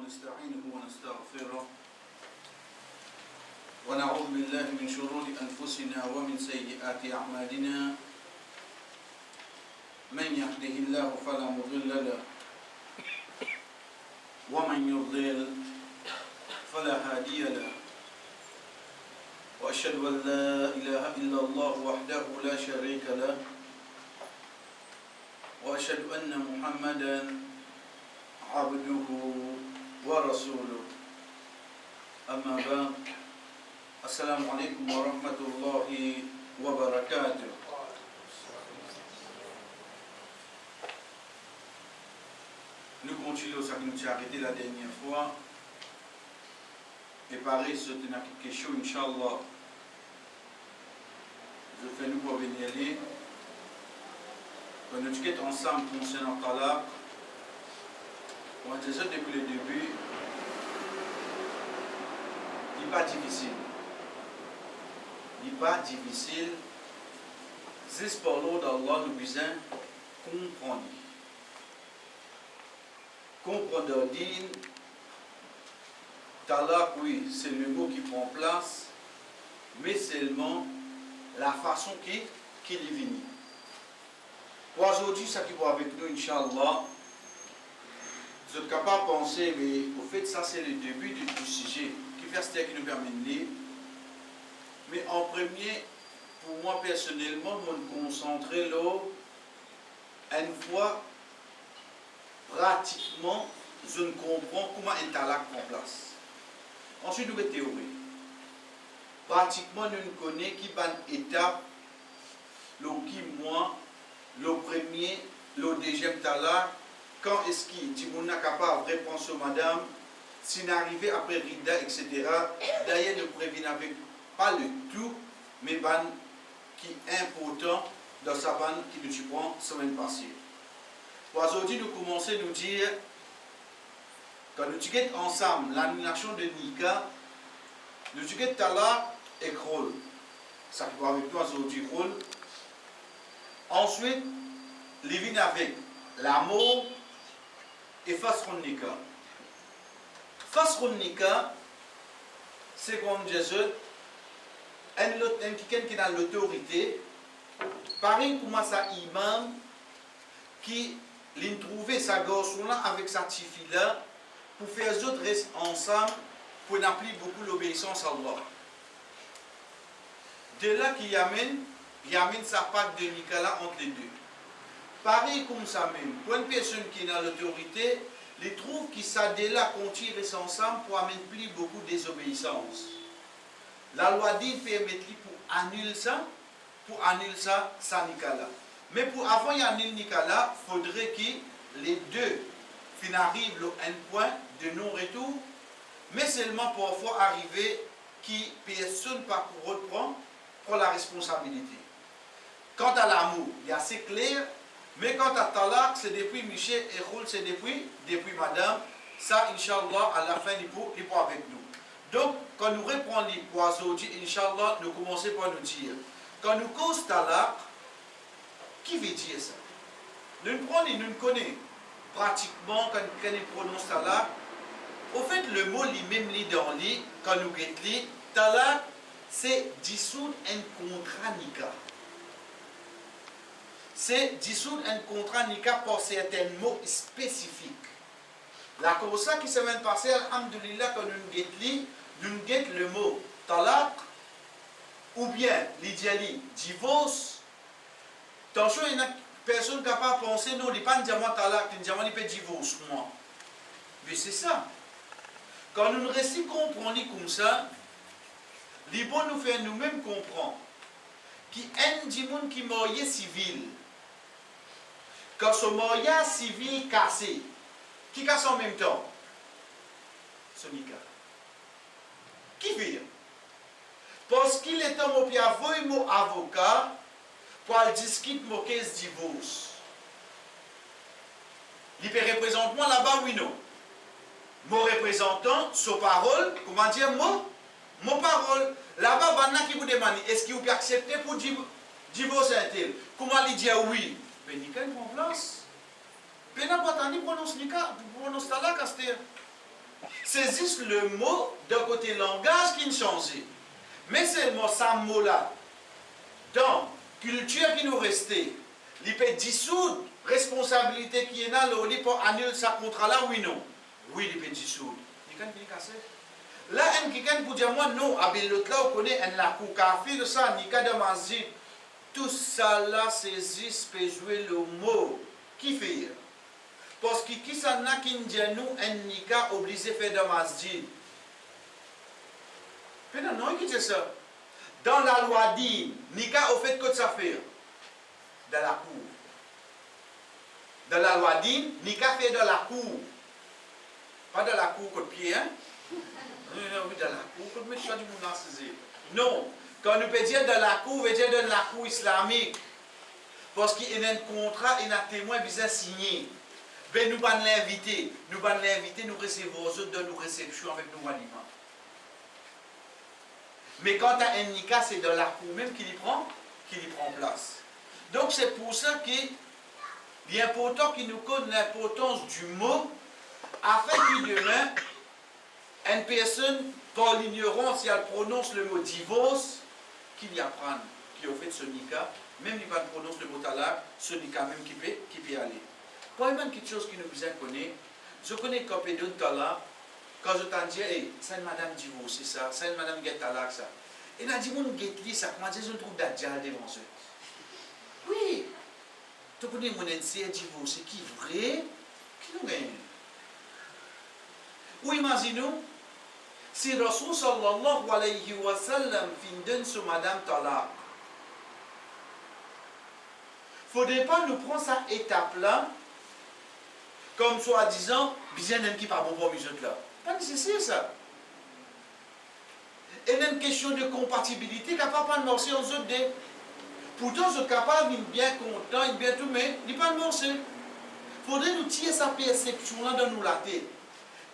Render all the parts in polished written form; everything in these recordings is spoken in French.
ونستعينه ونستغفره ونعوذ بالله من شرور أنفسنا ومن سيئات أعمالنا من يهده الله فلا مضل له ومن يضلل فلا هادي له وأشهد أن لا إله إلا الله وحده لا شريك له وأشهد أن محمدا عبده ورسوله أما بعد السلام عليكم ورحمة الله وبركاته. Nous continuons ce qui nous a arrêté la dernière fois. Et pareil, c'est une question, Inch'Allah. Je fais nous pour venir aller. Quand nous sommes ensemble concernant Talaq, on a déjà depuis le début, il n'est pas difficile. Il n'est pas difficile. C'est par l'ordre d'Allah, nous besoin comprendre. Comprendre din, Talaq, oui, c'est le mot qui prend place, mais seulement la façon qu'il est venu. Pour aujourd'hui, ça qui va avec nous, Inch'Allah, vous êtes capable de penser, mais au fait, ça c'est le début du sujet, qui fait ce qui nous permet de lire. Mais en premier, pour moi personnellement, je me concentrer là, une fois, pratiquement, je ne comprends comment un talaq prend place. Ensuite, nous avons théorie. Pratiquement, nous ne connaissons qu'une étape, le qui mois, le premier, le deuxième talaq, quand est-ce qu'il dit qu'on est capable de répondre sur madame, s'il arrive après Rida, etc. D'ailleurs, ne prévient avec pas le tout, mais ban qui est important dans sa bande qui nous prend semaine passée. Aujourd'hui, nous commençons à nous dire, quand nous disons ensemble l'annulation de Nika, nous disons talaq et Krol. Ça qui va avec nous aujourd'hui, Krol. Ensuite, les vignes avec l'amour et Fasron Nika. Fasron Nika, c'est comme Jésus, quelqu'un qui a l'autorité, pareil comme ça, imam, qui l'a trouvé sa gosse-là avec sa tifila pour faire les autres restent ensemble pour n'appliquer beaucoup l'obéissance à Allah. De là qu'il amène sa part de Nicolas entre les deux. Pareil comme ça même, pour une personne qui a l'autorité, il trouve que ça de là continue rester ensemble pour amener beaucoup de désobéissance. La loi dit permet pour annuler ça, ça Nicolas. Mais pour avant y annuler Nicolas, il faudrait que les deux arrivent à un point de non-retour, mais seulement pour parfois arriver que personne ne reprend la responsabilité. Quant à l'amour, il est assez clair, mais quant à Talaq, c'est depuis Michel et Roul, c'est depuis Madame, ça, Inch'Allah, à la fin, il est avec nous. Donc, quand nous reprenons les poids aujourd'hui, Inch'Allah, nous commençons par nous dire, quand nous cause Talaq, qui veut dire ça? Nous ne connaissons pratiquement quand nous prononçons Talaq. Au fait, le mot lui-même lit dans lit, quand nous lit, Talaq, c'est dissoudre un contrat Nika. C'est dissoudre un contrat Nika pour certains mots spécifiques. La cause ça qui se vient de passer, alhamdulillah, quand nous guettons le mot Talaq, ou bien l'idéali divorce. Attention, il y a une personne capable de penser, non, il n'y a pas un diamant talaq, il y a un divorce, moi. Mais c'est ça. Quand nous restons comprenons comme ça, les bons nous fait nous-mêmes comprendre qu'il y a un diamant qui est marié civil. Quand ce mariage civil cassé, qui casse en même temps? Sonika. Qui vient? Parce qu'il est un avocat pour discuter mon caisse divorce. Il peut représenter moi là-bas, oui, non. Mon représentant, sa parole, comment dire, mon parole. Là-bas, maintenant, qui vous demande, est-ce qu'il peut accepter pour divorcer un tel? Comment il dit oui? Mais nickel, mon place. Mais n'a pas attendu prononce Nika, prononce Talaq, saisissent le mot d'un côté langage qui ne changeait. Mais seulement ça mot-là, dans culture qui nous restait, il peut dissoudre responsabilité qui est là, il peut annuler sa contrat-là, oui, non. Oui, il peut dissoudre. Il peut casser. Là, un quelqu'un peut dire, moi, non, avec l'autre là, on connaît un la café de ça, ni cas de masjid. Tout ça là, saisit, peut jouer le mot. Qui fait? Parce que qui s'en a qui dit nous, un nika obligé de faire de masjid. Mais non, qui dit ça? Dans la loi dit, nika au fait que ça fait? Dans la cour. Dans la loi dit, nika fait dans la cour. Pas dans la cour côté pied, hein? Oui, dans la cour, côté méchant du monde narcissé. Non, quand on peut dire dans la cour, on veut dire dans la cour islamique. Parce qu'il y a un contrat, il y a un témoin bien signé. Ben, nous allons l'inviter. Nous allons l'inviter, nous recevons aux autres de nos réceptions avec nos aliments. Mais quand tu as un nika, c'est dans la cour même qu'il y prend place. Donc c'est pour ça qu'il est important qu'il nous connaisse l'importance du mot, afin que demain, une personne, par l'ignorance, si elle prononce le mot divorce, qu'il y apprenne, qui au fait ce nika, même il va prononcer le mot talak, ce nika même qui peut aller. Pas même quelque chose qui nous bien connaît. Je connais quand on donne talak, quand je t'en dis, hey, c'est une madame divorcée ça, c'est une madame qui talak ça. Et là, dit, mon guette ça, comment dire, je trouve d'adjal devant ça. Oui. Tu connais mon ancien divorcé qui est vrai, qui nous gagne. Ou imaginons, si Rasul sallallahu alayhi wa sallam donne sur madame talak, il ne faudrait pas nous prendre cette étape-là comme soi-disant, bien qui pas bon pour nous là. Pas nécessaire ça. Et il y a une question de compatibilité qui n'a pas de morcer aux autres. Pourtant, ils sont capables, ils sont bien contents, ils sont bien tout, mais ils n'ont pas de morcer. Il faudrait nous tirer sa perception-là dans nous la tête.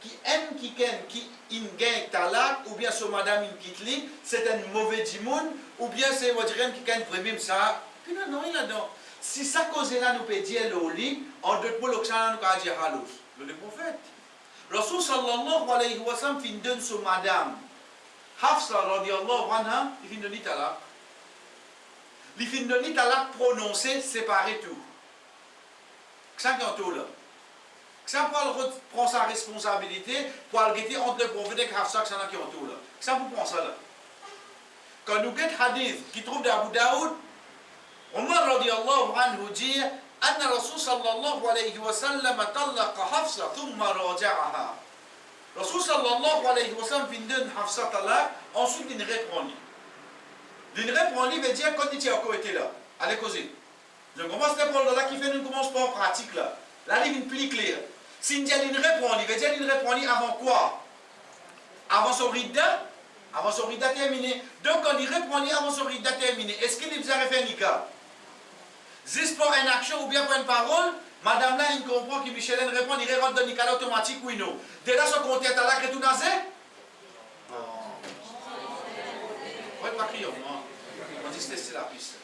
Qui aime qui gagne talak, ou bien sur madame qui quitte lui, c'est un mauvais dimoun, ou bien c'est qui gagne premier ça. Puis non, il y a dedans. Si ça cause-là nous peut dire le lit, en deux mots, l'Occident nous peut dire halos. Le prophète. Rasul sallallahu alayhi wa sallam fin donne sur madame Hafsa radiallahu anha, il fin donne talak. Il fin donne talak prononcé, séparé tout. C'est ça qui est tout là. Ça prend sa responsabilité pour aller entre le prophète et Hafsa qui est tout là. Ça vous prend ça là. Quand nous avons un hadith qui trouve d'Abu Daoud, Omar radiallahu anhu dit أن الرسول صلى الله عليه وسلم طلق حفصة ثم راجعها. Rasul sallallahu alayhi wa sallam fin donne Hafsa talak, ensuite il répond. Il répond, il veut dire quand il encore été là. Allez causer. Je commence à prendre là qui fait une commence pas en pratique là. Là il est plus clair. Si il répond, il veut dire il répond avant quoi? Avant son ridda? Avant son ridda terminé. Donc quand il répond avant son ridda terminé, est-ce qu'il vous a fait nika? Juste pour une action ou bien pour une parole, madame là, il comprend que Michel répond, il rentre dans nika automatique, oui, non. Dès là, son compte est à la tout nazé? Non. Pas crier, non. On dit que c'est la piste.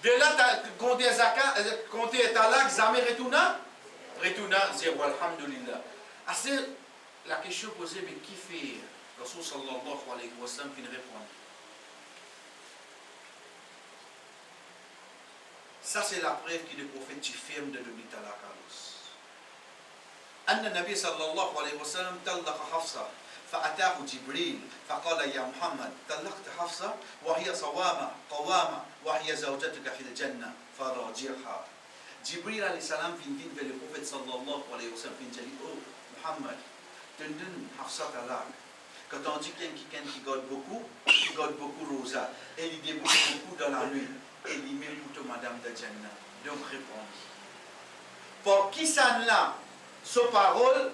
Dès là, compte est à la, jamais retourna? Retourna, zéro, alhamdulillah. C'est la question posée, mais qui fait? Rasul sallallahu alayhi wa sallam qui répond. Ça, c'est la preuve que le prophète firme de donner talak à l'os. أن النبي صلى الله عليه وسلم طلق حفصة فأتاه جبريل فقال يا محمد طلقت حفصة وهي صوامة قوامة وهي زوجتك في الجنة فراجعها. Jibril alayhi salam vient vers le prophète sallallahu alayhi wa sallam et dit oh Muhammad, donne Hafsa talak. Quand on dit quelqu'un qui garde beaucoup rosa, et il débouche beaucoup dans la nuit. Et il met plutôt Madame de Jannah. Donc répond. Pour qui ça là, ce parole,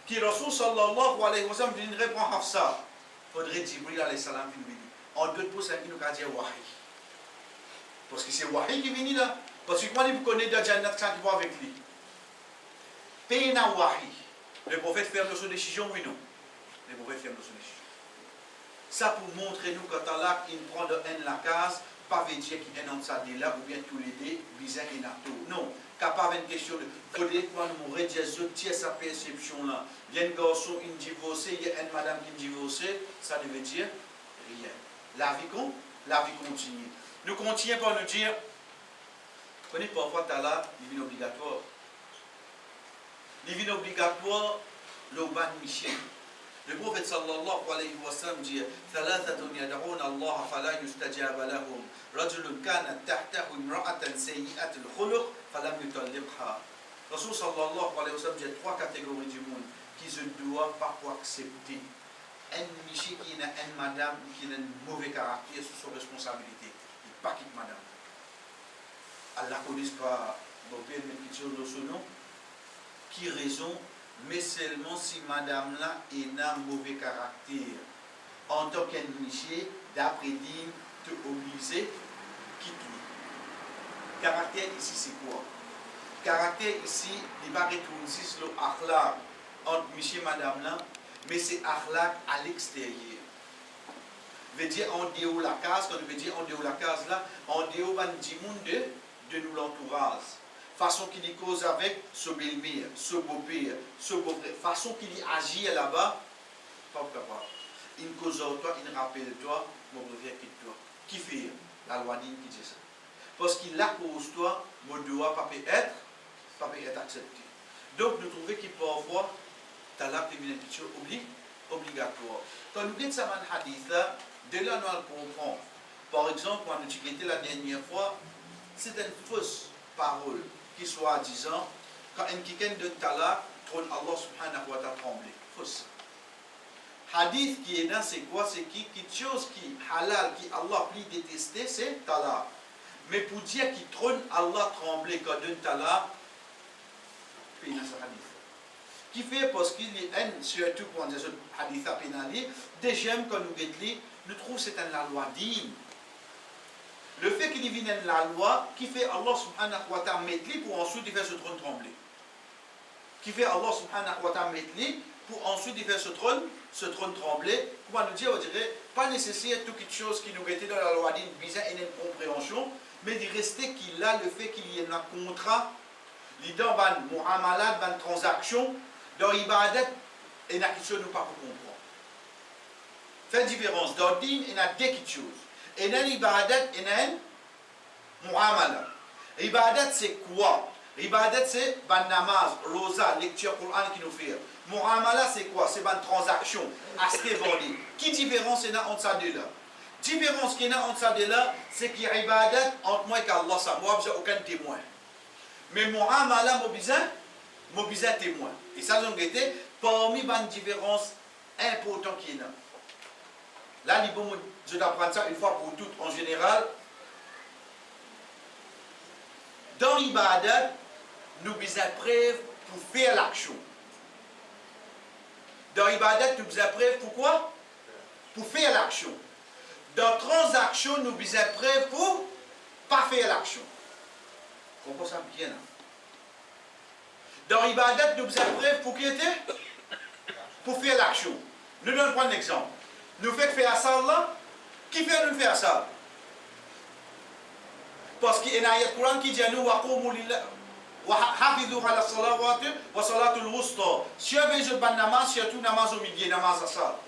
qui Rasul sallallahu alayhi wa sallam répond à Hafsa, faudrait Jibril alayhi salam lui dire. En deux pour ça qui nous a dit wahi. Parce que c'est wahi qui vient là. Parce que quand il connaît de Jannah, quand il va avec lui. Pena wahi. Le prophète ferme son décision, oui non. Le prophète ferme son décision. Ça pour montrer nous quand Allah il prend de haine la case. Pas veut dire qu'il est dans sa là ou bien tous les deux, bizarre et nato. Non, capable une question de faudrait qu'on nous redise sa perception là. Il y a un garçon qui divorcé, il y a une madame qui divorcée, ça ne veut dire rien. La vie continue. Nous continuons par nous dire, vous connaissez parfois Tala, divine obligatoire. Divine obligatoire, le ban Michel. Le prophète sallallahu alayhi wa sallam dit ثلاثة يدعون الله فلا يستجاب لهم رجل كانت تحته امرأة سيئة الخلق فلم يطلقها. Rasul sallallahu alayhi wa sallam dit trois catégories du monde qui ne doivent pas accepter. Un monsieur qui a une madame qui a un mauvais caractère sous son responsabilité. Il ne pas quitte madame. Allah ne connaît pas mon père, mais qui tire de son nom. Qui raison? Mais seulement si madame là est un mauvais caractère. En tant qu'un monsieur, d'après Dine, te obliger, quitte-lui. Caractère ici, c'est quoi? Caractère ici, il va retourner sur le akhlaq entre monsieur et madame là, mais c'est akhlaq à l'extérieur. Veut dire en dehors la case, quand on veut dire en dehors la case là, en dehors de nous l'entourage. Façon qu'il y cause avec ce belle-mère, ce beau-père, ce beau-frère, façon qu'il y agit là-bas, pas capable. Il cause toi, il rappelle toi, mon frère quitte toi. Qui fait? La loi dit qui dit ça. Parce qu'il la cause toi, mon doigt pas peut être accepté. Donc nous trouvons qu'il peut avoir talab de minatiture obligatoire. Quand nous disons ça dans le hadith, de là nous comprenons. Par exemple, quand nous disons la dernière fois, c'est une fausse parole. Qui soit disant, quand un quelqu'un de talaq, trône Allah subhanahu wa ta'ala tremblé. Fausse. Hadith qui est là, c'est quoi? C'est quelque chose qui halal, qui Allah plus détesté, c'est talaq. Mais pour dire qu'il trône Allah tremblé quand donne talaq, il y a ce hadith. Qui fait parce qu'il y a un, surtout quand on dit ce hadith à pénalier, deuxième, quand nous guettons, nous trouvons que c'est la loi digne. Le fait qu'il vienne la loi, qui fait Allah subhanahu wa ta'ala mettre pour ensuite il fait ce trône trembler. Qui fait Allah subhanahu wa ta'ala mettre pour ensuite il fait ce trône trembler. Comment nous dire, on dirait, pas nécessaire toute chose qui nous mettait dans la loi d'une bizarre et une compréhension, mais de rester qu'il a le fait qu'il y ait un contrat, l'idée ban muamalat, ban transaction, dans ibadat, et n'a quelque chose nous pas pour comprendre. Fait différence, dans din, il y a deux choses. Et dans l'ibadat, il y a un muamala. L'ibadat, c'est quoi? L'ibadat, c'est ban namaz, rosa, lecture Coran qui nous fait. Muamala, c'est quoi? C'est ban transaction, acheter, vendre. Qui différence il y a entre ça deux là? Différence qu'il y a entre ça deux là, c'est qu'il y a ibadat entre moi et Allah, ça. Moi, je n'ai aucun témoin. Mais muamala, moi, besoin témoin. Et ça, j'ai été parmi les différences importantes qu'il y a. Là, je dois prendre ça une fois pour toutes en général. Dans l'ibadat, nous avons preuve pour faire l'action. Dans l'ibadat, nous avons preuve pour quoi? Pour faire l'action. Dans transaction, nous avons preuve pour ne pas faire l'action. Comprenez ça bien. Dans l'ibadat, nous avons preuve pour qui était? Pour faire l'action. Nous allons prendre un exemple. Nous faisons faire ça là. Qui fait nous faire ça? Parce qu'il y a un ayat Coran qui dit à nous waqoumu lillah wa hafidhu ala salawat wa salatul wusta. Surveillez le ban namaz, surtout namaz au milieu, namaz à ça.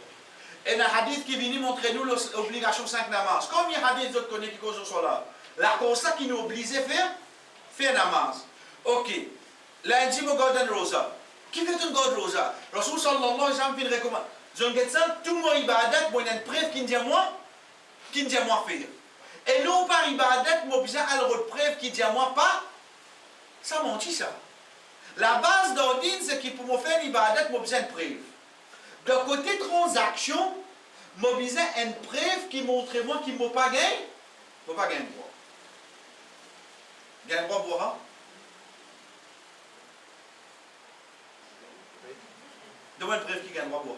Et un hadith qui vient montrer nous l'obligation 5 namaz. Combien de hadiths vous connaissez qui causent cela? La cause qui nous oblige à faire namaz. Ok. Lundi, vous gardez une rosa. Qui fait une garde rosa? Rasul sallallahu alayhi wa sallam recommande. Je regarde ça, tout le monde ibadat, moi, il y a une preuve qui me dit à moi faire. Et non par ibadat, moi, besoin à l'autre preuve qui dit à moi pas. Ça mentit ça. La base d'ordine, c'est que pour me faire ibadat, moi, besoin de preuve. De côté transaction, moi, besoin une preuve qui montre moi qu'il ne m'a pas gagné. Je ne pas gagner droit. Gagne droit pour donne une preuve qui gagne droit pour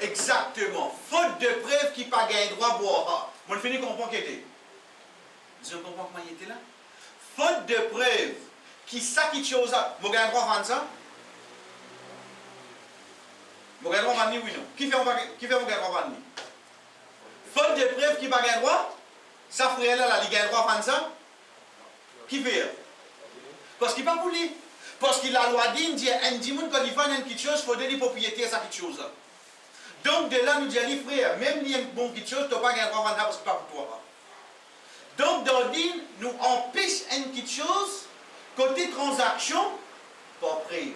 exactement. Faute de preuve qui pas gagné droit pour moi, je finis comprendre qu'il était. Je comprends comment il était là. Faute de preuve qui ça qui chose là, moi gagne droit vendre ça. Moi gagne droit vendre oui non. Qui fait mon gagne droit vendre? Faute de preuve qui pas gagné droit Ça frère là, il a le droit à faire ça? Qui fait? Parce qu'il n'est pas pour lui. Parce que la loi dit, un dimanche quand il fait quelque chose, il faut donner propriété à cette chose. Donc de là, nous disons, frère, même si il y a une bonne chose, tu n'as pas le droit à faire ça parce que ce n'est pas pour toi. Donc dans le din, nous empêche une petite chose, côté transaction, pas preuve.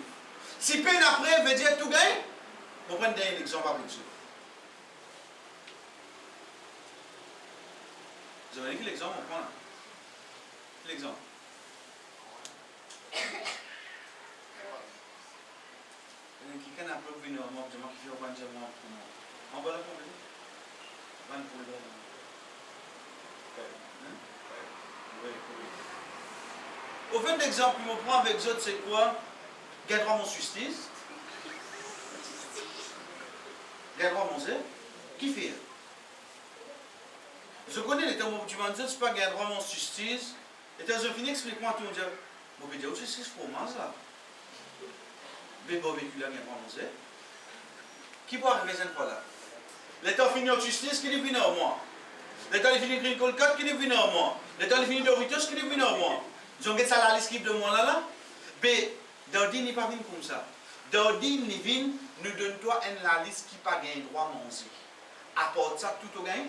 Si peine après veut dire tout gain, on prend un exemple avec ça. Vous avez dit l'exemple, on prend là. L'exemple. Quelqu'un a peu venu au monde, je m'en suis fait au banc de moi. On va la compléter. Van pour le. Au fait d'exemple, je me prends avec eux, c'est quoi? Gardera mon justice. Gardera mon zé. Qui fait? Je connais les termes où tu m'as dit, c'est pas gardera mon justice. Et tu as fini, explique-moi tout. Je vais dire, justice pour moi, ça. Mais bon, véhicule, gardera mon zé. Qui peut arriver cette fois-là? L'État finit en justice, qui est venu au moins. L'État finit Green Call 4, qui est venu au moins. L'État finit Doritos, qui est venu au moins. Ils ont ça la liste de moi là. Mais Dordine n'est pas venu comme ça. Dordine n'est venu, nous donne-toi une liste qui n'a pas gain droit à manger. Apporte ça tout au gain.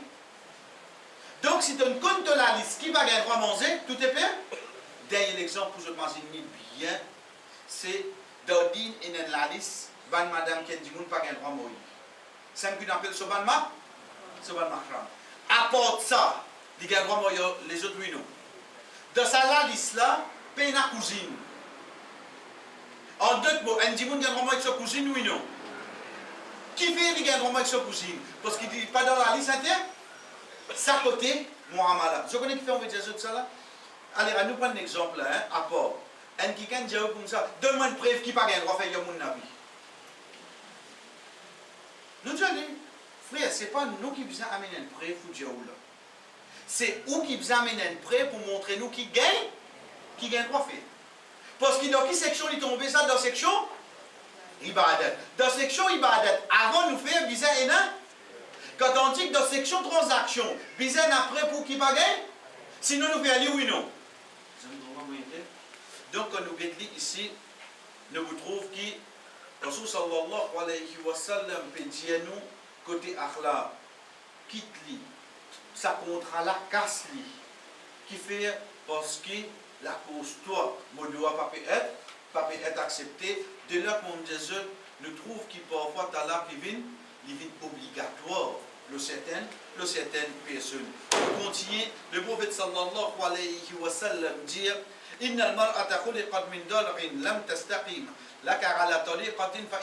Donc si tu ne comptes la liste qui n'a pas gain droit à manger, tout est fait. Dernier exemple pour je pense bien, c'est Dordine et la liste, ban madame qui dit qu'il n'a pas gain droit à manger. C'est ce qu'on appelle ce ban ma, ce ban marchand. Apporte ça, il gain droit à manger les autres oui non. Dans sa liste là, paye la cousine. En deux mots, un dimanche gagne vraiment avec sa cousine, oui non. Qui fait qu'il gagne vraiment avec sa cousine? Parce qu'il ne dit pas dans la liste interne. Ça côté, Muhammad. Je connais qui fait on veut dire ça là. Allez, à nous prendre un exemple là, hein, apport. Un qui gagne comme ça, donne-moi une preuve qui n'a pas gagne droit à faire mon avis. Nous disons, frère, ce n'est pas nous qui vous amener une preuve pour dire là. C'est où qui vous amène une preuve pour montrer nous qui gagne droit à faire. Parce que dans quelle section il tombe ça? Dans la section Ibadat. Dans la section Ibadat, avant nous faire bizarre et non. Quand on dit que dans la section transaction, bizarre après pour qui pas gagne? Sinon nous faisons aller oui non. Donc quand nous guettons ici, nous vous trouvons que Rasul sallallahu alayhi wa sallam peut dire nous côté akhlaq, quitte li, ça contrat la casse li, qui fait parce que la cause toi, ne doit pas être accepté. De là qu'on dit, nous trouve qu'il parfois talak qui vient obligatoire le certaines personnes. On continue, le prophète sallallahu alayhi wa sallam dit Inna al-mar'ata khuliqat min dal'in lam tastaqim laka ala tariqatin fa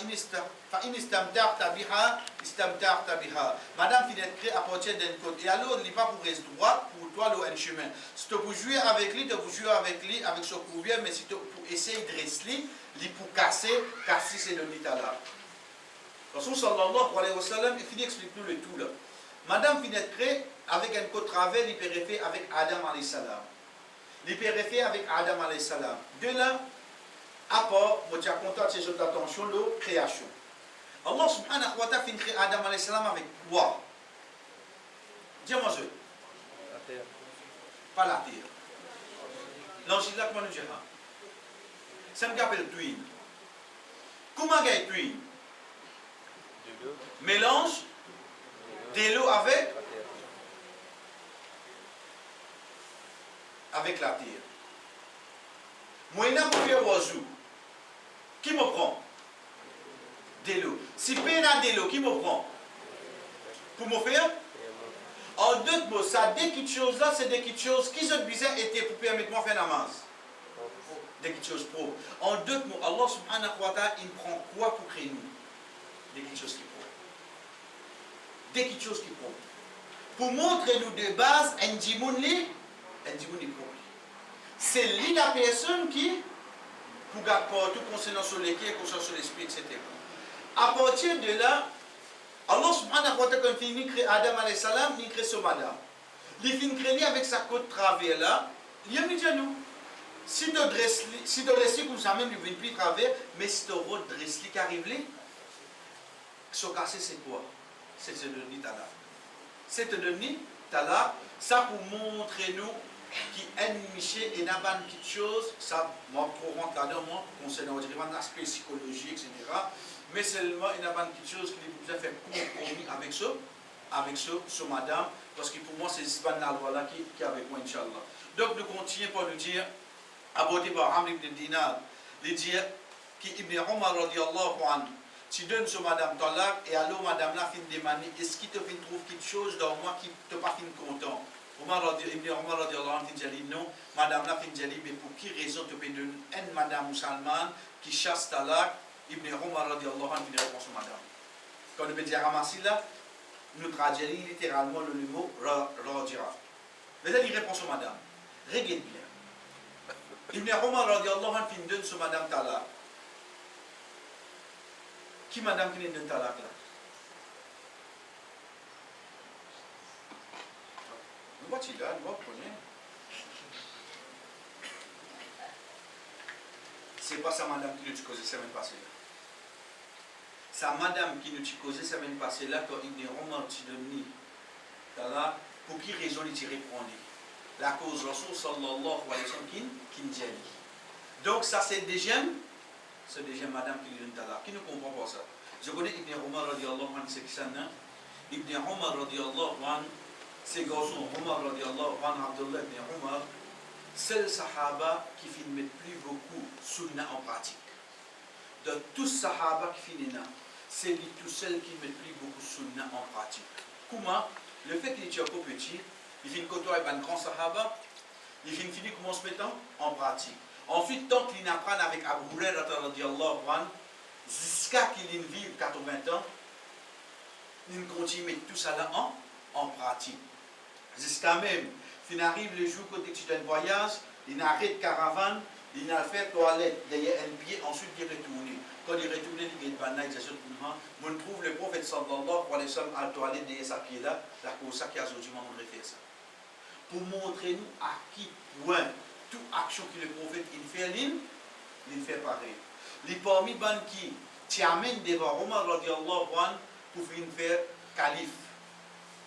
in istamta'ta biha istamta'ta biha. Madame finit créée à partir d'un côté. Et alors, il n'est pas pour rester droit, pour toi, un chemin. Si tu veux jouer avec lui, tu veux jouer avec lui, avec son courrier, mais si tu veux essayer de rester, il pour casser c'est le lit là. Rasul sallallahu alayhi wa sallam, il finit explique-nous le tout là. Madame finit créée avec un côté travers, il peut refaire avec Adam alayhi salam. Il peut refaire avec Adam alayhi salam. De là, à part, moi, tu as contact ces autres attention, la création. Allah subhanahu wa ta'ala finit créer Adam alayhi salam avec quoi? Dis-moi je. La terre. Pas la terre. Non, c'est là que nous disons. Ça me rappelle tuile. Comment est tuile? Mélange de l'eau avec la terre. Moi, je n'ai pas oiseau. Qui me prend? De l'eau. Si je n'ai pas de l'eau, qui me prend? Pour me faire? En deux mots, ça, des petites choses là, c'est des petites choses qui sont bizarres étaient pour permettre moi de faire la masse. Des petites choses pro. En deux mots, Allah subhanahu wa ta'ala, il prend quoi pour créer nous? Des petites choses qui pro. Des petites choses qui pro. Pour montrer nous de base, un dimoun pro. C'est lui la personne qui, pour garder tout concernant sur les cœurs, concernant sur l'esprit, etc. À partir de là, Allah subhanahu wa ta'ala, quand il crée Adam alayhi salam, il crée ce madame. Il finit créer avec sa côte travers là, il a mis à nous. Si tu dresses comme ça, même il ne vient plus travers, mais si tu redresses qui arrive là, ce cassé c'est quoi? C'est te donner ta là. C'est te donner talak, ça pour montrer nous qui est Michel et n'a pas une chose, ça, moi, pour rentrer là-dedans, moi, concernant l'aspect psychologique, etc. Mais seulement, il n'a pas une chose qui vous a fait compromis avec ce madame, parce que pour moi, c'est ce la loi-là qui est avec moi, Inch'Allah. Donc, nous continuons pour nous dire, abordé par Amr ibn Dinar, de dire qu'Ibn Omar, radiallahu anhu, tu donnes ce madame talak, et alors, madame là, fin demander, est-ce qu'il te fait trouve quelque chose dans moi qui te pas fin content? Ibn Omar radiallahu anhu dit non, madame la fin dit mais pour qui raison te peut donner une madame musulmane qui chasse talak? Ibn Omar radiallahu anhu répond à madame. Quand on veut dire ramasser là, nous traduisons littéralement le mot radira. Mais là il répond à madame. Regarde bien. Ibn Omar radiallahu anhu donne à madame talak. Qui madame qui donne talak là? C'est pas sa madame qui nous a causé la semaine passée là. Sa madame qui nous a causé la semaine passée là, quand il dit Romain Tidoni, pour qui raison il tire prendre? La cause Rasul sallallahu alayhi wa sallam qui nous dit. Donc ça c'est deuxième madame qui nous dit là. Qui ne comprend pas ça? Je connais Ibn Omar radiallahu anhu, c'est qui ça non? Ibn Omar radiallahu anhu, ces garçons, Omar radiallahu anhu, Abdullah ibn Omar, c'est le sahaba qui ne met plus beaucoup sunna en pratique. De tous les sahaba qui finissent, c'est lui tout seul qui ne met plus beaucoup sunna en pratique. Comment? Le fait qu'il est encore petit, il finit côtoyer un grand sahaba, il finit comment se mettre en pratique. Ensuite, tant qu'il apprend avec Abu Hurairah radiallahu anhu, jusqu'à qu'il vive 80 ans, il continue à mettre tout ça là en pratique. Jusqu'à même, il arrive le jour quand tu es en voyage, il arrête caravane, il a fait toilette derrière un pied, ensuite il retourne. Quand il retourne, il est banal, on trouve le prophète sallallahu alayhi wa sallam à la toilette derrière sa pied là, la cause ça qui a aujourd'hui fait ça. Pour montrer nous à qui point toute action que le prophète il fait pareil. Les parmi ban qui t'amènent devant Omar radiallahu anhu pour faire calife.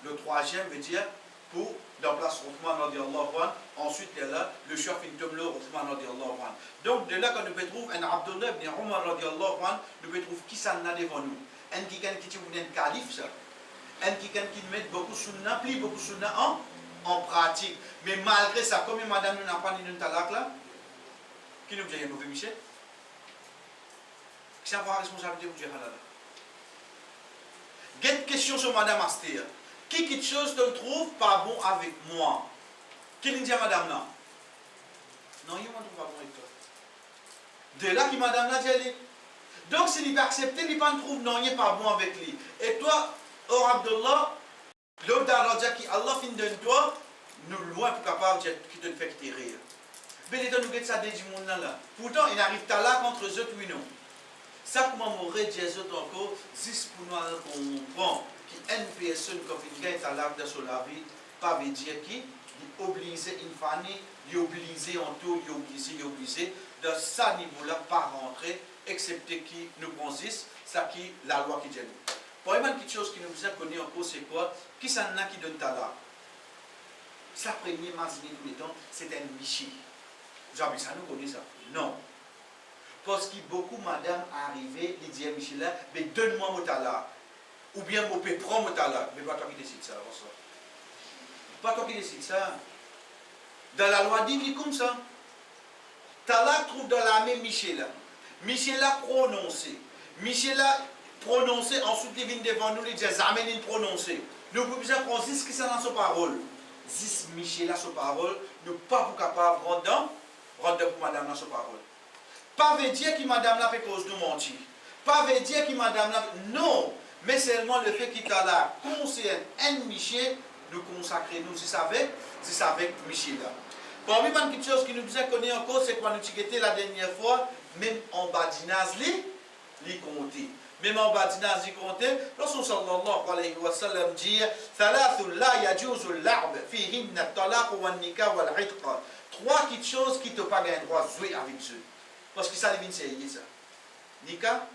Le troisième veut dire pour dans place Othman radiallahu anhu. Ensuite il y a là le chef Intomlo Othman radiallahu anhu. Donc de là quand nous peut trouver un Abdullah ibn Omar radiallahu anhu, nous peut trouver qui ça n'a devant nous. Un qui dit un calife ça. Un qui met beaucoup sunna, plus beaucoup sunna en pratique. Mais malgré ça, comme madame nous n'a pas dit une talak là, qui nous dit mauvais Michel? Qui a la responsabilité pour dire là? Quelle question sur madame Astir? Qui quelque chose te trouve pas bon avec moi? Qui dit à madame là? Non, il ne trouve pas bon avec toi. De là qui madame là dit. Donc s'il n'est pas accepté, il ne trouve non, il n'est pas bon avec lui. Et toi, oh Abdullah, l'autre d'Aradia qui Allah fin de toi, nous loin pour capable de qui te fait rire. Mais les deux nous guettent ça des monde là. Pourtant, il arrive à là contre eux oui non. Ça comment m'aurait dit encore, juste pour nous comprendre qu'une personne comme une guette à l'arbre de son vie, pas veut dire qu'il est obligé une famille, il est obligé en tout, il est obligé de ce niveau-là pas rentrer, excepté qui nous consiste, ça qui la loi qui dit. Pour une petite chose qui nous a connu encore, c'est quoi? Qui s'en a qui donne talak? Sa première mazine tous les temps, c'est un michi. Jamais ça nous connaît ça. Non. Parce que beaucoup madame arrivées, ils disent à Michel là, mais donne-moi mon talak. Ou bien mon père prend mon talak. Mais pas toi qui décide ça. Pas toi qui décide ça. Dans la loi dit comme ça. Talak trouve dans la même Michel là. Michel a prononcé. Michel a prononcé, ensuite il vient devant nous, il dit Zamen il prononcé. Nous pouvons bien prendre 10 qui sont dans sa parole. 10 Michel a sa parole, nous ne sommes pas capables de rendre pour madame dans sa parole. Pas veut dire que madame là fait cause de mentir. Pas veut dire que madame là. Non, mais seulement le fait qu'il t'a là concerne un Michel, nous consacrer nous, c'est avec Michel là. Parmi les petites choses qui nous a connu encore, c'est quand nous étions la dernière fois, même en badinaz, les compter. Même en badinaz, les compter, Rasul sallallahu alayhi wa sallam dit Thalathun la yajuzu al-la'b fihinna at-talaq wa an-nikah wa al-'itq. Trois petites choses qui ne t'ont pas le droit de jouer avec eux. Parce que ça devine c'est ça. Nikah,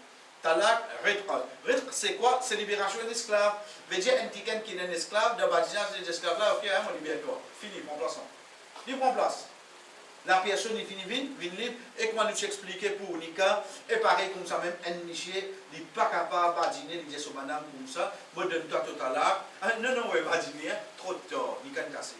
Talak, retr. Retr, c'est quoi? C'est libération d'un esclave. Veut dire un ticket qui est un esclave, de badinage des esclaves là, ok, hein, on libère toi. Fini, prends place. Il prend place. La personne est finie, vient libre, et comment nous expliquer pour Nika, et pareil comme ça même, un niché, il n'est pas capable de badiner, il dit sur madame comme ça, moi donne-toi tout à l'heure. Non, non, ouais, badiner, trop tard, il can casser.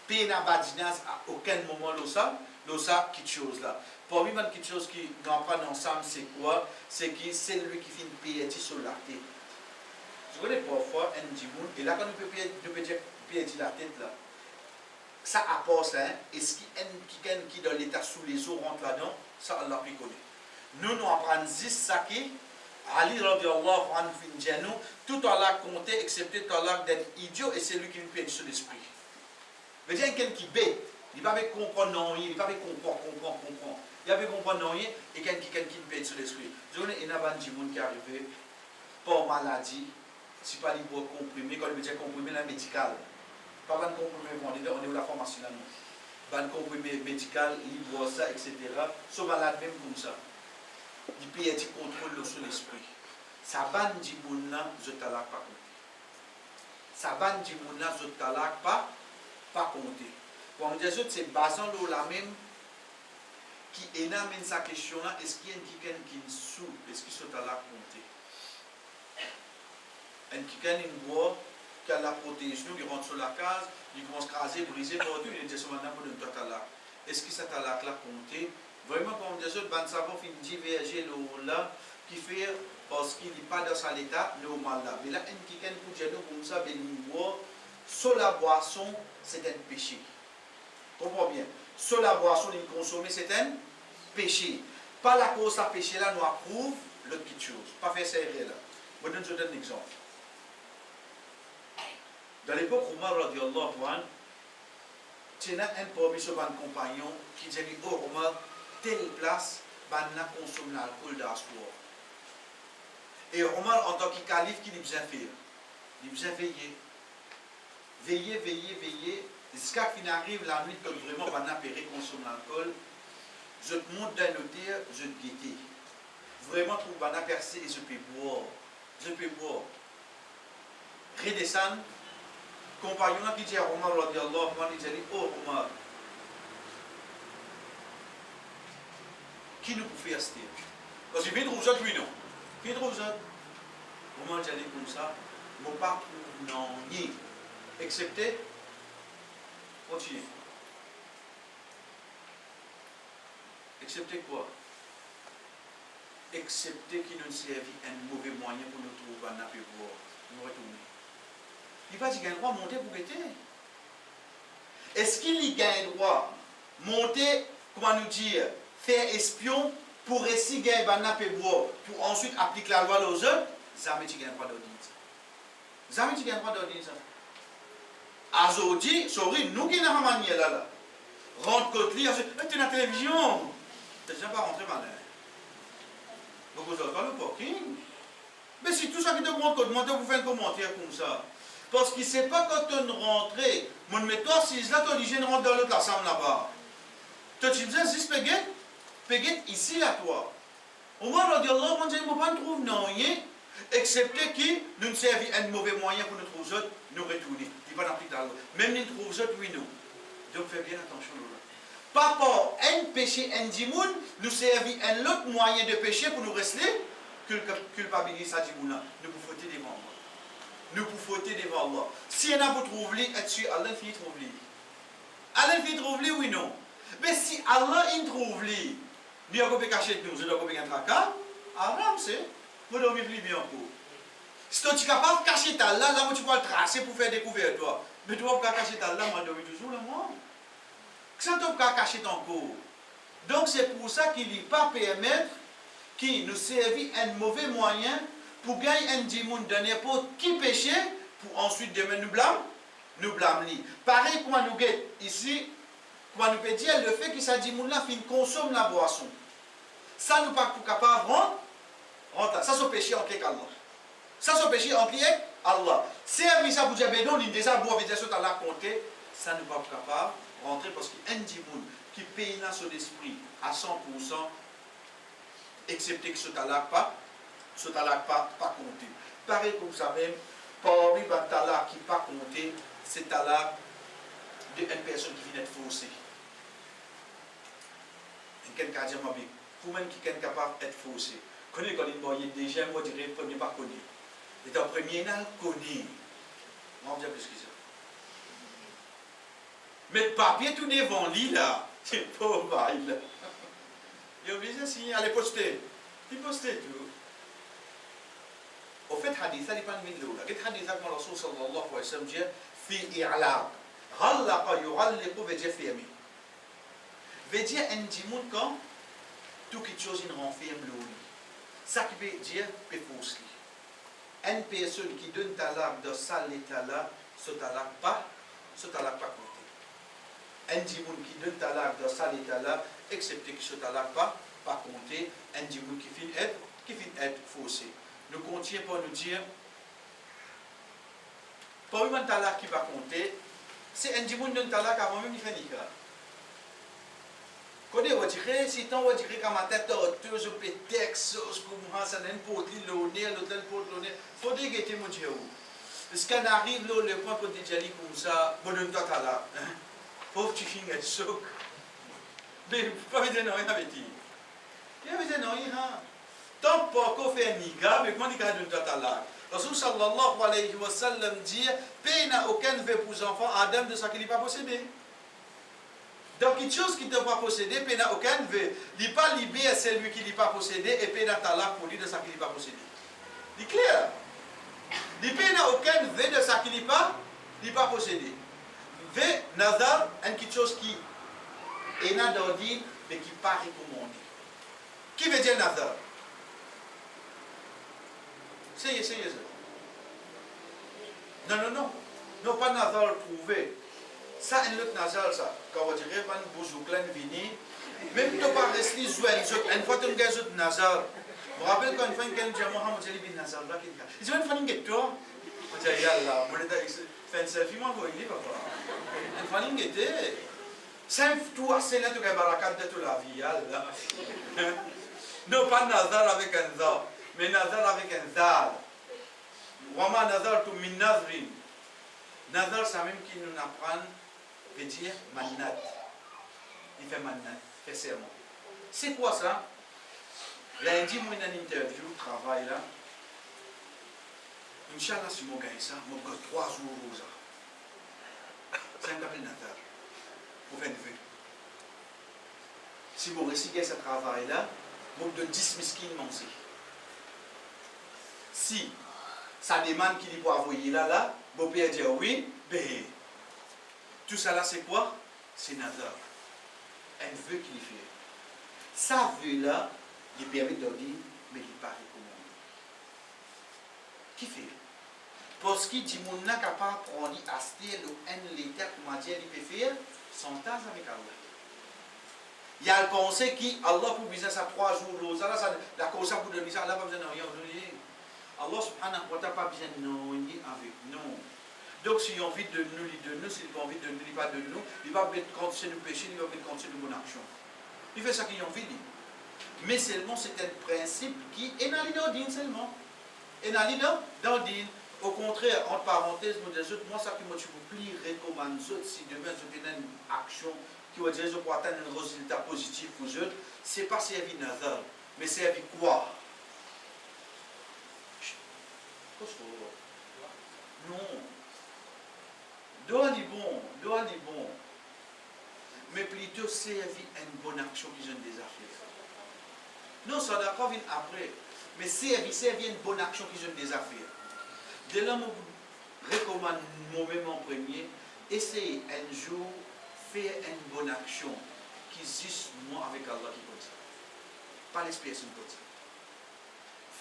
Puis il n'a badinage à aucun moment, l'osa, quelque chose là. Pour moi, quelque chose qui nous apprend ensemble, c'est quoi? C'est que c'est lui qui fait une piété sur la tête. Je connais parfois un djimoun, et là quand nous pouvons dire piété la tête là, ça apporte là, est-ce qu'il y a quelqu'un qui dans l'état sous les eaux rentre là-dedans? Ça Allah peut connaître. Nous apprenons juste ça qui, Ali radiallahu anhu, tout Allah compté, excepté tout Allah d'être idiot, et c'est lui qui nous piété sur l'esprit. Veut dire quelqu'un qui bête, il ne va pas comprendre non, il ne va pas comprendre. Il va pas comprendre non, et quelqu'un qui nous piété sur l'esprit. Je connais un avant djimoun qui est arrivé, pour maladie, si pas il boit comprimé, quand il veut dire comprimé, là, médical. Pas un comprimé vendu, on est où la formation là, non. Un comprimé médical, il boit ça, etc. Sauf malade même comme ça. Il peut être contrôle sur l'esprit. Ça ban djimoun là, je t'alak pas compter. Ça ban djimoun là, je t'alak pas compter. Pour me dire, c'est basant la même qui énamène sa question là, est-ce qu'il y a quelqu'un qui est sous, est-ce qu'il est à la compter? Un quelqu'un qui boit, qui a la protéine, qui rentre sur la case, il commence à craser, briser, partout, il dit maintenant pour une totale. Est-ce que ça t'a la compter? Vraiment, pour me dire, ben savon fin diverger là, qui fait parce qu'il n'est pas dans son état normal là. Mais là, un quelqu'un pour dire comme ça, ben il boit, sur la boisson, c'est un péché. Comprends bien. Sur la boisson, il consomme, c'est un péché. Par la cause de ce péché là, nous approuve l'autre petite chose. Pas faire ça là. Je vous donne un exemple. Dans l'époque où Omar radiallahu anhu, il y a un parmi ses compagnons qui dit oh Omar, telle place, banna consomme l'alcool dans ce soir. Et Omar, en tant que calife, qu'il a besoin de faire? Il a besoin de veiller. Veiller. Jusqu'à ce qu'il arrive la nuit, quand vraiment banna périr consomme l'alcool, je te monte d'un notaire, je te guette. Vraiment, trouve banna percé et je peux boire. Redescendre. Compagnon qui dit à Omar, il dit oh Omar, qui nous peut faire ça? Parce qu'il vient trouver ça, lui non. Qui trouve ça? Omar dit comme ça, mon pas pour non, ni, excepté, continue. Excepté quoi? Excepté qu'il nous servi un mauvais moyen pour nous trouver un appel pour nous retourner. Il va dire qu'il a un droit de monter pour guetter. Est-ce qu'il a un droit de monter, comment nous dire, faire espion pour réussir gagner un appel pour ensuite appliquer la loi aux autres? Jamais tu gagnes un droit de dire ça. Jamais tu gagnes un droit de dire ça. Azodi, sorry, nous qui n'avons pas manié là. Rentre côté lui, tu es dans la télévision. Tu n'es pas rentré malin. Donc vous avez pas le parking. Mais si tout ça qui te montre, vous faites un commentaire comme ça. Parce qu'il ne sait pas quand on rentre. Mais toi, si là, tu es rentre dans l'autre ensemble là-bas. Tu dis, si Péguet ici à toi. Au moins, on dit, Allah, on dit, on ne pas trouver non rien, excepté qui nous servi un mauvais moyen pour nous trouver autres, nous retourner. Il va n'appliquer la loi. Même nous trouver autres, oui, nous. Donc, fais bien attention là. Pas pour un péché, un dimoun, nous servi un autre moyen de péché pour nous rester, culpabiliser ça dimoun. Nous pouvons fauter devant Allah. Nous pouvons fauter devant Allah. Si on a vous trouvé, est-ce Allah finit trouver? Allah finit trouver, oui, non. Mais si Allah il trouve lui, nous avons caché nous, nous avons un tracas, haram c'est, vous devez vivre bien encore. Si tu es capable de cacher ta là, tu peux le tracer pour faire découvrir toi. Mais tu ne peux pas cacher ta là, moi je vais toujours là, moi. Ça tu ne peux pas cacher ton corps. Donc c'est pour ça qu'il ne va pas permettre qu'il nous serve un mauvais moyen pour gagner un dimoun de n'importe qui péché, pour ensuite demain nous blâmer. Pareil comme nous guette ici. Comment nous peut dire le fait que ça dit que fin consomme la boisson. Ça nous pas capable de rentrer. Ça c'est péché entre Allah. Ça c'est péché entre Allah. Si ça vous dit ben non, il déjà boit avec ça la compter, ça nous pas capable de rentrer parce qu'un dimoun qui paye là son esprit à 100%, excepté que ce talak pas compté. Pareil comme ça même, parmi les talak qui pas compté, c'est talak d'une personne qui vient d'être faussée. Quelqu'un dit, vous-même qui est capable d'être faussé. Connaissez quand il y a déjà, moi je dirais, premier pas connu. Et en premier, il connu. On va dire plus que ça. Mais le papier tout devant lui là, c'est pas mal. Il a obligé de signer, allez poster. Il postait tout. Au fait, hadith, ça dépend de l'eau. Quel hadith que le Rasul sallallahu alayhi wa sallam dit, fi i'laq. Ghallaqa yu'alliqu veut dire fermé. Veut dire un dimoun quand tout quelque chose il renferme l'eau. Ça qui veut dire peut fausser. Une personne qui donne talak dans ça l'état là, ce talak pas compté. Un dimoun qui donne talak dans ça l'état là, excepté que ce talak pas compté, un dimoun qui finit être faussé. Nous continuons pour nous dire, pour un talak qui va compter, c'est un dimoun donne talak avant même il fait nikah. Quand on dirait, si on dirait qu'à ma tête, tu as un peu de texte, comme ça, un pot de l'honneur, l'autre pot de l'honneur, il faut dire que mon Dieu. Parce qu'on arrive là, le point pour dire comme ça, bon, on doit là. Pauvre tu finis de choc. Mais pas dire non, il avait dit. Il avait dit non, il a. Tant qu'on fait un niga, mais comment il a dit on là? Rasul sallallahu alayhi wa sallam dit, paix n'a aucun veut pour les enfants, Adam de ce qu'il n'est pas possédé. Donc, quelque chose qui ne doit pas posséder, il n'a aucun veut. Il n'est pas libéré à celui qui n'est pas possédé et il n'a pas pour lui de ce qu'il n'est pas possédé. C'est clair. Il n'a aucun veut de ce qu'il n'est pas possédé. Veut, nazar, quelque chose qui est d'ordine mais qui n'est pas recommandé. Qui veut dire nazar? C'est ça. Non, pas nazar prouvé. Ça, un autre nazar, ça. Quand on dirait, pas un bouzouklan vini. Même si tu pas resté une fois tu as un nazar. Je me rappelle quand une fois, quelqu'un dit à Mohamed, j'ai dit, nazar là, quelqu'un. Il dit, une fois, tu as on dit, yallah, on fait un selfie, moi, je vais papa. Une fois, tu as c'est toi, c'est là, tu as barakat de toute la vie, yallah. Non, pas nazar avec un zar, mais nazar avec un zar. Wama nazar tu min nazrin. Nazar, c'est même qui nous apprend. Veut dire manat. Il fait manat, fait serment. C'est quoi ça? Lundi, moi, dans une interview, travail là. Inch'Allah, si je gagne ça, je gagne 3 jours rosa. C'est un appel natal. Pour faire une vue. Si je réussis ce travail là, je donne 10 miskines manger. Si ça demande qu'il faut envoyer là, je peux dire oui, ben. Tout ça là, c'est quoi? C'est nazar. Un vœu qu'il fait. Ça vœu là, il permet de dire, mais il n'est pas recommandé. Qui fait? Parce qu'il dit, mon n'a capable de prendre acheter un l'état, comment dire, il peut faire son tas avec Allah. Il y a le pensée qui, Allah pour besoin ça 3 jours, la cause pour donner ça, Allah pas besoin de rien donner. Allah subhanahu wa ta'ala pas besoin de nous avec nous. Donc, s'il a envie de nous, il donne nous. S'il n'a pas envie de nous, il va de nous. Il va mettre continuer de pécher, il va mettre continuer de bonne action. Il fait ça qu'il a envie de dire. Mais seulement, c'est un principe qui est dans l'idée seulement. Et dans l'idée, au contraire, entre parenthèses, moi, ça qui m'a plus recommande, si demain, je fais une action qui va dire, je peux atteindre un résultat positif pour eux, ce n'est pas servir nazar, mais servir quoi? Non. Doit aller bon. Mais plutôt servir une bonne action qui ont des affaires. Non, ça n'a pas venir après. Mais servir une bonne action qui ont des affaires. Dès là, je vous recommande moi-même en premier, essayez un jour faire une bonne action qui existe moi avec Allah qui comme ça. Pas les personnes comme ça.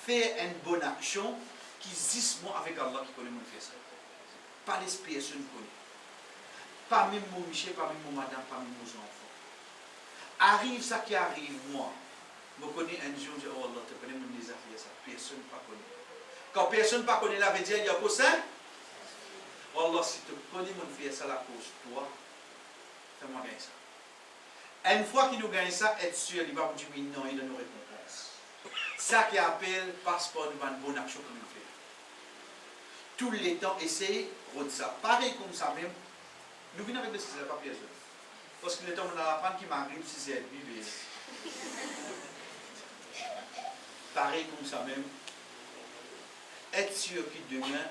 Faire une bonne action qui existe moi avec Allah qui connaît mon faire ça. Pas les personnes connues. Pas même mon Michel, pas même mon madame, pas même mon enfant. Arrive ça qui arrive, moi. Je connais un jour, je dis, oh Allah, tu connais mon affaires, ça. Personne ne connaît. Quand personne ne connaît, la veut dire, il y a quoi ça? Oh Allah, si tu connais mon faire ça, la cause, toi, fais-moi gagner ça. Une fois qu'il nous gagne ça, être sûr, il va vous dire, oui, non, il donne nos récompenses. Ça qui appelle passeport de bonne action que nous faisons. Tout les temps, essayez de ça. Pareil comme ça même, nous venons avec des ciseaux, pas pièces. Parce que le temps, on a apprendre qui m'arrive si c'est bibé. Pareil comme ça même, être sûr qu'il demain,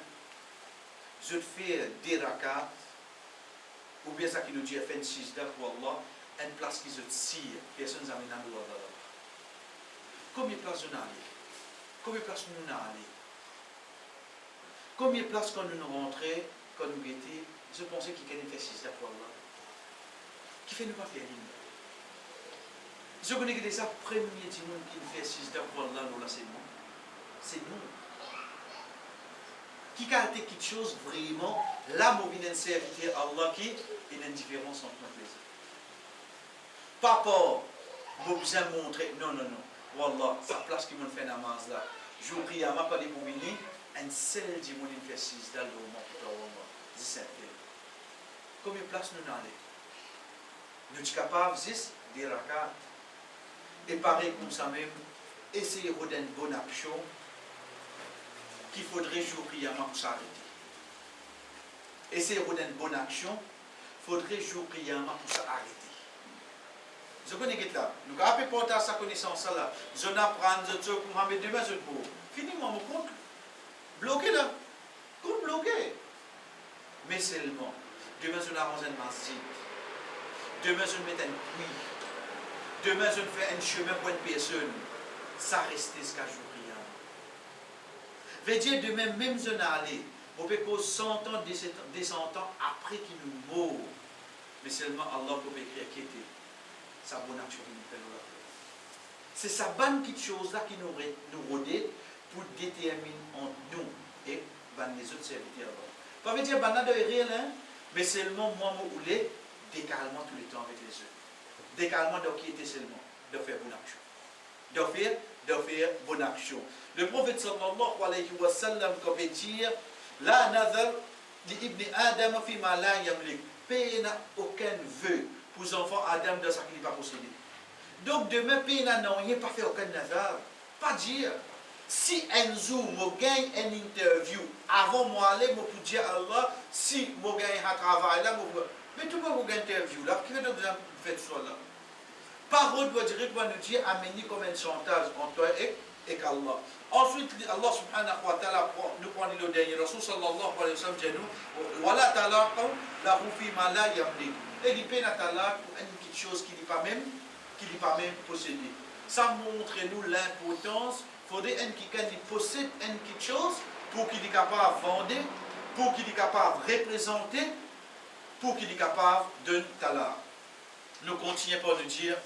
je fais des rakats, ou bien ça qui nous dit, fait une sijda pour Allah, une place qui se tire, personne n'a mis dans Allah. Combien de places nous allons? Combien de places nous allons? Combien de places quand nous rentrons, quand nous étions, je pensais qu'il y avait fait sijda pour Allah. Qui fait nous pas faire l'île? Je connais que déjà, premier monde qui fait sijda pour Allah, nous là, c'est nous. C'est nous. Qui a été quelque chose vraiment, là, mon bien serviteur Allah qui est une différence entre nous les autres. Pas pour vous besoin montrer, non, non, non. Wallah, sa place qui m'a fait namaz là. Je vous prie à ma part de vous venir, un seul dimanche fait six dans le moment pour toi, Wallah. 17. Combien de place nous allons? Nous sommes capables de des rakats. Et pareil comme ça même, essayer de faire une bonne action qu'il faudrait jouer priamment pour s'arrêter. Essayer de faire une bonne action, il faudrait jouer priamment pour s'arrêter. Je connais que là, nous avons porté sa connaissance là. Je n'apprends, je te Mohamed demain, je te dis, finis mon compte, bloqué là, compte bloqué. Mais seulement, demain je n'arrange un masjid, demain je mets un puits, demain je fais un chemin pour une personne, ça reste ce qu'à jour rien. Veut dire demain même je n'allais, on peut cause 100 ans, 200 ans après qu'il nous meurt, mais seulement Allah peut écrire qui était. Sa bonne action qui nous fait nous la. C'est sa bonne petite chose là qui nous rodait pour déterminer entre nous et les autres serviteurs. Pas veut dire que de rien, mais seulement moi, je voulais décalement tout le temps avec les autres. Décalement de qui était seulement de faire bonne action. De faire bonne action. Le prophète sallallahu alayhi wa sallam, comme il dit, la nazar li ibn Adam fi ma la yamlik. Pays n'a aucun vœu pour les enfants Adam de ça qu'il n'est pas possédé. Donc demain, pays n'a pas fait aucun nazar. Pas dire. Si un jour, je gagne une interview, avant moi aller, je peux dire à Allah, si je gagne un travail là, mais tout le monde gagne une interview là, qui veut dire faire ça là? Parole doit directement nous dire, amener comme un chantage entre toi et Allah. Ensuite, Allah subhanahu wa ta'ala nous prend le dernier Rasul sallallahu alayhi wa sallam dit nous, wala talaqaw lahu fi ma la yamlik. Et il peine à talaq pour une petite chose qui n'est pas même possédée. Ça montre nous l'importance. Il faudrait quelqu'un qui possède une petite chose pour qu'il soit capable de vendre, pour qu'il soit capable de représenter, pour qu'il soit capable de talaq. Nous continuons par nous dire,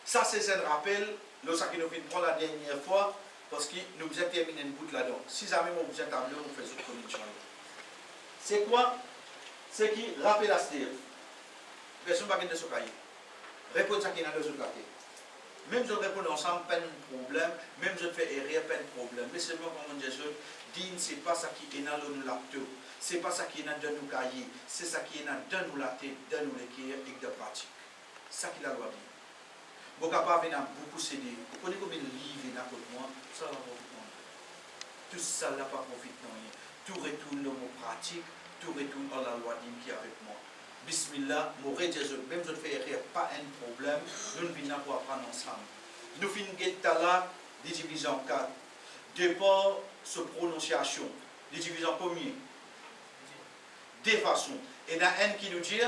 ça c'est un rappel. Lorsque nous finissons la dernière fois, parce que nous avons terminé une boucle là-dedans. Si jamais nous avons tableau, nous faisons autre chose. C'est quoi? C'est qui rappelle à ce personne ne va pas se cahier. Répondre ça qui est dans les autres côtés. Même si on répond ensemble, pas de problème. Même si on fait erreur, pas de problème. Mais seulement comme on dit, digne, ce n'est pas ça qui est dans nous l'acteur. Ce n'est pas ça qui est dans nous cahier. C'est ça qui est dans nous la tête, dans nous l'écrire et de pratique. C'est ça qui la loi dit. Vous n'avez pas beaucoup cédé. Vous connaissez combien de livres dans votre moi? Ça va profiter. Tout ça n'a pas profité. Tout retourne dans mon pratique. Tout retourne dans la loi qui est avec moi. Bismillah, mon Jésus, même si je ne fais pas un problème, nous venons pour apprendre ensemble. Nous finissons là, des divisions 4. D'abord, ce prononciation. Des divisions combien? Deux façons. Il y en a un qui nous dit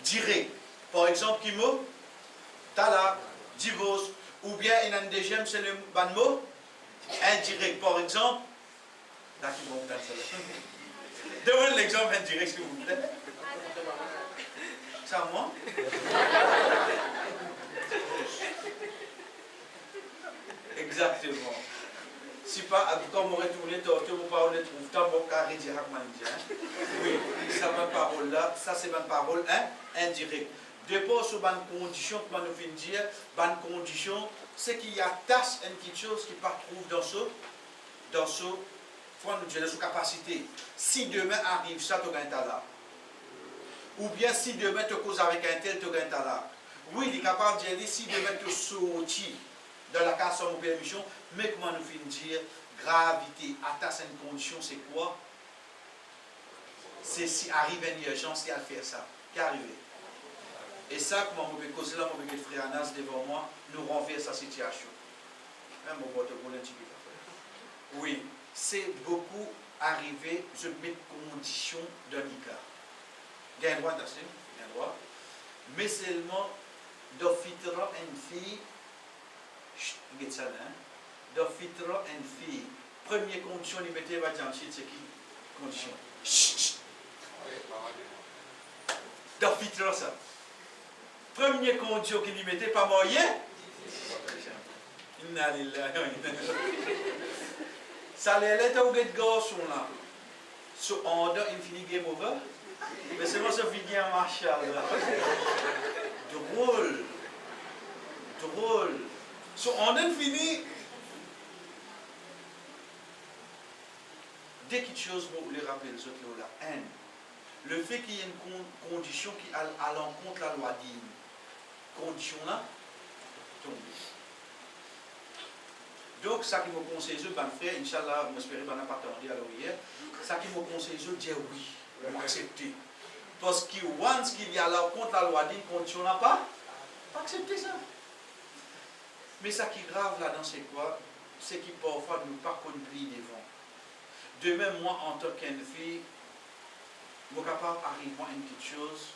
direct. Par exemple, qui mot? Talak, divorce, ou bien il y a un deuxième, c'est le bon mot indirect. Par exemple, là qui vont faire ça. Donnez l'exemple indirect, s'il vous plaît. C'est à moi? Exactement. Si pas, quand on retourne, vous parlez de tout, vous carré directement. Oui, ça ma parole là, ça c'est ma parole indirecte. Depuis sur une condition que nous venons de dire, une condition, c'est qu'il y a une petite chose qui ne trouve dans ce capacité. Si demain arrive ça, tu as un talent. Ou bien si demain tu causes avec un tel, tu as un talent. Oui, il est capable de dire si de mettre sorti dans la case sans permission, mais comment nous finissons dire gravité, à cette condition, c'est quoi? C'est si arrive une urgence, c'est à faire ça. Qui arrive? Et ça, comment on peut causer là, mon frère Anas devant moi, nous renverse sa situation. Oui, c'est beaucoup arrivé, je mets condition de l'ICA. Il y a un droit d'acheter, il y a un droit. Mais seulement, d'offitra une fille, chut, ça là, d'offitra une fille. Première condition, il mettait, va dire, c'est qui? Condition. Chut. D'offitra ça. Première condition qu'il y mettait, pas moyen. Ça les lettres au get garçon là. So on a infini game over. Mais c'est moi ce vidéo Marshall là. Drôle. Drôle. So on a fini. Dès quelque chose vous les rappelez les autres là, haine. Le fait qu'il y ait une condition qui à l'encontre de la loi digne. Condition là, tombe. Donc, ça qui me conseille, ben frère, Inch'Allah, j'espère que vous n'avez pas attendu à hier, ça qui me conseille, dire oui, accepter. Parce que once qu'il y a là contre la loi d'une condition là pas accepter ça. Mais ça qui est grave là-dedans, c'est quoi? C'est qu'il parfois nous pas compris devant. De même, moi, en tant qu'une fille, je suis capable d'arriver à une petite chose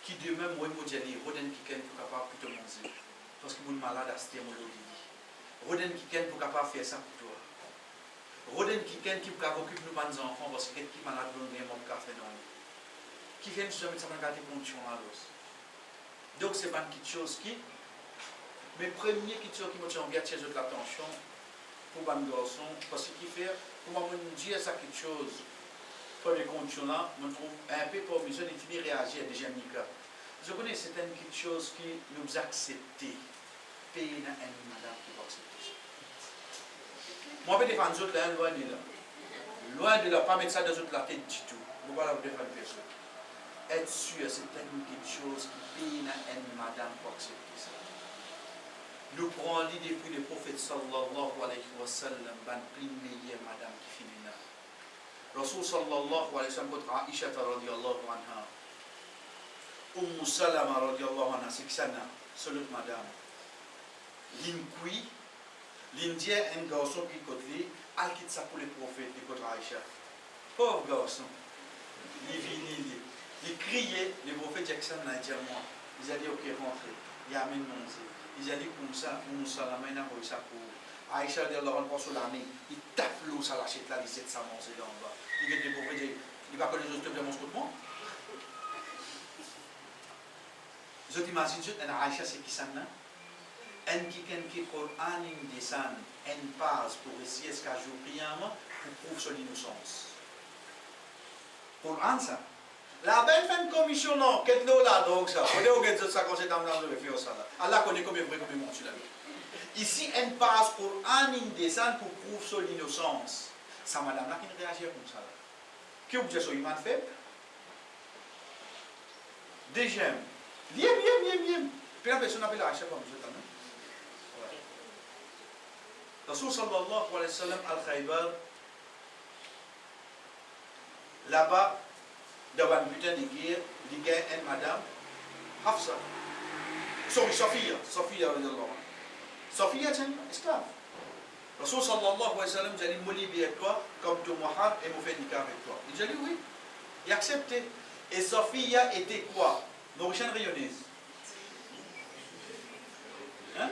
qui de même, moi, je me dis, Roden qui est capable de te manger. Parce que je suis malade à ce moment-là. Roden qui est capable de faire ça pour toi. Roden qui est capable d'occuper nos enfants parce que qui est malade dans le monde café dans qui vient se mettre dans des conditions là. Donc c'est pas une petite chose qui. Mais première petite chose qui me tient bien chez l'attention pour les garçons, parce que qui fait, comment me dire ça quelque chose, première condition là, je trouve un peu pour besoin de finir réagir déjà Nika. Je connais certaines petites choses qui nous acceptent. Payer une madame qui va accepter ça. Moi, je vais défendre les autres là, loin de là. Loin de là, pas mettre ça dans la tête du tout. Vous ne pouvez pas défendre personne. Être sûr, c'est quelque chose qui paye une madame pour accepter ça. Nous prenons l'idée depuis le prophète sallallahu alayhi wa sallam, ban plus meilleure madame qui finit là. Rasul sallallahu alayhi wa sallam, contre Aisha radiyallahu anha, Salama radiyallahu anha, c'est que ça n'a, c'est l'autre madame. L'incui, l'Indien, un garçon qui côté, al quitte ça pour les prophètes, les côté Aïcha. Pauvre garçon. Il vient, il criait, les prophètes Jackson n'a dit à moi. Ils ont dit, ok, rentrez. Il a amené manger. Ils ont dit, comme ça, pour nous, ça la main, pour ça pour. Aïcha dit, alors, on passe sur l'année. Il tape l'eau, ça l'achète là, il sait ça manger là en bas. Il dit, les prophètes, il va connaître les autres de mon scoutement. Vous imaginez, Aïcha, c'est qui ça, non? En qui le Coran descend en passe pour essayer ce qu'a joué priamment pour prouver son innocence. Coran ça. La belle fait une commission non, qu'est-ce que là donc ça? Vous voyez que ça conseille dans le faire ça là. Allah connaît combien vrai combien mon là. Ici en passe Coran descend pour prouver son innocence. Ça madame là qui ne réagit comme ça là. Qui vous dit ça il m'a fait? Déjà. Bien. Puis la personne appelle Aïcha comme je t'en Rasul sallallahu alayhi wa sallam al-Khaybar, là-bas, devant un butin de guerre, il y a une madame, Hafsa. Sophia, Sophia est une esclave. Rasul sallallahu alayhi wa sallam dit, je me libère avec toi, comme tu m'as et me fais nikah avec toi. Il dit oui. Il a accepté. Et Sophia était quoi? Mauricienne rayonnaise. Hein?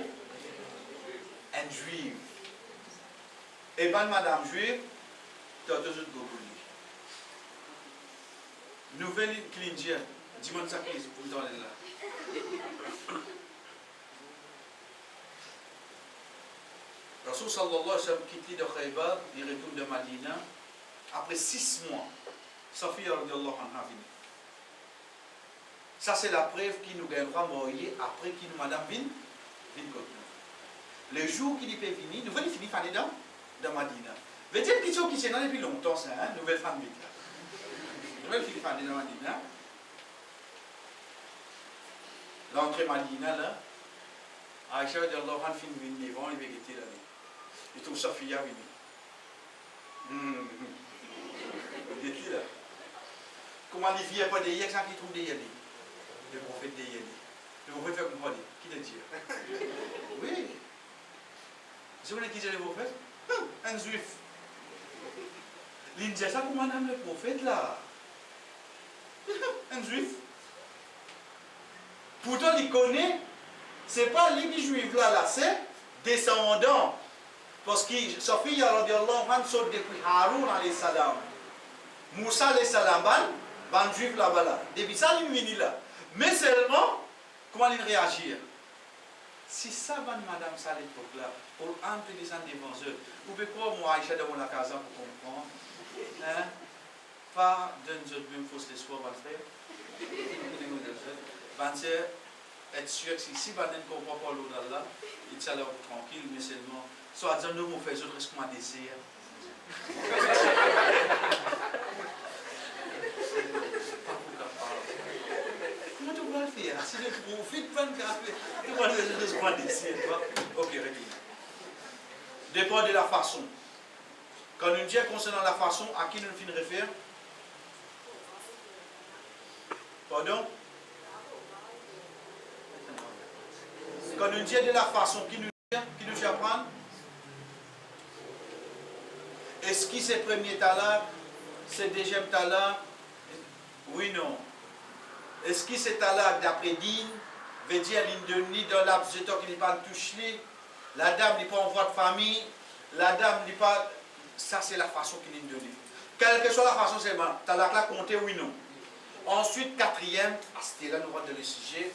Une juive. Et bien, madame juive, tu as toujours gogouli. Nouvelle clinique, dis-moi ça qui est pour dans là. Rasul sallallahu alayhi wa sallam quitte de Khaybar, il retourne de Madina. Après 6 mois, Sophia radiallahu anha vient. Ça, c'est la preuve qui nous gagnera mourir après qu'il nous madame vient contre nous. Le jour qu'il peut venir, nous venons finir dedans. Dans Madina. Vous dire une chose qui s'est là depuis longtemps, c'est une nouvelle femme vite là. Nouvelle fille femme dans Madina. l'entrée Madina là, Aïcha de Allah a fait une devant, il va quitter là. Et tout ça fille a venu. Il est là. Comment les filles pas des yeux qui trouvent des yeux? Le prophète des yeux. Le prophète fait comprendre. Qui te dit? Oui. Vous savez qui est le prophète? Un juif. Il dit ça comme madame le prophète là. Un juif. Pourtant il connaît, c'est pas les juifs là, c'est descendant. Parce que Sophie radiallahu anha saute depuis Haroun alayhi salam. Moussa alayhi salam, ban juif là-bas là. Depuis ça il vient là. Mais seulement, comment il réagit? Si ça va madame ça à l'époque là, pour entrer des gens devant eux, vous pouvez croire moi Aïcha devant la casa pour comprendre. Hein? Pas d'un autre même fausse l'espoir, va le faire. Être sûr que si vous ne comprenez pas l'eau d'Allah, il s'est tranquille, mais seulement, soit disant nous vous faisons ce qu'on a désir. Comment tu vas le faire? Si le prophète prend le café, tu vas faire ce qu'on a désir. Ok, réglé. Dépend de la façon. Quand on dit concernant la façon, à qui nous fin réfère? Pardon? Quand on dit de la façon, qui nous apprend? Est-ce que c'est premier talak? C'est deuxième talak? Oui, non. Est-ce que c'est talak d'après Dine? Veut dire l'indemnité dans l'abs de temps qui n'est pas touché? La dame n'est pas en voie de famille? La dame n'est pas... Ça, c'est la façon qu'il est donnée. Quelle que soit la façon, c'est bon. Talak là, compter oui, non. Ensuite, quatrième, c'était là, nous voyons le sujet,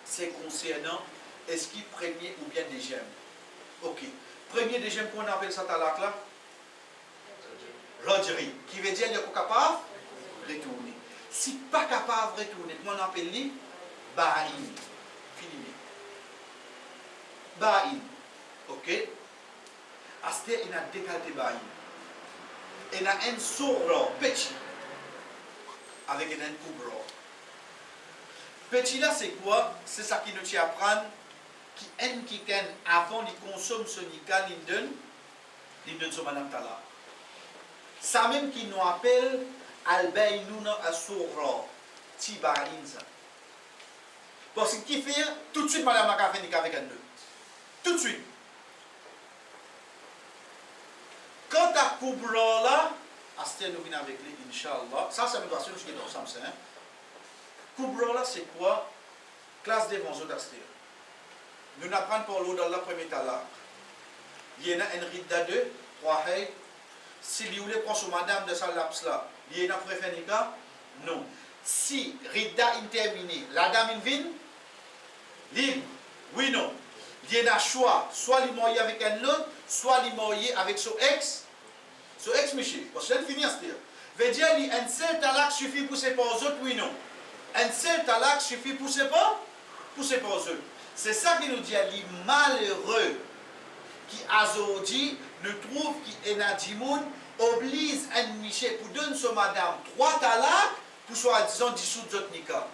c'est concernant est-ce qu'il premier ou bien deuxième. Ok. Premier, deuxième, qu'on appelle ça talak là? Rajri. Qui veut dire qu'il n'est pas capable de retourner. Si pas capable de retourner, comment on appelle lui? Ba'in. Fini. Ba'in. Ok. Asté, il a décalé Ba'in. Il a un sourd petit. Avec un kubra. Petit là, c'est quoi? C'est ça qui nous tient à prendre. Qui aime qui ken avant de consommer ce nika, il donne son madame Tala. Ça même qui nous appelle Al-Bainouna As-Soura. Tibarin ça. Parce que qui fait tout de suite madame a fait nika avec un deux. Tout de suite. Quant à kubra là, Asté nous vient avec lui, Inch'Allah. Ça, c'est une question qui est dans le sens. Kubra là, c'est quoi? Classe des bonzos d'Asté. Nous n'apprenons pas l'eau dans la première talak. Il y en a un ridda de 3 hay. Si vous voulez prendre sur madame de sa laps là, il y en a préféré nika? Non. Si ridda est terminé, la dame est vine? Libre? Oui, non. Il y en a choix. Soit il marié avec un autre, soit il marié avec son ex. Son ex-miché. Parce que c'est fini à ce dire. Veut dire un seul talak suffit pour séparer aux autres? Oui, non. Un seul talak suffit pour séparer aux autres. C'est ça qui nous dit, les malheureux qui aujourd'hui nous trouvent qui Enadimoun oblige un miché pour donner son madame 3 talaks pour soi-disant dissoudre d'autres nika.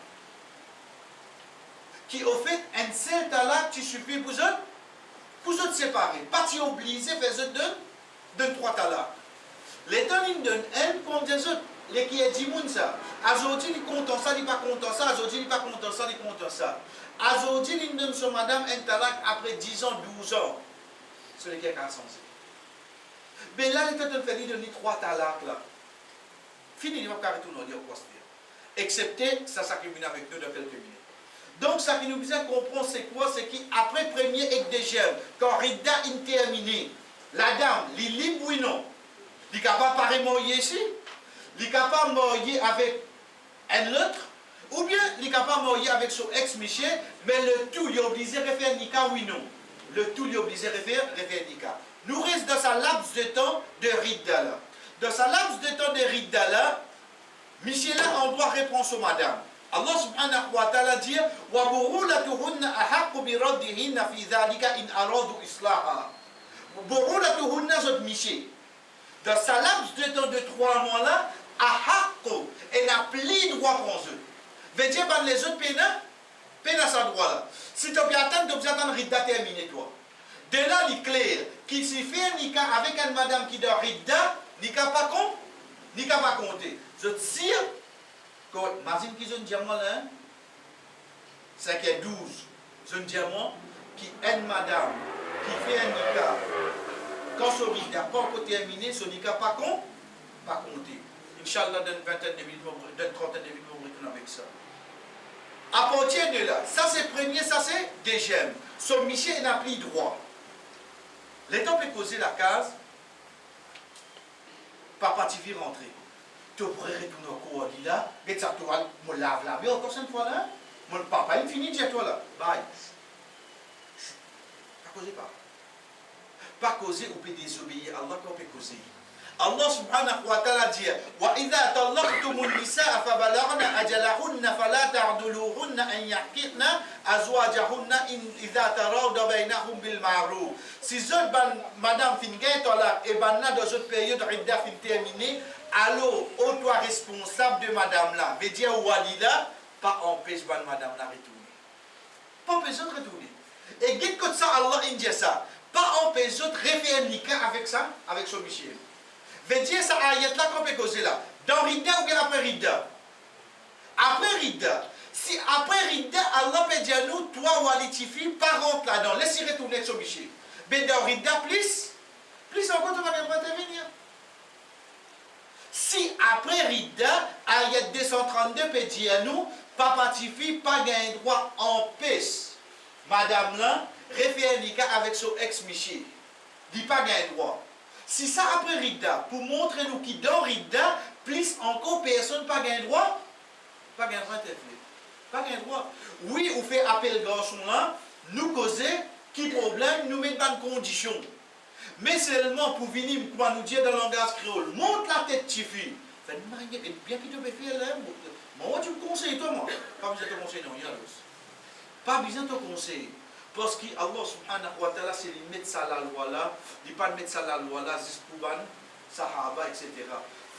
Qui au fait un seul talak qui suffit pour eux séparer. Pas si obligé de faire donne 3 talaks. Les temps ils donnent un comme des autres. Les qui est dimoun ça. Aujourd'hui ils content ça, ils pas content ça. Aujourd'hui ils pas content ça, ils content ça. Aujourd'hui, il donne son madame un talak après 10 ans, 12 ans. C'est le qui est insensé. Mais là, il est en train de faire donner 3 talaks là. Fini, il va pas retourner au poste. Excepté, ça s'accumule avec nous dans quelques minutes. Donc, ça qui nous besoin comprendre, c'est quoi? C'est qu'après premier et deuxième, quand Rida est terminé, la dame, il est libre ou non? Il est capable de marier ici? Il est capable de marier avec un autre? Ou bien, il est capable de marier avec son ex-miché, mais le tout, il est obligé de faire Nika, oui, non. Le tout, il est obligé de faire Nika. Nous restons dans sa laps de temps de Ridda là. Dans sa laps de temps de Ridda là, Michel là, on doit répondre sur madame. Allah subhanahu wa ta'ala dit wa burulatuhunna ahaqqu bi raddihinna fi dhalika in aradu islaha. Burulatuhunna zot Michel. Dans sa laps de temps de 3 mois là, ahaqqu, elle n'a plus droit pour eux. Veut dire par les autres pays, Peine à sa droit là. Si tu as attendre Ridda terminé toi. De là, il est clair qu'il s'y fait un nika avec une madame qui dort Ridda, nika pas con, nika pas compté. Je tire, que Mazine qui zone diamant là, 5 et 12, zone diamant, qui est une madame qui fait un nika. Quand ce Ridda pas encore terminé, ce nika pas con, pas compté. Inch'Allah, dans une vingtaine de minutes, dans une trentaine de minutes, on retourne avec ça. À partir de là, ça c'est premier, ça c'est deuxième. Son Michel n'a plus droit. L'État peut poser la case, papa tu veux rentrer. Tu pourrais retourner au cours là, mais ça tu vas me laver là. Mais encore cette fois là, mon papa il finit de toi là. Bye. Pas causer pas. Pas causer ou peut désobéir. Allah qu'on peut causer. Allah subhanahu wa ta'ala dit وَإِذَا طَلَّقْتُمُ النِّسَاءَ فَبَلَغْنَ أَجَلَهُنَّ فَلَا تَعْضُلُوهُنَّ أَنْ يَحْكِمْنَ أَزْوَاجَهُنَّ إِذَا تَرَوْضَ بَيْنَهُمْ بِالْمَعْرُوفِ. Si madame fin gain là et banna dans une période ridda fin terminée, alors au toi responsable de madame là, veut dire walila, pas empêche madame là retourner. Pas empêche de retourner. Et guide comme ça Allah dit ça, pas empêche de refaire nika avec ça, avec son Michel. Veut dire ça ayat là qu'on peut causer là. Dans Ridda ou bien après Ridda? Après Ridda. Si après Ridda, Allah peut dire nous, toi ou Alitifi, pas rentre là-dedans. Laissez retourner sur Michel. Mais dans Ridda, plus encore, tu vas intervenir. Si après Ridda, ayat 232 peut dire nous, papa Tifi, pas gain droit en paix. Madame là, réfère avec son ex-Michel. Dit pas gain droit. Si ça après Ridda, pour montrer nous qui dans Ridda, plus encore personne pas gain droit, pas gain droit interférer. Pas gain droit. Oui, on fait appel garçon là, nous causer, qui problème, nous mettre dans une condition. Mais seulement pour venir, pour nous dire dans le langage créole, monte la tête Tifi. Bien qu'il te fait là, moi tu me conseilles toi, moi. Pas besoin de te conseiller, non, il y a pas besoin de te conseiller. Parce que Allah subhanahu wa ta'ala, c'est de mettre ça la loi là, il ne pas mettre ça la loi là, Ziskuban, Sahaba, etc. Il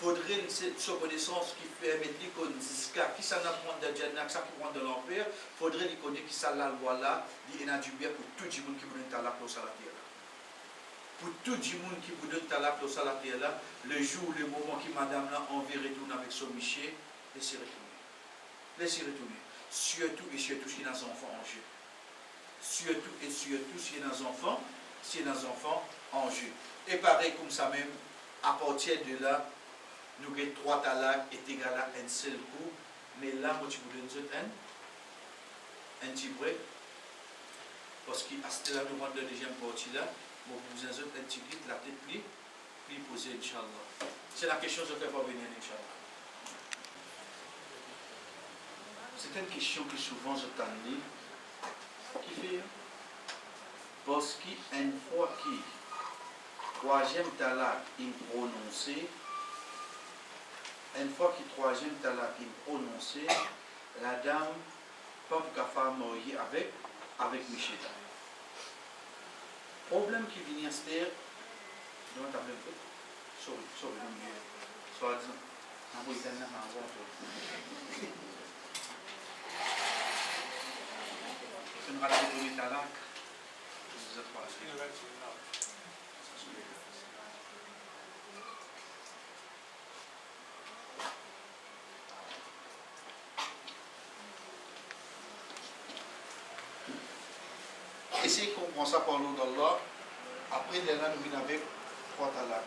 faudrait une connaissance qui permet de connaître qui ça n'a pas de Jannah, qui ça qui prend de l'enfer, il faudrait lui connaître qui ça la loi là, il y a du bien pour tout le monde qui vous donne la place à la terre. Pour tout le monde qui vous donne la place à la terre là, le jour, le moment qui madame là envie retourner avec son Michel, laissez retourner. Laissez retourner. Surtout et surtout chez nos enfants en jeu. Surtout et surtout si il y a des enfants en jeu. Et pareil comme ça même, à partir de là, nous avons 3 talaks est égal à un seul coup, mais là, moi, je vous donne un petit break, parce qu'à ce là, nous avons la deuxième partie là, moi, vous avez un petit vite, la tête plie, puis poser, Inch'Allah. C'est la question que je vais pas venir, Inch'Allah. C'est une question que souvent je t'en dis. Qui fait parce qu'une fois que troisième talak est prononcé, une fois que troisième talak est prononcé, la dame peut pas faire marier avec Michel. Problème qui vient à se dire, je vais t'appeler un peu. Sorry, soit disant, on va la retourner talak. Essayez de comprendre ça par l'eau d'Allah. Après, nous venons avec 3 talaks.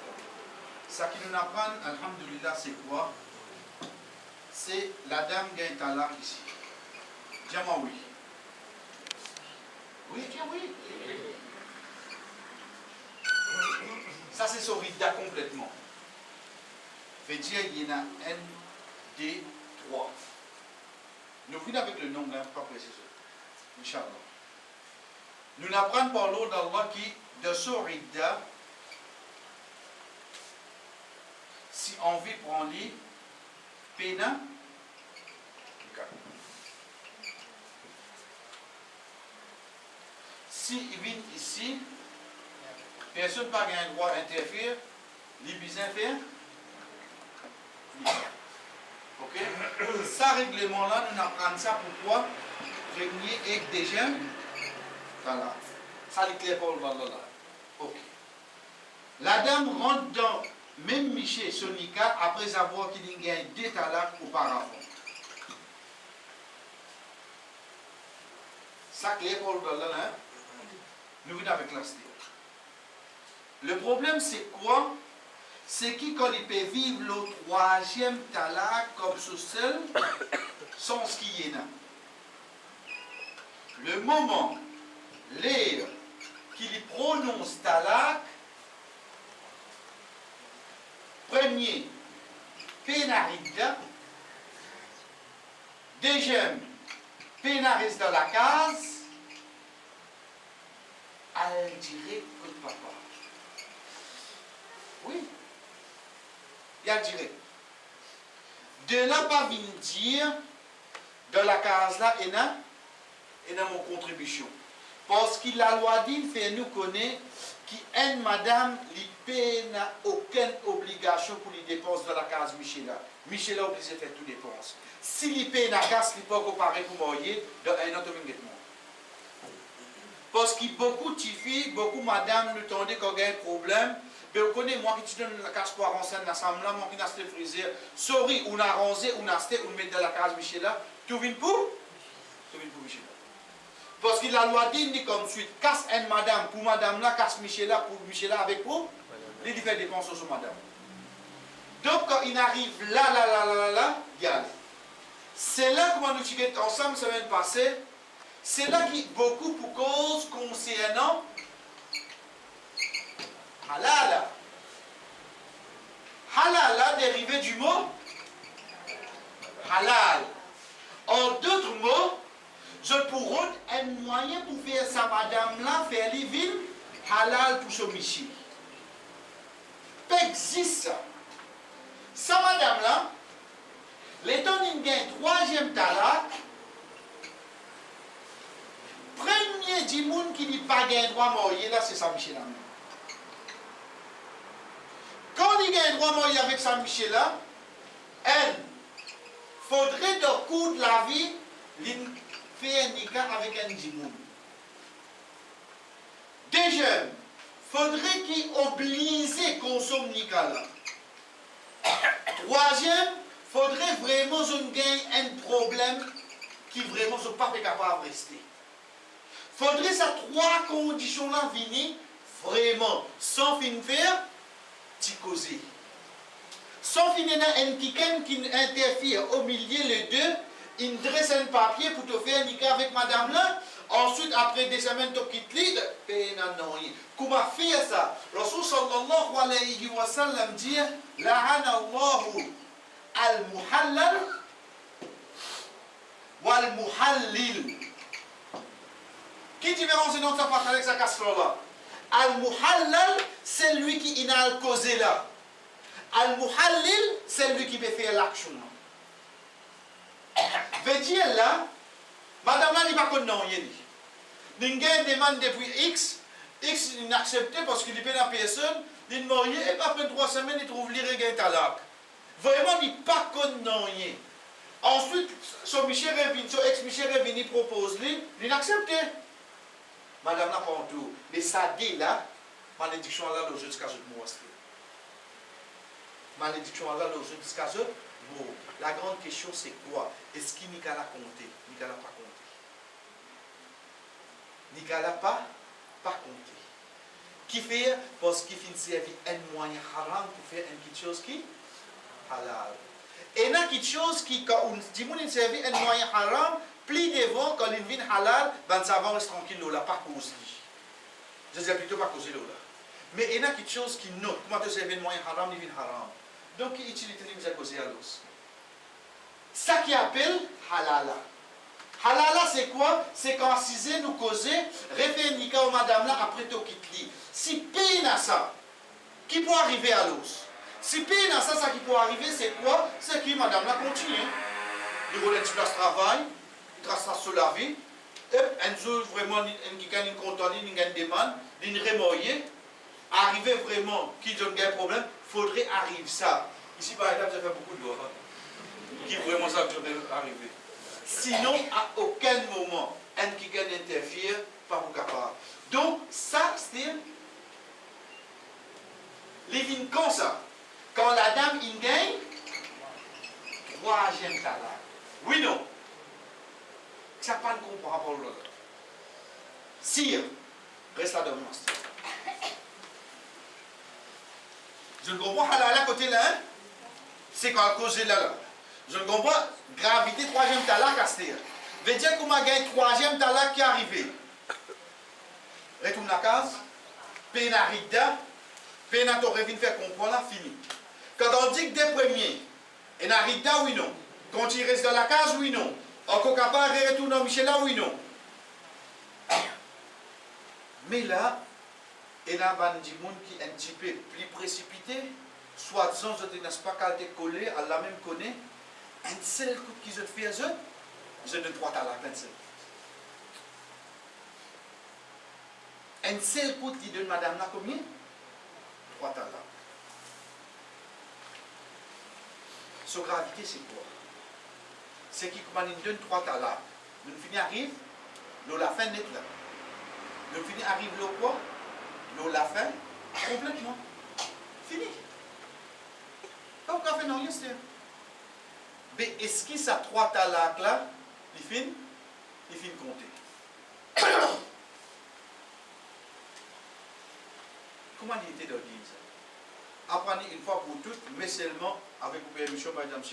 Ça qui nous apprend, alhamdulillah, c'est quoi? C'est la dame qui a un talak ici. Dis-moi oui. Oui, tiens, oui. Ça, c'est son Ridda complètement. Veut dire, il y en a 1, 2, 3. Nous venons avec le nombre, pas précis. Inch'Allah. Nous apprenons par l'eau d'Allah qui, de son Ridda, si on veut prendre lui, Péna, si il vient ici, personne n'a pas un droit d'interférer, les besoins faire. Ok? Ça, règlement-là, nous apprenons ça pourquoi? premier et deuxième talak. Ça les clair pour le là. Ok. La dame rentre dans même Miché Sonika après avoir qu'il y a deux talaks auparavant. Ça clair pour le là, hein? Nous venons avec la style. Le problème c'est quoi? C'est qui quand il peut vivre le troisième talak comme ce seul, sans ce qu'il y en a. Le moment, l'air qu'il prononce talak, premier, pénaride, deuxième, pénaris dans la case, elle dirait que papa. Oui. Il dirait. De là, pas venir dire, dans la case là, et dans mon contribution. Parce que la loi dit, fait nous connaître, qu'une madame, il n'a aucune obligation pour les dépenses dans la case Michela. Michela obligé de faire toutes les dépenses. Si il paye la case, il peut comparer pour marier dans un autre moment. Parce que beaucoup de filles, beaucoup de madame nous tendent quand il y a un problème. Mais vous connaissez, moi qui te donne la case pour arranger l'ensemble, moi qui n'ai pas frisé, sorry, on a arrangé, on a acheté, on met dans la case Michela, tout vient pour? Tout vient pour Michela. Parce que la loi dit comme suite, casse une madame, pour madame là, casse Michela, pour Michela avec vous, les différentes dépenses sur madame. Donc quand il arrive là, il y a. C'est là que nous discutons ensemble la semaine passée, c'est là qu'il y a beaucoup pour cause concernant halal. Halal dérivé du mot halal. En d'autres mots, je pourrais un moyen pour faire sa madame-là, faire les villes halal pour son michi. Ça existe ça. Sa madame-là, l'étant il gagne troisième talak, premier du monde qui n'a pas gagné droit à mourir, là, c'est sa michi là. Quand il gagne droit à mourir avec sa michi là, il faudrait de cours de la vie, faire un nika avec un djimoun. Deuxième, faudrait qu'il oblige consommer nika là. Troisième, faudrait vraiment qu'on gagne un problème qui vraiment ne sont pas capable de rester. Faudrait ces trois conditions là venir vraiment sans fin faire, t'y causer. Sans finir un quelqu'un qui interfère au milieu les deux. Il dresse un papier pour te faire niquer avec madame là. Ensuite, après des semaines, tu quittes l'île. Comment faire ça? Rasul sallallahu alayhi wa sallam dit La'ana Allahu al-muhallal wal-muhallil. Quelle différence dans sa part avec sa casserole là? Al-muhallal, c'est lui qui a causé là. Al-muhallil, c'est lui qui peut faire l'action. Veut dire là, madame là n'est pas connu. Il y a une demande depuis X il accepté parce qu'il n'est pas la personne, il est marié et après 3 semaines il trouve l'irrégulier talak. Vraiment il n'est pas connu. Ensuite, son ex-Michel Revini propose lui, il a accepté. Madame là pas en tout. Mais ça dit là, malédiction là le jeu de caseux de moi. Malédiction là le jeu de caseux. Bon, la grande question c'est quoi? Est-ce qu'il n'y a pas compté? N'y a pas compté. N'y a pas compté. Qui fait? Parce qu'il finit servir un moyen haram pour faire une petite chose qui halal. Et il y a quelque chose qui, quand on dit qu'on servi un moyen haram, plus devant, quand il vient halal, ben ça va rester tranquille là, pas causer. Je dis plutôt pas causer là. Mais il y a quelque chose qui note. Comment tu servis un moyen haram, il vient haram. Donc, il utilise les causer à l'os. Ça qui appelle halala. Halala, c'est quoi? C'est quand si nous causer, référer au madame là après tu quittes. Si peine à ça, qui peut arriver à l'os? Si peine à ça, ça qui peut arriver, c'est quoi? C'est que madame là continue. Il relève place de travail, il trace sur la vie, et un jour vraiment, il a une content, il a une demande, il a une remorrier, arriver vraiment, qui donne un problème, il faudrait arriver ça. Ici, par exemple, ça fait beaucoup de lois. Qui vraiment ça devrait arriver. Sinon, à aucun moment, un qui gagne interfère, pas vous capable. Donc, ça, c'est les vignes comme ça. Quand la dame, il gagne, troisième talak. Oui, non. Ça pas de comprend par rapport à l'autre. Sire, reste là devant moi. Je ne comprends pas là, côté là, hein? C'est quand à cause de là. Je ne comprends pas, gravité, troisième talak à ce veut dire qu'on a gagné troisième talak qui est arrivé. Retourne la case, pénarida, pénato revient faire comprendre là, fini. Quand on dit que des premiers, et narida, oui, non. Quand il reste dans la case, oui, non. Encore capable de retourner au Michel là, oui, non. Mais là, il y a des gens qui sont un petit peu plus précipités, soit disant, je ne sais pas qu'à te coller, à la même connaît, un seul coup qu'ils ont fait, je donne 3 talaks, un seul. Un seul coup qui donne madame là combien? 3 talaks. Sa gravité, c'est quoi? C'est qu'il donne 3 talaks. Nous finissons arrive, nous la fin nette là. Nous finissons arrive le quoi? Nous la fin complètement. Fini. Pas vous fait non, c'est. Mais est-ce qu'il ça 3 talaks là, il finit compter. Comment il était dans l'église? Apprenez une fois pour toutes, mais seulement avec vos permissions, par exemple,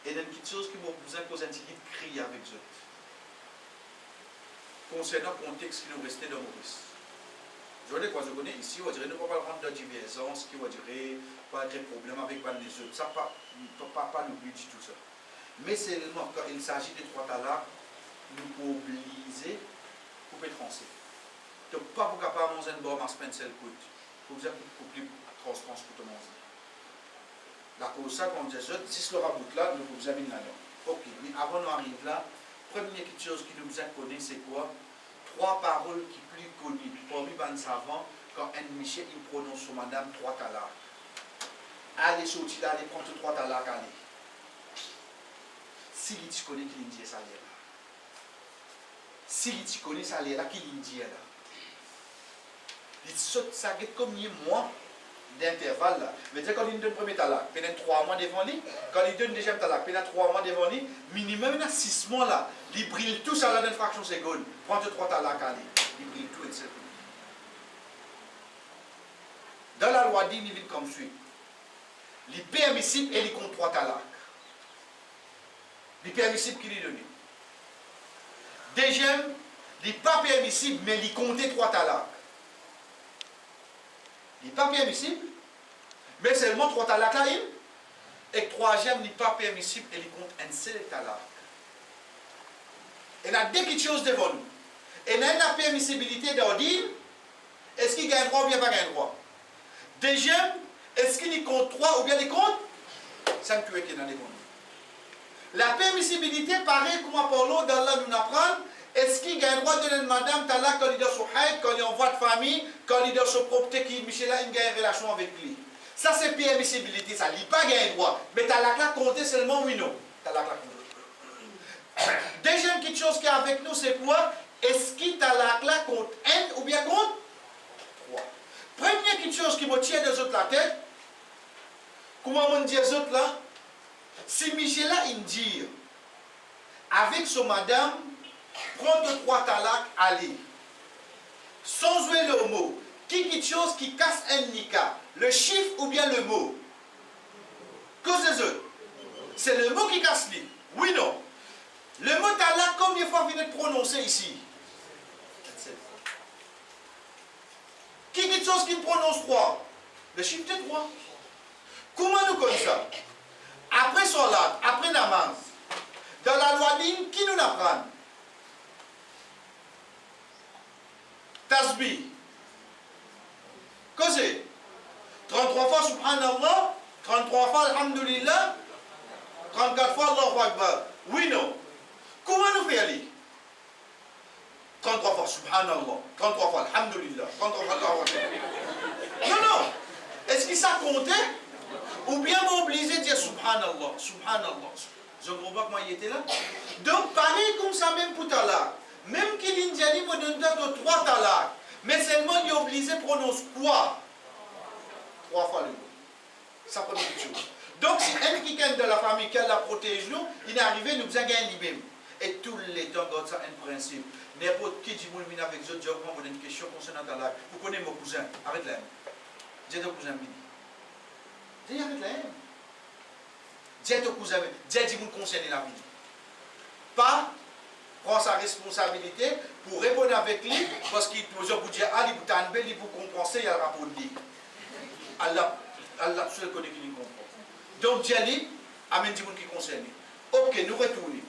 et une petite chose qui m'a besoin que vous ayez crier avec eux. Concernant le contexte qui nous restait dans Maurice. Je veux dire, quand je connais ici, on dirait ne pas rentrer dans divergence, qui va dire pas de problème avec les autres. Ça, pas le but du tout ça. Mais seulement quand il s'agit de 3 talaks, nous pouvons obliger couper trancher. Donc, pas pour capable manger un bon masque pencil coûte. Pour vous dire que plus transcoute manger. La cause ça, quand on dit ça, si le rabout là, nous vous avez là-dedans. Ok, mais avant d'arriver là, première chose qui nous connaît, c'est quoi? 3 paroles qui sont plus connues. Parmi les savants, quand un Michel il prononce sur madame 3 talaks. Allez sortir là, allez prendre 3 talaks, allez. Si tu connais qui dit ça, là. Si tu connais ça, là, qui dit là. Il saute ça comme mois d'intervalle là. Mais quand il donne le premier talak, il a 3 mois devant lui. Quand il donne le deuxième talak, il a 3 mois devant lui. Minimum, il a 6 mois là. Il brille tout ça là dans une fraction de seconde. Prends 3 talaks, allez. Il brille tout et c'est tout. Dans la loi dit, il vient comme suit. Il est permissible et il compte 3 talaks. Il est permissible qu'il lui donne. Deuxième, il n'est pas permissible, mais il compte 3 talaks. Il n'est pas permissible, mais seulement 3 talaks là. Et troisième, il n'est pas permissible et il compte un seul talak. Il y a 2 petites choses devant nous. Il y a la permissibilité d'ordine. Est-ce qu'il gagne droit ou bien pas gagne droit? Deuxième, est-ce qu'il compte 3 ou bien il compte 5 qui est dans les comptes. La permissibilité, pareil comme Apollo, dans là nous apprend, est-ce qu'il gagne droit de donner madame talak quand il est dans son haït, quand il est en voie de famille, quand il est dans son propriété, qui Michel là, il gagne relation avec lui. Ça c'est permissibilité, ça il pas gagne droit. Mais talak là compte seulement oui non. Talak là compte. Deuxième petite chose qui est avec nous, c'est quoi? Est-ce qu'il talak là compte 1 ou bien compte 3? Première petite chose qui me tient des autres la tête, comment on dit les autres là? Si Michel là, il dit, avec son madame, prends 3 talaks, allez. Sans jouer le mot. Quelque chose qui casse un nika. Le chiffre ou bien le mot. Que c'est eux? C'est le mot qui casse lui. Oui, non. Le mot talak, combien de fois vient de prononcer ici? Quelque chose qui prononce 3. Le chiffre de 3. Comment nous connaissons ça? Après Salat, après Namaz, dans la loi ligne, qui nous apprend? Tasbih. Que c'est? 33 fois Subhanallah, 33 fois Alhamdulillah, 34 fois Allahu Akbar. Oui, non. Comment nous fait aller? 33 fois Subhanallah, 33 fois Alhamdulillah, 33 fois Allahu Akbar. Non, non. Est-ce qu'il s'est compté? Ou bien m'obliger de dire Subhanallah, Subhanallah. Je ne comprends pas comment il était là. Donc, pour talak. Même qu'il y a dit, donne de 3 talak. Mais seulement, il est obligé de prononcer quoi? 3 fois le mot. Ça prend quelque chose. Donc, si un quelqu'un de la famille qui a la protège nous, il est arrivé, nous faisons gagner lui-même. Et tous les temps, God, ça un principe. N'importe qui dit, moi, avec les autres, je vous pose une question concernant talak. Vous connaissez mon cousin? Arrête là. J'ai ton cousin, Bini. J'ai arrête là. J'ai ton cousin, j'ai dit, vous concernez la vie. Pas prend sa responsabilité pour répondre avec lui, parce qu'il peut vous dire, ah, il vous a il vous compenser, il y a le rapport de lui. Allah seul connaît qui nous comprend. Donc, Djali, amène du monde qui concerne. Ok, nous retournons.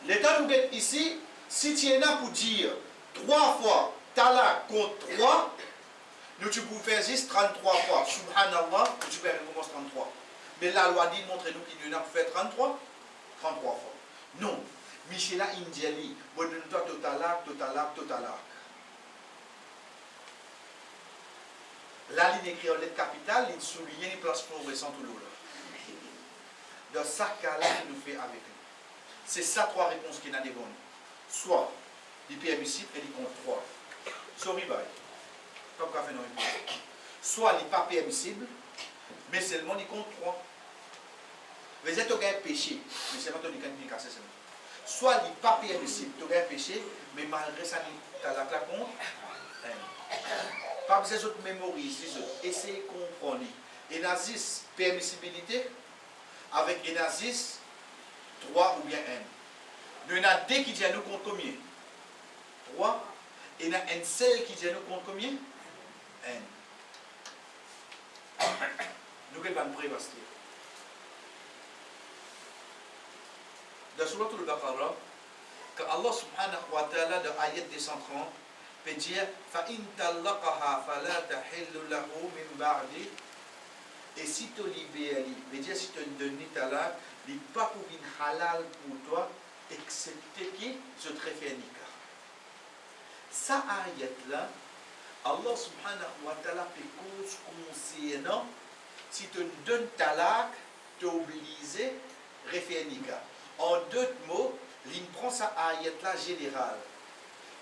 L'état nous est ici, si tu es là pour dire 3 fois talak contre 3, nous tu peux faire juste 33 fois. Subhanallah, tu peux recommencer 33. Mais la loi dit, montrez-nous qu'il y en a pour faire 33 fois. Non. Michela Indiali, bon, toi, totalak. La ligne écrite en lettres capitales, il souligne les places fluorescentes tout l'eau. Dans ce cas-là, il nous fait avec lui. C'est ça 3 réponses qu'il a des bonnes. Soit, il est permissible et il compte 3. Sorry, bye. Pas pour faire une réponse. Soit, il n'est pas permissible, mais seulement il compte 3. Vous êtes au gars péché, mais seulement il n'y a pas de cassé. Soit, il n'est pas permissible, tu as un péché, mais malgré ça, tu as la compte. Pas besoin de mémoriser, essayez de comprendre. Enazis, permissibilité, avec Enazis, 3 ou bien 1. Nous avons 2 qui disent nous compte combien? 3. Et nous avons un seul qui dit nous compte combien? 1. Nous allons nous préparer. Dans Surah Al-Baqarah, quand Allah subhanahu wa ta'ala, dans l'ayat 230, peut dire فَإِن طَلَّقَهَا فَلَا تَحِلُّ لَهُ مِنْ بَعْدِ. Et si tu libères, veut dire si tu donnes talak, il n'est pas pour une halal pour toi, excepté qui se fait nikah. Ça ayat là, Allah subhanahu wa ta'ala fait cause concernant, si tu donnes talak, tu es obligé de refaire nikah. En d'autres mots, il prend ça ayat là général.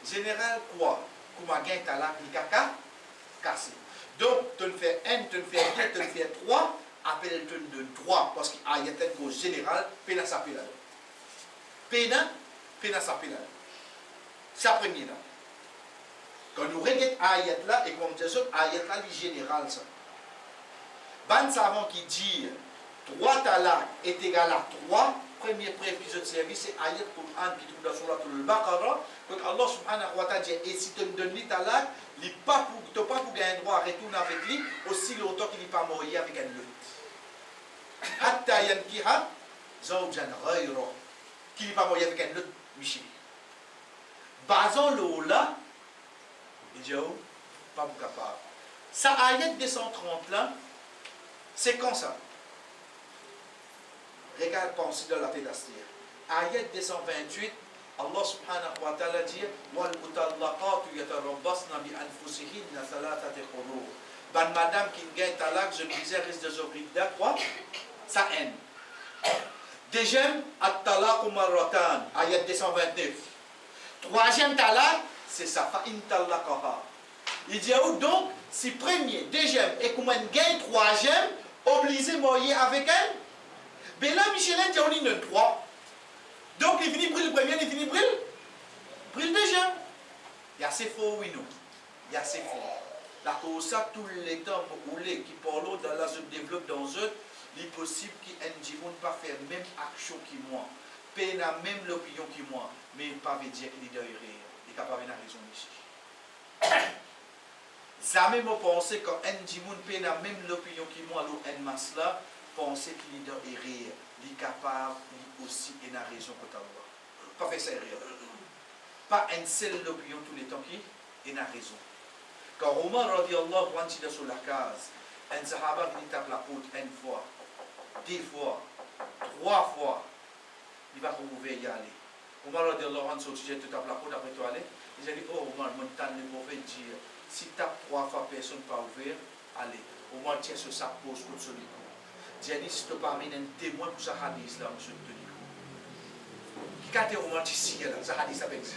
Général quoi? Comme un gain talak, il caca cassé. Donc, tu fais 1, tu fais 2, tu fais 3, appelle tu de 3, parce qu'il y a une cause générale, pena s'appelle là. Pena s'appelle là. C'est la première là. Quand nous regardons ayat là, et comme disons, ayat là, c'est général ça. Ban savant qui dit 3 talak est égal à 3, premier préfixe de service, c'est ayat Qur'an qui trouve dans Surah Al-Baqarah. Donc Allah subhanahu wa ta'ala dit, et si tu me donnes les talak, tu n'as pas pour gagner droit à retourner avec lui aussi longtemps qu'il n'est pas marié avec un autre. Hatta yankiha zawjan ghayra, qu'il n'est pas marié avec un autre Michel. Basant l'eau là, il dit, oh, pas pour capable. Ça, ayat 230 là, c'est quand ça? Regarde, pensez dans la tête d'Astir. Ayat 228, Allah subhanahu wa ta'ala dit وَالْمُطَلَّقَاتُ يَتَرَبَّصْنَ بِأَنفُسِهِنَّ ثَلَاثَةَ قُرُوءٍ. Ben madame qui gagne talak, je disais, risque de zobrida, quoi? Ça haine. Deuxième, at-talaq marratan, ayat 229. Troisième talak, c'est ça, fa'in talaqaha. Il dit, oh, donc, si premier, deuxième, et comment gagne troisième, obligé de marier avec elle? Mais là, Michelin dit, on y a 3. Donc, il finit brûler le premier, il finit brûler le deuxième. Il y a assez fort, oui, non. Il y a assez fort. Là, pour ça, tous les temps, qui parlent dans la zone développe dans eux, il est possible qu'un ne pas faire la même action que moi. Pas la même opinion que moi. Mais il ne pas dire qu'il est derrière. Il n'est pas une raison ici. Ça même penser qu'un ne pas la même opinion que moi, un masla, penser qu'il est derrière. Il est capable, lui aussi, il a raison que tu as. Pas faire ça rire. Pas une seule opinion tous les temps qui il a raison. Quand Omar radiallahu anhu est sur la case, un sahaba qui tape la porte une fois, 2 fois, 3 fois, il va pouvoir y aller. Omar radiallahu anhu sortit, tu tapes la porte après toi aller. Il a dit, oh Omar, mon temps ne pouvait dire, si tu tapes 3 fois, personne ne peut ouvrir, allez. Omar tient sur sa pose contre celui-là. J'ai dit, si tu pas amené un témoin pour sa hadith là, monsieur Tony. Qui a été romantique là, ça hadith ça existe.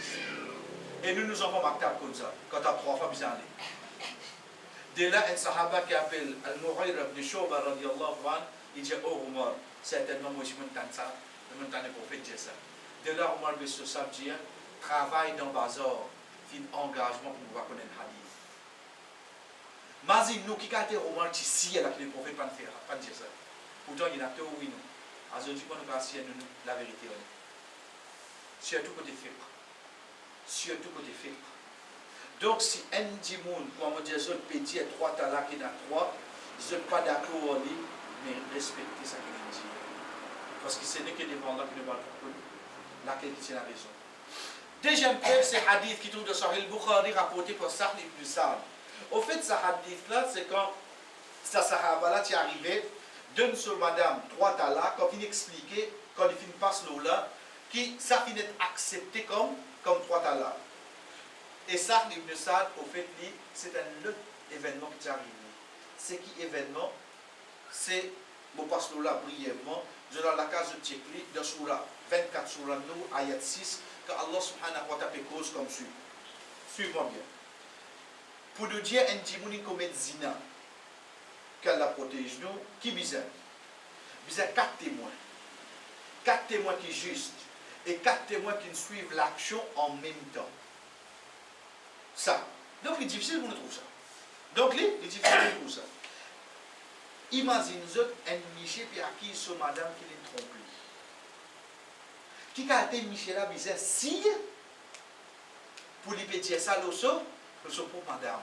Et nous avons maktab comme ça, quand tu as 3 fois bizarre. De là, un sahaba qui appelle Al-Mughayr ibn Shu'ba radiyallahu anhu, il dit oh Omar, certainement moi je m'entends ça, je m'entends le prophète dire ça. De là, Omar veut se dire, travaille dans le bazar, fin engagement pour pouvoir connaître le hadith. Mais nous qui a été romantique ici, là que le prophète pas dire ça. Pourtant il y a tout oui nous. Aujourd'hui nous pas si la vérité. Surtout côté fiqh. Surtout côté fiqh. Donc si un dimoun, comme on dit, je peux dire 3 talaks et dans 3, je ne suis pas d'accord mais respectez ça qu'il dit. Parce que ce n'est que devant Allah qui ne va pas laquelle qui tient la raison. Deuxième preuve, c'est hadith qui trouve de Sahih al-Bukhari rapporté par Sahl ibn Sa'd. Au fait, ce hadith-là, c'est quand sa sahaba-là est arrivé, donne sur madame 3 talaks, quand il expliquait, quand il passe l'eau-là, qui ça finit accepté comme 3 talaks. Et Sahl ibn Sa'd, au fait, c'est un autre événement qui est arrivé. C'est qui événement? C'est, bon, passe l'eau-là brièvement, dans la case de Tchekli, dans Surah 24, Surah Nour, ayat 6, que Allah subhanahu wa ta'ala cause comme suit. Suivons bien. Pour nous dire un dimouni commet zina, qu'Allah protège nous, qui bizarre? Bizarre 4 témoins. 4 témoins qui sont justes et 4 témoins qui suivent l'action en même temps. Ça. Donc, il est difficile pour nous trouver ça. Donc, il est difficile pour nous trouver ça. Imaginez un Michel qui a acquis sur madame qui l'a trompé. Qui a été Michel là, bizarre, si pour lui dire ça, le pour madame.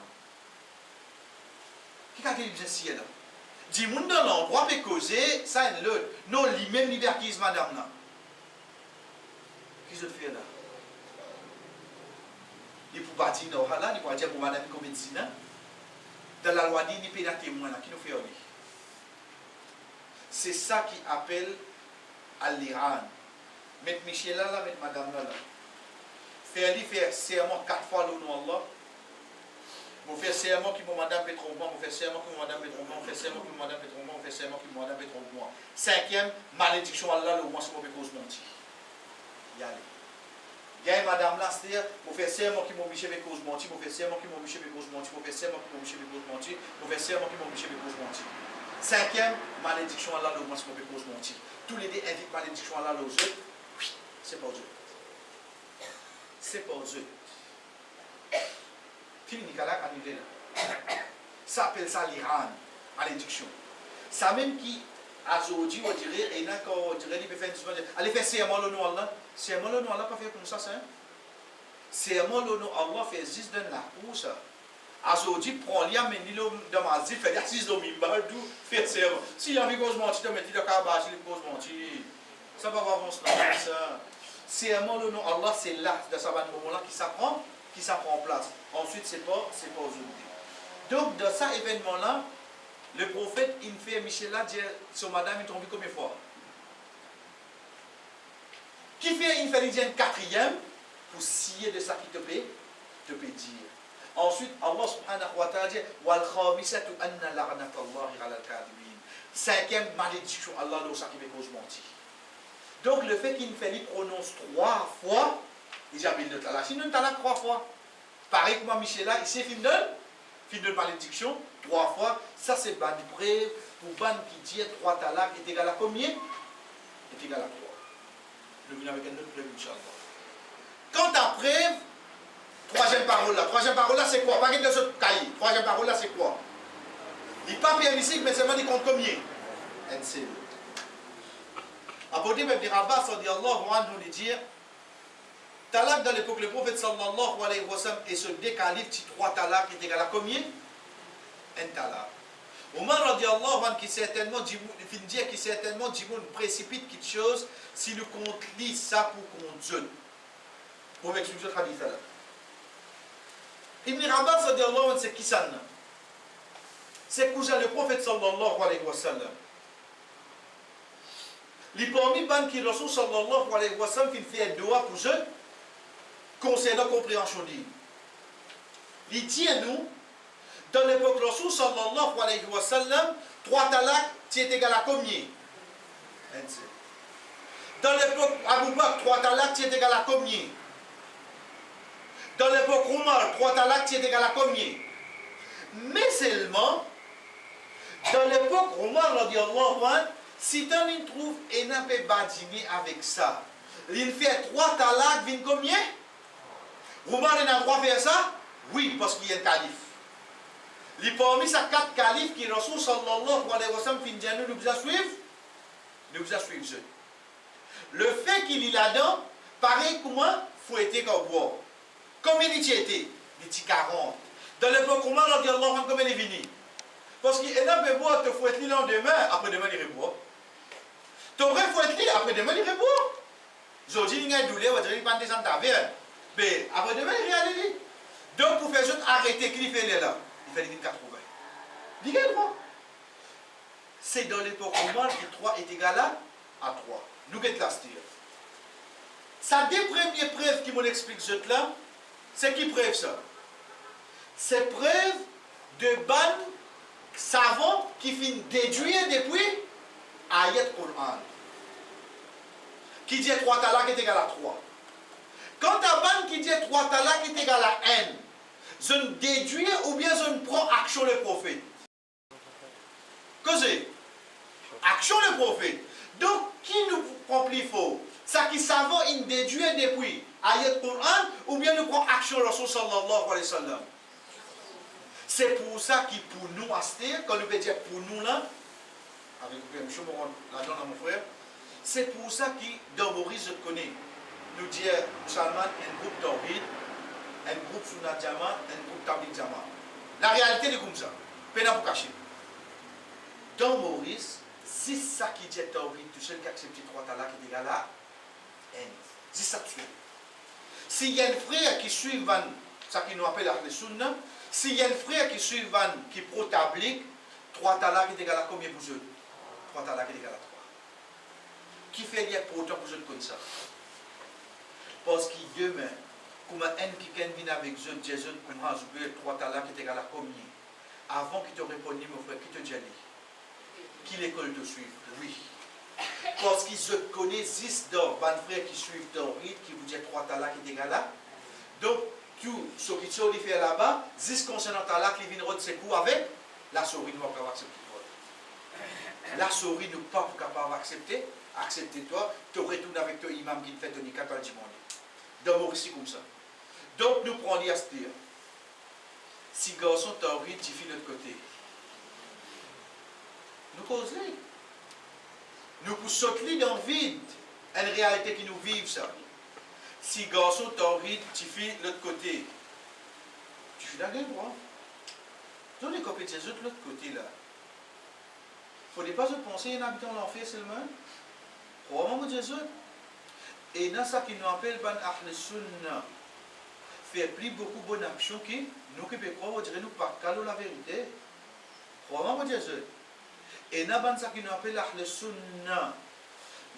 Qui a été bizarre, si là? Dis moun dans l'endroit peut causer, ça est l'autre. Non, lui-même libertise madame là. Qu'est-ce que tu fais là? Il ne peut pas dire non, il peut dire pour madame comme médecin. Dans la loi, il n'y a pas de témoin là. Qui nous fait? C'est ça qui appelle à l'Iran. Mettre Michel là, mettre madame là. Faire serment 4 fois le nom Allah. Vous faites serment qui mon madame fait trop moi, vous faites serment qui mon madame fait trop moi, vous faites serment qui mon madame fait trop moi, vous faites serment qui mon madame fait trop moi. 5e, malédiction Allah, le moins c'est mauvais cause mentir. Y aller. Il y a une madame là, c'est-à-dire, vous faites serment qui mon Michel fait cause mentir, vous faites serment qui mon Michel fait cause mentir, vous faites serment qui mon Michel fait cause mentir, vous faites serment qui mon Michel fait cause mentir. 5e, malédiction Allah, le moins c'est mauvais cause mentir. Tous les deux invitent malédiction Allah aux autres. Oui, c'est pas aux autres. C'est pas aux autres. Fini Nicolas arrivé là. Ça appelle ça l'Iran, malédiction. Ça même qui, aujourd'hui, on dirait, et là, quand on dirait, il peut faire une semaine, allez faire serment le nom Allah. Serment le nom Allah, pas faire comme ça, hein? Serment le nom Allah, fait juste dans la course. Aujourd'hui, prends l'ia, mais il dans ma zip, fait 6 domimba, d'où faire serment. Si il y a envie de mentir, tu mets le cabage, il cause mentir. Ça va pas avancer comme ça. Serment le nom Allah, c'est là, dans ce moment-là, qui s'apprend en place. Ensuite, c'est pas aujourd'hui. Donc, dans cet événement-là, le prophète, il fait Michel là, dire, son madame, il tombe combien de fois? Qui fait, il fait une 4e pour scier de ça qui te peut dire. Ensuite, Allah subhanahu wa ta'ala dit, wal khamisatu anna la'natallahi ala al-kadhibin. 5e malédiction, Allah, le ça qui fait cause mentir. Donc, le fait qu'il fait, il prononce 3 fois, il dit, il note là. Si nous avons 3 fois, pareil comme Michel là, ici, film de malédiction, 3 fois, ça c'est ban preuve pour ban qui dit 3 talaks est égal à combien? Est égal à 3. Nous venons avec un autre preuve, Inch'Allah. Quant à preuve, 3e parole là, c'est quoi? Pas qu'il y ait des autres cahiers. 3e parole là, c'est quoi? Il n'est pas permissible, mais seulement il compte combien? Un seul. Apôtre Ibn Abbas, nous dit, talak dans l'époque, le prophète sallallahu alayhi wa sallam, et ce décalif, 3 talaks est égal à combien? Un talak. Omar radiallahu anhu qui certainement dit précipite quelque chose si le compte lit ça pour qu'on donne. Pour expliquer ce hadith là. Ibn Abbas radiallahu anhu c'est qui ça? C'est cousin le prophète sallallahu alayhi wa sallam. Les parmi ban qui Rasul sallallahu alayhi wa sallam qui fait un doigt pour eux concernant la compréhension d'île. Il tient nous, dans l'époque Rasul sallallahu alayhi wa sallam, 3 talaks, c'est égal à combien? 27. Dans l'époque Abou Bakr, 3 talaks, c'est égal à combien? Dans l'époque Omar, 3 talaks, c'est égal à combien? Mais seulement, dans l'époque Omar, si tu en trouves et n'a pas badiner avec ça, il fait 3 talaks, vient combien? Omar a droit de faire ça? Oui, parce qu'il y a un calife. Il y a parmi ces 4 califes qui Rasoul sallallahu alayhi wa sallam nous a suivi. Nous a suivi. Le fait qu'il est là-dedans, pareil que moi, il faut être comme boire. Combien il était? Il était 40. Dans l'époque Omar, comment il est venu? Parce qu'il y a un peu boire, il faut être là le lendemain, après demain il reboit. Tu aurais faut être là, après demain il reboit. Aujourd'hui, il y a une douleur, il y a des taverne. Mais après demain il réalise. Donc pour faire juste arrêter, qu'il fait là, il fait 80. Il y a droit. C'est dans l'époque Omar que 3 est égal à 3. Nous allons la dire. Ça, des premières preuves qui m'explique ce là, c'est qui preuve ça? C'est preuve de ban savant qui finit déduire depuis ayat Coran. Qui dit 3 talaks est égal à 3. Quand un ban qui dit 3 talaks est égal à n, je ne déduis ou bien je ne prends action le prophète. Que c'est? Action le prophète. Donc, qui nous prend plus faux? Ça qui savant, il déduit depuis ayat Coran ou bien nous prend action le Rasul sallallahu alayhi wa sallam. C'est pour ça que pour nous, quand nous peut dire pour nous là, avec M. Moron, la donne à mon frère, c'est pour ça que dans Maurice, je connais, nous dit Salman, un groupe Tawhid, un groupe Sunna Jama, un groupe Tabligh Jama. La réalité est comme ça. Peine à vous cacher. Dans Maurice, c'est ça qui dit Tawhid, tout seul qui accepte 3 talaks qui est égal à N. C'est ça tout seul. S'il y a un frère qui suit ça qui nous appelle Ahl Sunna, s'il y a un frère qui suit qui pro-tabligh, 3 talaks est égal à combien pour eux? 3 talaks est égal à 3. Qui fait lien pour autant pour eux comme ça? Parce que demain, comme un qui vient avec eux, Jésus, comme 3 talaks est égal à combien? Avant qu'il te réponde, mon frère, qui te dit qui l'école te suit? Oui. Parce qu'ils se connaissent 10 d'or, ban frères qui suivent Tawhid, qui vous dit 3 talaks est égal à. Donc, tout ce qui se fait là-bas, 10 concernant talak, ils viennent de ses coups avec la souris, nous ne pouvons pas accepter. La souris ne peut pas capable d'accepter. Acceptez-toi, tu retournes avec ton imam qui te fait donner 4 ans dimanche. Dans Mauricie comme ça. Donc, nous prenons à se dire, si garçon Tawhid, tu fais de l'autre côté. Nous causons. Nous pouvons sauter dans le vide. Une réalité qui nous vive ça. Si garçon Tawhid, tu fais de l'autre côté. Tu fais la gueule, moi. Tu as des copies de Jésus de l'autre côté là. Il ne faut pas se penser un habitant de l'enfer seulement. Probablement Jésus. Et dans ça qui nous appelle ban Ahl Sunna, faire plus beaucoup de bonnes actions qui nous qui peut dire nous pas calme la vérité. Probablement Jésus. Et dans ça qui nous appelle Ahl Sunna,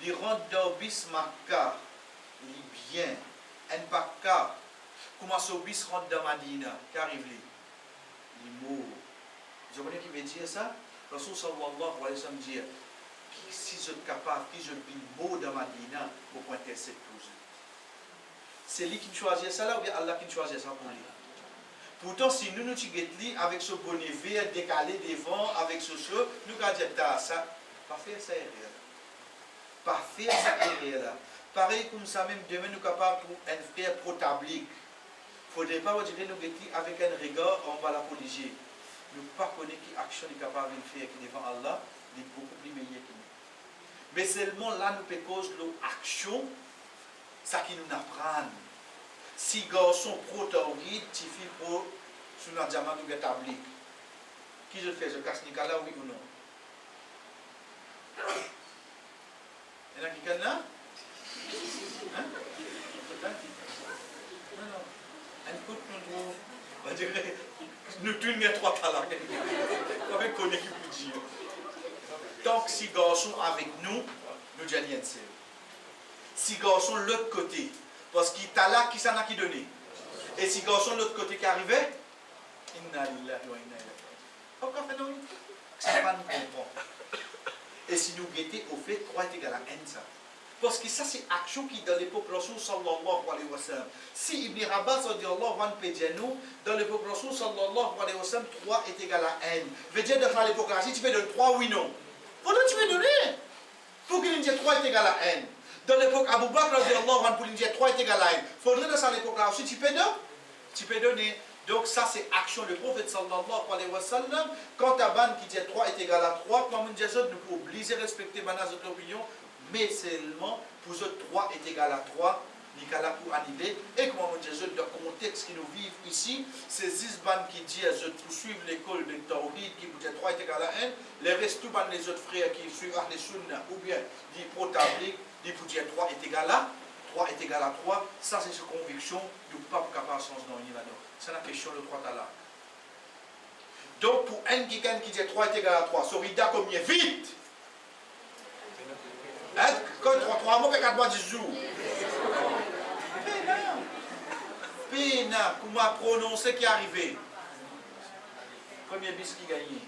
les rentrent dans Bismarck, les biens, un bakka, comment ce bis rentre dans Madina, qui arrive les mots. Vous comprenez qui veut dire ça? Rasul sallallahu alayhi wa sallam dit, si je suis capable, si je vis mot dans Madina, pour pointer cette chose. C'est lui qui choisit ça là ou bien Allah qui choisit ça pour lui? Pourtant, si nous nous tigons avec ce bonnet vert décalé devant, avec ce chose, nous allons dire ça, pas faire ça derrière. Pas faire ça derrière. Pareil comme ça, même demain, nous sommes capables pour un frère pro-tabligh. Il ne faudrait pas dire nous avec un regard, on va la corriger. Nous ne pas connaître qui action est capable de faire qui devant Allah, il est beaucoup plus meilleur que nous. Mais seulement là, nous peut cause l'action, ça qui nous apprend. Si garçon pro-tawhid, si fille pro, sur notre diamant ou tabligh. Qui je fais, je casse Nicolas, oui ou non? Il y en a quelqu'un là? Hein? Non, non. Un coup de nous, on dirait, nous tournons 3 talaks. Avec qu'on est qui peut dire. Tant que si garçon avec nous, nous disons rien de ça. Si garçon l'autre côté, parce qu'il est là, qui s'en a qui donné. Et si garçon l'autre côté qui arrivait, inna lillahi wa inna ilayhi. Pourquoi fait non? Ça va nous comprendre. Et si nous guettons au fait 3 est égal à n ça. Parce que ça, c'est action qui, dans l'époque Rasoul sallallahu alayhi wa sallam. Si Ibn Abbas, dans l'époque Rasoul sallallahu alayhi wa sallam, 3 est égal à n. Veut dire, dans l'époque là, si tu fais de 3, oui, non. Pourquoi tu veux donner? Pour qu'il dise 3 est égal à n. Dans l'époque Abu Bakr, pour qu'il dise 3 est égal à n. Faudrait dans cette époque là aussi, tu peux donner. Donc ça, c'est action. Le prophète sallallahu alayhi wa sallam, quand Aban qui dit 3 est égal à 3, quand on dit ça, nous pouvons obliger à respecter notre opinion. Mais seulement pour eux 3 est égal à 3, Nicolas pour annuler. Et comme on dit, le contexte qui nous vivent ici, c'est Zizban qui dit pour suivre l'école de Tawhid qui vous dit 3 est égal à 1, les restes, les autres frères qui suivent les Sunna ou bien dit pro-tablique, dit pour dire 3 est égal à 3, ça c'est une conviction du pape capable sens dans l'Iran. C'est la question de 3 là. Donc pour un qui dit 3 est égal à 3, Sorida comme il est vite. Quand 3 mois, 4 mois, 10 jours. Pena, comment prononcer qui est arrivé. Premier bis qui gagne.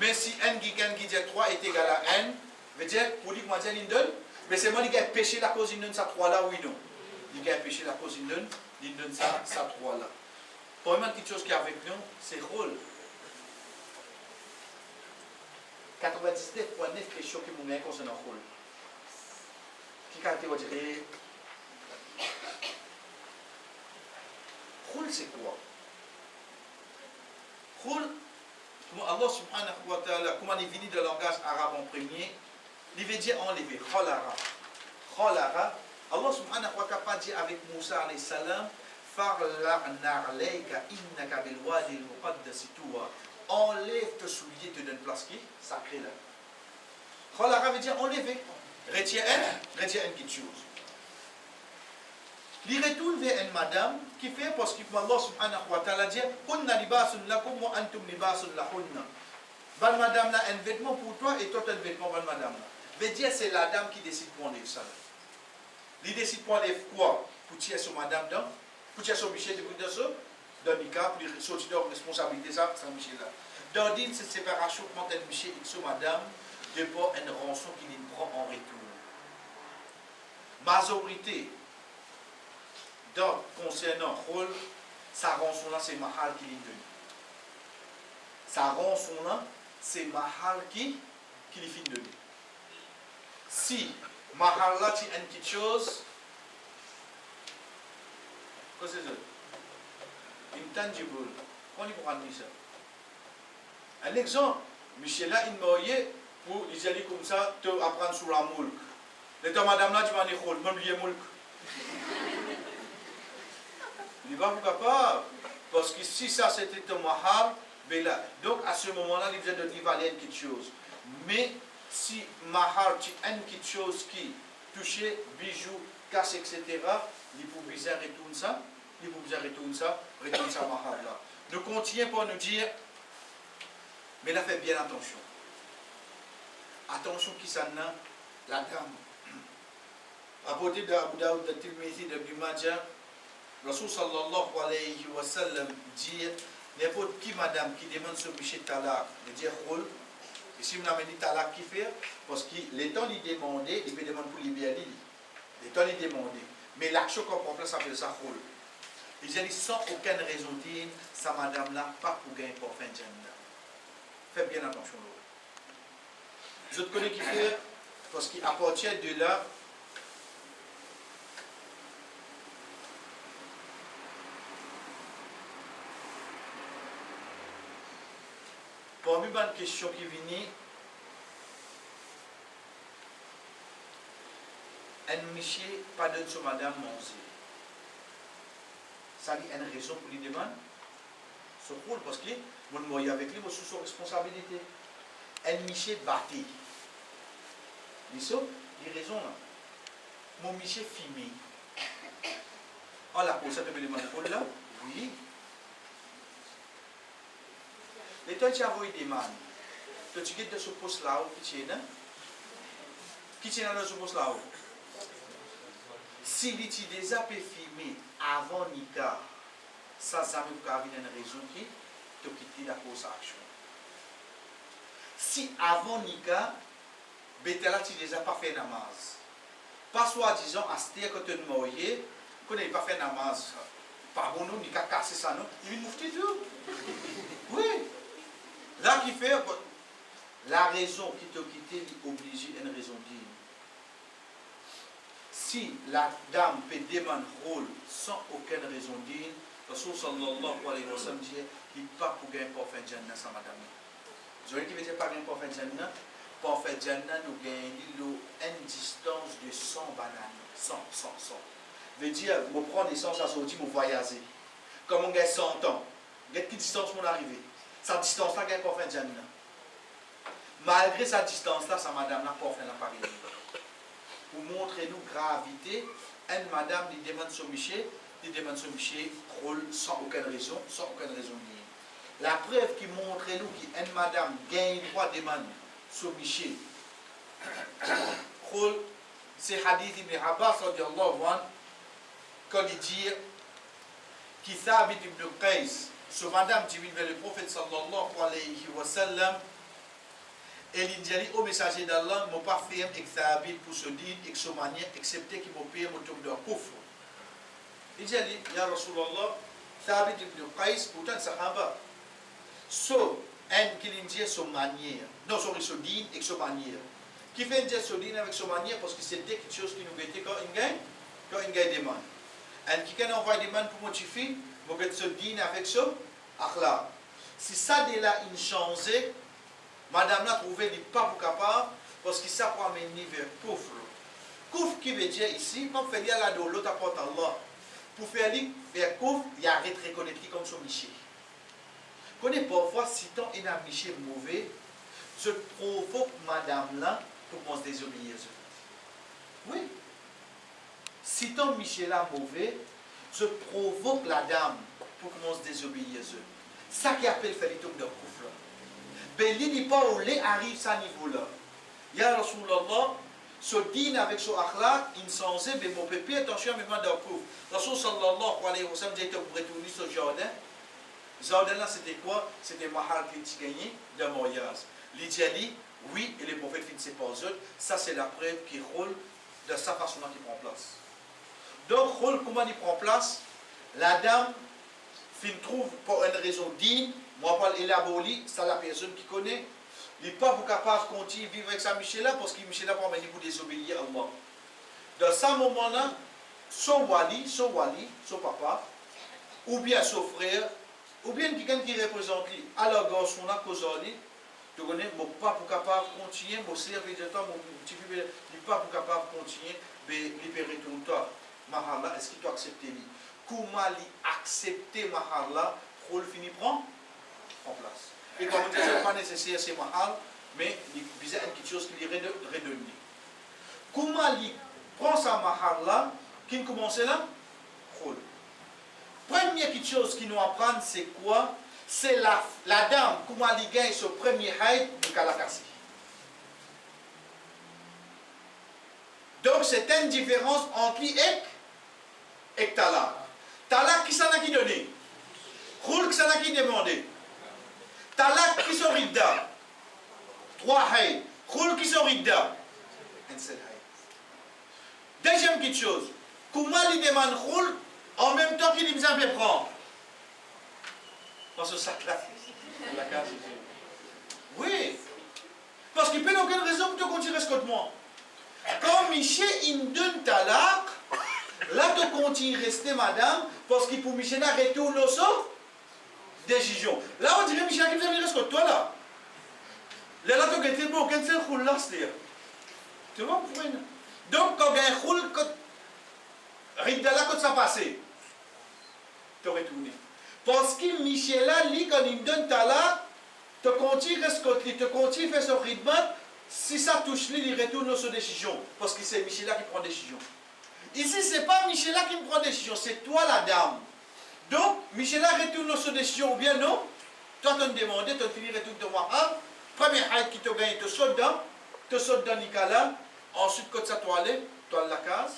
Mais si n qui dit 3 est égal à n, veut dire, pour dire que moi, je donne, mais c'est moi qui ai péché la cause, il donne ça 3 là, oui, non. Il a péché la cause, il donne ça 3 là. Pour une petite chose qui est avec nous, c'est rôle. 99,9 questions qui m'ont mis concernant le rôle. Qui caractérise rôle, c'est quoi? Rôle, Allah subhanahu wa ta'ala, comment il vient de langage arabe en premier, il veut dire enlever. Khalara. Khalara. Allah subhanahu wa ta'ala dit avec Moussa alayhi salam, Farla'na alayka innaka bil wadi al-muqaddas tuwa. Enlève tes souliers, te donne place qui? Sacré là. Khalara veut dire enlever. Retiens quelque chose. Il retourne vers une madame qui fait parce que Allah subhanahu wa ta'ala dit Kunna libasun lakum wa antum libasun lahunna. Bonne madame là, un vêtement pour toi et toi tu as un vêtement bonne madame là. Veut dire c'est la dame qui décide pour enlever ça. Il décide pour enlever quoi? Pour tirer sur madame dans, pour tirer sur Michel de ça. Dans Mika, pour sortir de responsabilité, ça, c'est Michel là. Dans cette séparation, quand elle Michel et son madame, de pas une rançon qu'il prend en retour. Majorité, dans concernant rôle, sa rançon là, c'est Mahal qui lui donne. Sa rançon là, c'est Mahal qui lui fait donner. Si Mahal là, tu as une petite chose, qu'est-ce que c'est ça? Intangible. On y prend ça. Un exemple, Michel là, il m'a dit pour les aller comme ça, te apprendre sur la moule. L'état madame là, tu vas dire, je vais oublier moule. Il va vous capable. Parce que si ça c'était un mahal, ben là, donc à ce moment-là, il faisait de valer quelque chose. Mais si mahal, tu as quelque chose qui touchait, bijoux, casse, etc., il faut bizarre et tout ça. Il faut bizarre et tout ça, retourne ça mahal là. Nous continuons pour nous dire, mais là, faites bien attention. Attention qui s'en a, la dame. Apporté de Abu Daoud, de Tirmidhi, de Ibn Majah, Rasul sallallahu alayhi wa sallam dit n'importe qui madame qui demande ce Michel Talak de dire rôle, et si vous n'avez dit Talak qui fait, parce que les temps il demandait, il me demande pour libérer, les temps il demandait, mais l'action qu'on prend place s'appelle ça rôle. Il dit sans aucune raison dire, sa madame là, pas pour gagner pour fin de journée. Faites bien attention là. Je te connais qui fait, parce qu'à partir de là, parmi les questions qui viennent, un monsieur pas de son madame manger. Ça dit une raison pour lui demander. Ce rôle, parce que mon moyen avec lui, sous son responsabilité. Un monsieur batté. Il y a raison là. Mon monsieur filmé. Oh la pause, ça te met les mains là? Oui. Et toi, tu as envoyé des mains. Toi, tu quittes de ce poste là-haut, qui tient, qui tient dans ce poste là-haut. Si tu as déjà filmé avant Nika, ça veut dire qu'il y a une raison qui te quitte la cause action. Si avant Nika, Betela, tu déjà pas fait namaz. Pas soi-disant, à ce que tu as demandé, qu'on n'ait pas fait namaz. Pas bon, nous, ni qu'à casser ça, non. Il moufti tout. Oui. Là, qui fait, la raison qui t'a quitté, il obligé une raison digne. Si la dame peut demander rôle sans aucune raison digne, Rasul sallallahu alayhi wa sallam dit qu'il n'est pas pour gagner pour faire Jannah sans madame. Vous voyez qui veut dire pas gagner pour faire Jannah? Pour faire Jannah, nous gagnons une distance de 100 bananes. 100. Veut dire, je prends des sens à sortir, je voyager. Comme on gagne 100 ans, quelle distance mon arrivé? Sa distance-là, gagne pour faire Jannah. Malgré sa distance-là, sa madame n'a pas fait la pari. Pour montrer nous gravité, une madame qui demande son Michel, rôle sans aucune raison liée. La preuve qui montre nous qu'une madame gagne droit de demander son Michel, rôle, c'est Hadith ibn Abbas, quand il dit qui Thabit ibn Qais, ce madame qui vient vers le prophète sallallahu alayhi wa sallam, et il dit au messager d'Allah, je ne pas faire Thabit pour se dire, et se manier, excepté qu'il me paye mon tour de coffre. Il dit, Ya Rasulallah, Thabit ibn Qais, pourtant Sahaba, so, un qui dit son manière, non, sorry, son din et son manière. Qui fait dire son din avec son manière parce que c'était quelque chose qui nous mettait quand il gagne des mains. Un qui a envoyé des mains pour motiver, vous mettez son din avec son akhlaq. Si ça de là, il changeait, madame l'a trouvé, il n'est pas capable parce que ça peut amener vers coufre. Coufre qui veut dire ici, comme fait dire là de l'autre apporte Allah. Pour faire vers couvre, il y a arrêté de reconnaître comme son Michel. Connais parfois, si ton est un Michel mauvais, je provoque madame là pour qu'on se désobéisse. Oui. Si ton Michel là mauvais, je provoque la dame pour qu'on se désobéisse. Ça qui appelle faire les trucs de couvre. Mais il n'est pas où les arrive à ce niveau-là. Ya Rasulallah, ce dîne avec son akhlaq, il s'en sait, mais mon pépé, attention, mais moi d'un coup. Rasul sallallahu alayhi wa sallam dit que pour retourner sur le jardin, jardin là c'était quoi? C'était mahal qui gagné de mariage. L'idéal, oui, et les prophètes finissent par eux, ça c'est la preuve qui roule de sa façon qui prend place. Donc, rôle comment il prend place? La dame, fin trouve pour une raison digne, moi pas l'élaborer, c'est la personne qui connaît. Il n'est pas capable de continuer à vivre avec sa Michel-là parce que Michel-là va venir pour désobéir à Allah. Dans ce moment-là, son wali, son papa, ou bien son frère, ou bien quelqu'un qui représente lui, alors garçon-là, causali, tu connais, mon papa est capable de continuer, mon serviteur, mon petit bébé, il n'est pas capable de continuer, mais libérer tout le temps. Mahala, est-ce qu'il doit accepter lui? Comment lui accepter Mahala pour le finir prendre en place? Et comme on dit, ce n'est pas nécessaire, c'est mahal, mais il y a quelque chose qui lui redonne. Comment il prend sa mahal là, qui commence là? Première quelque chose qu'il nous apprend, c'est quoi? C'est la dame, comment elle gagne ce premier haït de Kalakasi. Donc c'est une différence entre lui et Talak. Talak, qui s'en a qui donné? Khoul, qui s'en a qui demandé? Talak, qui sont ridda? 3 haït. Khoul, qui sont ridda? Un seul haït. Deuxième petite chose, comment il demande khoul en même temps qu'il dit fait prendre? Dans ce sac-là. La case. Oui. Parce qu'il n'y a aucune raison pour te continuer ce que moi. Quand Michel il donne talak, là tu continues à rester madame, parce qu'il pour Michel retourne au sort décision. Là on dirait Michel qui vient rester toi là. Là tu as bon, aucun seul roule là, c'est-à-dire. Tu vois pourquoi? Donc quand il y a un roule, Ridala quand ça passé, tu retournes. Parce que Michel là, lui, quand il me donne talak, tu continues à rester, tu continues à faire son rythme. Si ça touche lui, il retourne dans sa décision. Parce que c'est Michel-là qui prend décision. Ici, ce n'est pas Michel-là qui me prend décision, c'est toi la dame. Donc, Michel-là retourne dans sa décision ou bien non. Toi, tu me demandes, tu finis retourne de moi. Premier haït qui te gagne, tu sautes dans Nicolas. Ensuite, quand ça toi allé, toi la case.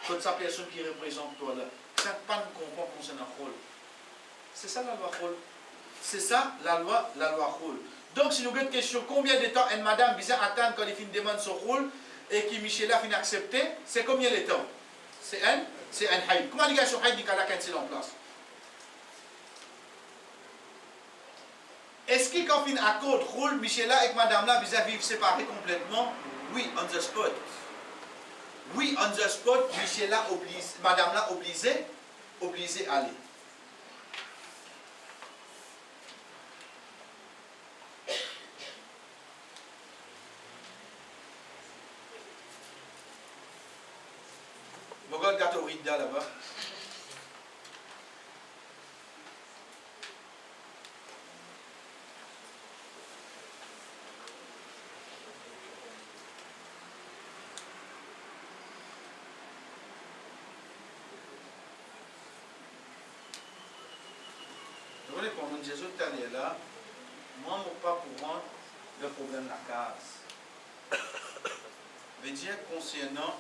Quand ça personne qui représente toi là. Ça ne pas comprendre comment c'est un rôle. C'est ça la loi rôle. C'est ça la loi rôle. Donc, si nous avons une question, combien de temps une madame vient attendre quand il finit demande son rôle et que Michela finit accepter, c'est combien de temps? C'est un haïd. Comment il y a sur haïd, il y a quand en place? Est-ce que quand il accorde rôle, Michela et madame là vivent séparés complètement? Oui, on the spot. Oui, on the spot, Michela oblige, madame là obligée à aller. Regarde gâteau Rida là-bas. Vous voyez, quand Jésus est allé là, moi, je ne pas pour rendre le problème de la case. Je veux dire, concernant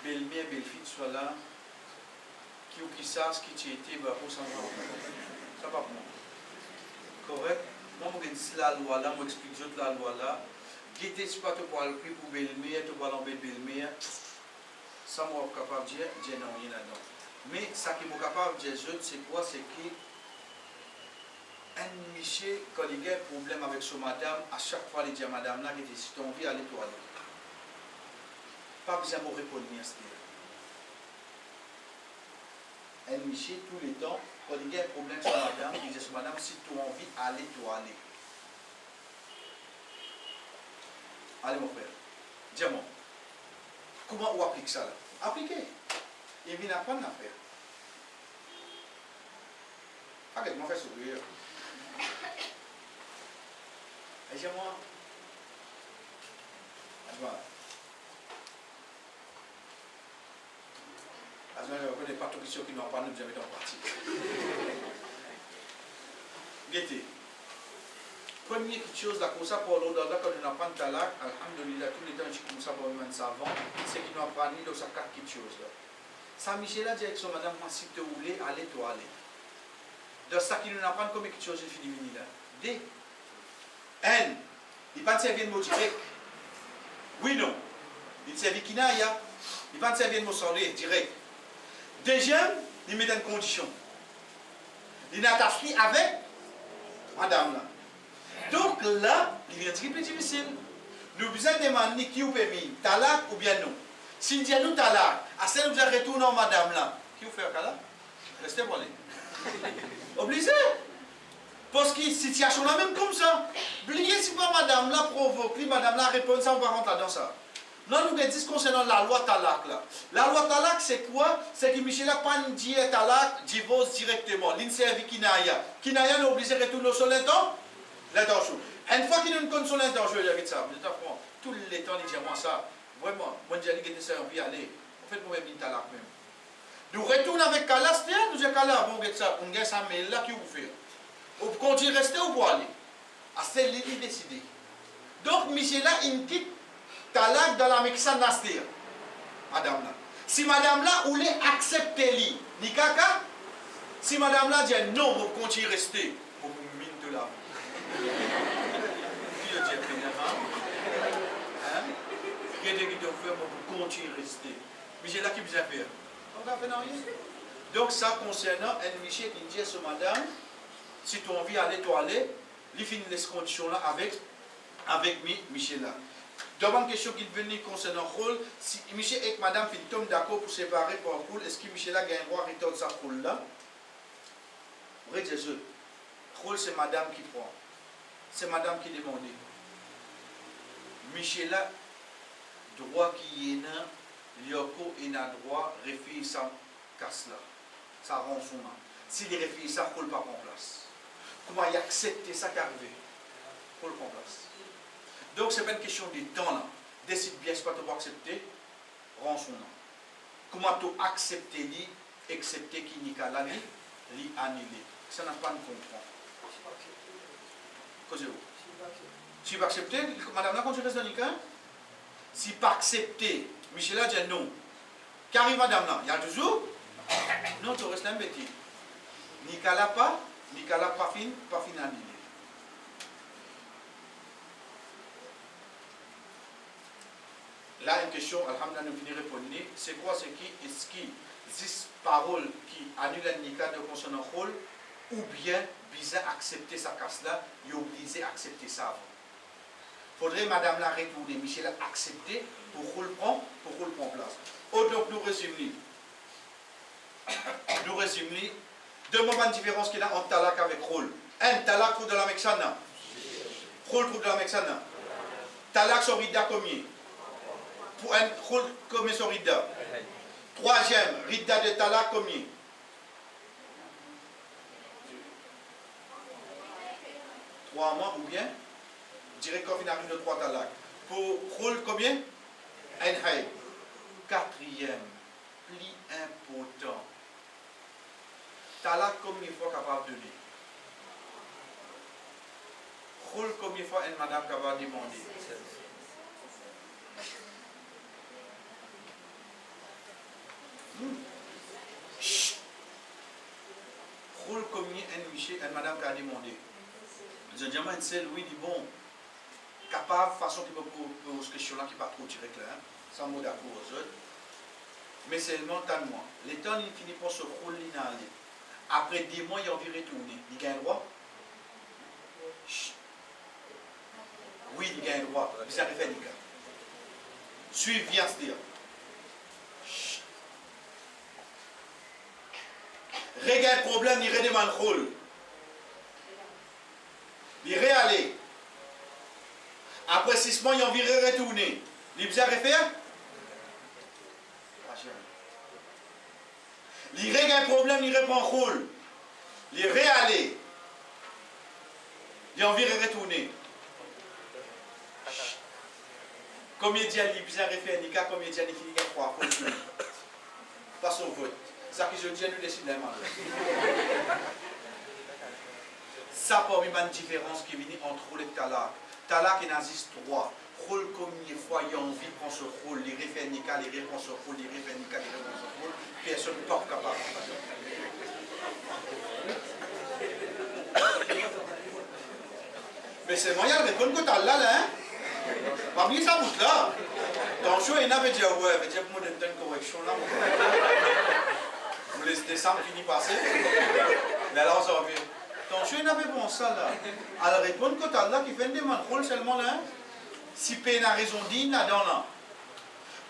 belle-mère, belle-fille, soit là, qui savent ce qui a été, pour ça, ça va pour moi. Correct? Moi, je dis la loi là, je explique la loi là. Guettez si pas pour le prix pour belle-mère, tu vas l'embêter belle-mère. Ça, moi, je suis capable de dire non, rien là-dedans. Mais ce que je suis capable de dire, c'est quoi? C'est que un Michel, quand il y a un problème avec son madame, à chaque fois, il dit à madame là, si tu as envie, allez toi aller. Pas besoin de me répondre à ce un Michel, tous les temps, quand il y a un problème sur madame, il dit à madame, si tu as envie, allez toi aller. Allez mon frère, dis-moi, comment on applique ça là? Appliquez. Il vient apprendre à faire. Arrête, moi, fais sourire. Et dis-moi, je ne connais pas toutes les questions qui n'ont pas nous jamais en partie. Guettez. Première chose, là, comme ça, pour l'autre, là, quand on apprend talak, alhamdoulilah, tous les temps, comme ça, pour un savant, c'est qu'ils n'ont pas ni de ça, quatre choses là. Ça, Michel a dit avec son madame, si tu voulais, allez, toi, allez. De ça, qu'ils nous apprennent comme quelque chose, il finit là. D. N. Il ne pas servir de mot direct. Oui, non. Il servit qui n'a, il ne pas servir de mot sorler direct. Deuxième, il met une condition. Il n'attache avec madame là. Donc là, il vient dire plus difficile. Nous besoin demander qui vous permet, talak ou bien non. Si nous disons nous talak, à ce nous devons retourner en madame là. Qui vous fait un là? Restez pour aller. Obligé. Parce que la situation est même comme ça. Oubliez si pas madame là provoque, madame là répond ça, on va rentrer dans ça. Non, nous disons concernant la loi talak là. La loi talak c'est quoi? C'est que Michel n'a pas dit talak, divorce directement. L'inservi kinaya. Kinaya nous obligé de retourner sur l'intention. Une fois qu'il nous connaît son intention, il dit ça. Tous les temps, il dit moi ça. Vraiment, moi je dis que ça envie aller. En fait, moi même talak même. Nous retournons avec Kala, nous disons Kala, bon, on gagne ça, mais là qui vous fait. Vous continuez à rester ou pour aller? C'est lui qui décide. Donc, Michel là, il quitte talak dans la Mexique Nastir. Madame là. Si madame là, vous voulez accepter lui, ni caca, si madame là dit non, vous continuez à rester, vous vous mine de là. Qui le dit hein? Qui est qui te fait, vous continuez à rester. Michel là, qui vous a fait? On va faire rien. Donc, ça concernant un Michel qui dit à ce madame, si tu as envie d'aller, toi aller, il finit les conditions là avec Michel là. Deuxième question qui venait concernant le rôle, si Michel et madame tombent d'accord pour séparer pour un rôle, est-ce que Michel a gagné le droit de retourner sa rôle là? Vrai Jésus, le rôle c'est madame qui prend. C'est madame qui demande. Michel a droit qui est là, Lyoko est a droit de refaire sa casse là. Ça rend son nom. Si les refait ça, il ne pas en place. Comment il accepte ça qui arrive? Pour le prendre en place. Donc, ce n'est pas une question de temps là. Décide bien ce que tu vas accepter, rends son nom. Comment tu acceptes lui, accepter qui n'est qu'à l'année, lui annuler. Ça n'a pas de comprendre. Causez-vous. Si vous acceptez, madame là, quand tu restes dans l'Ika, si pas accepter, Michel a dit non. Qu'arrive madame là? Il y a toujours? Non, tu restes un bêtise. Nicolas pas fin annulé. là, une question, alhamdoulilah, nous venons répondre. C'est quoi, c'est qui, est-ce qui 10 paroles qui annulent un nika de concernant rôle, ou bien, bizarre accepter sa casse-là, il est obligé d'accepter ça avant. Faudrait, madame, la retourner, Michel a accepté pour rôle prendre place. Oh, donc, nous résumons. Deux moments de différence qu'il y a entre talak avec rôle. Un, talak pour de la mexana. Rôle pour de la mexana. Talak sur Rida combien? Pour un rôle combien sur Rida? Troisième, Rida de talak combien? Trois mois ou bien? Je dirais qu'on arrive de 3 talak. Pour rôle combien? Un hay. Quatrième, plus important. Talak combien de fois capable de donner? Rôle combien de fois une madame capable de demander? Rôle combien une madame qui a demandé? Je dis à une seule, oui, dit bon, capable, façon qui peut poser cette question-là qui n'est pas trop direct là, sans mot d'accord aux autres. Mais seulement tant moi. Les temps, il finit par ce rôle-là. Après 10 mois, il a envie de retourner. Il gagne le droit? Oui, il gagne le droit. Mais ça fait des cas. Suivez bien ce dire. Regarde le problème, il redemande le rôle. Il réallait. Après 6 mois, il a envie de retourner. Il a refaire? Il regarde le problème, il répond le rôle. Il réallait. Il a envie de retourner. Combien de gens il a refaire un cas, combien de gens il finit à croire? Passe au vote. Ça que je dis, nous décidons. Ça pour une différence qui vient entre rôle et talak. Talak, il existe 3. Rôle combien de fois il a envie de prendre ce rôle, les référents nika, les réponses au rôle, les référents nika, les réponses au rôle, personne n'est pas capable. Mais c'est moyen de répondre que tu as là, hein? Parmi ça, vous là. Dans le show, il y en avait dit, ouais, il y a pour une correction là. Vous laissez décembre, fini passer. Mais alors, ça revient. Donc, je n'avais pas ça là. Alors, répondre que tu as là qui fait des rôle seulement là. Si peine a raison dit, là dans là.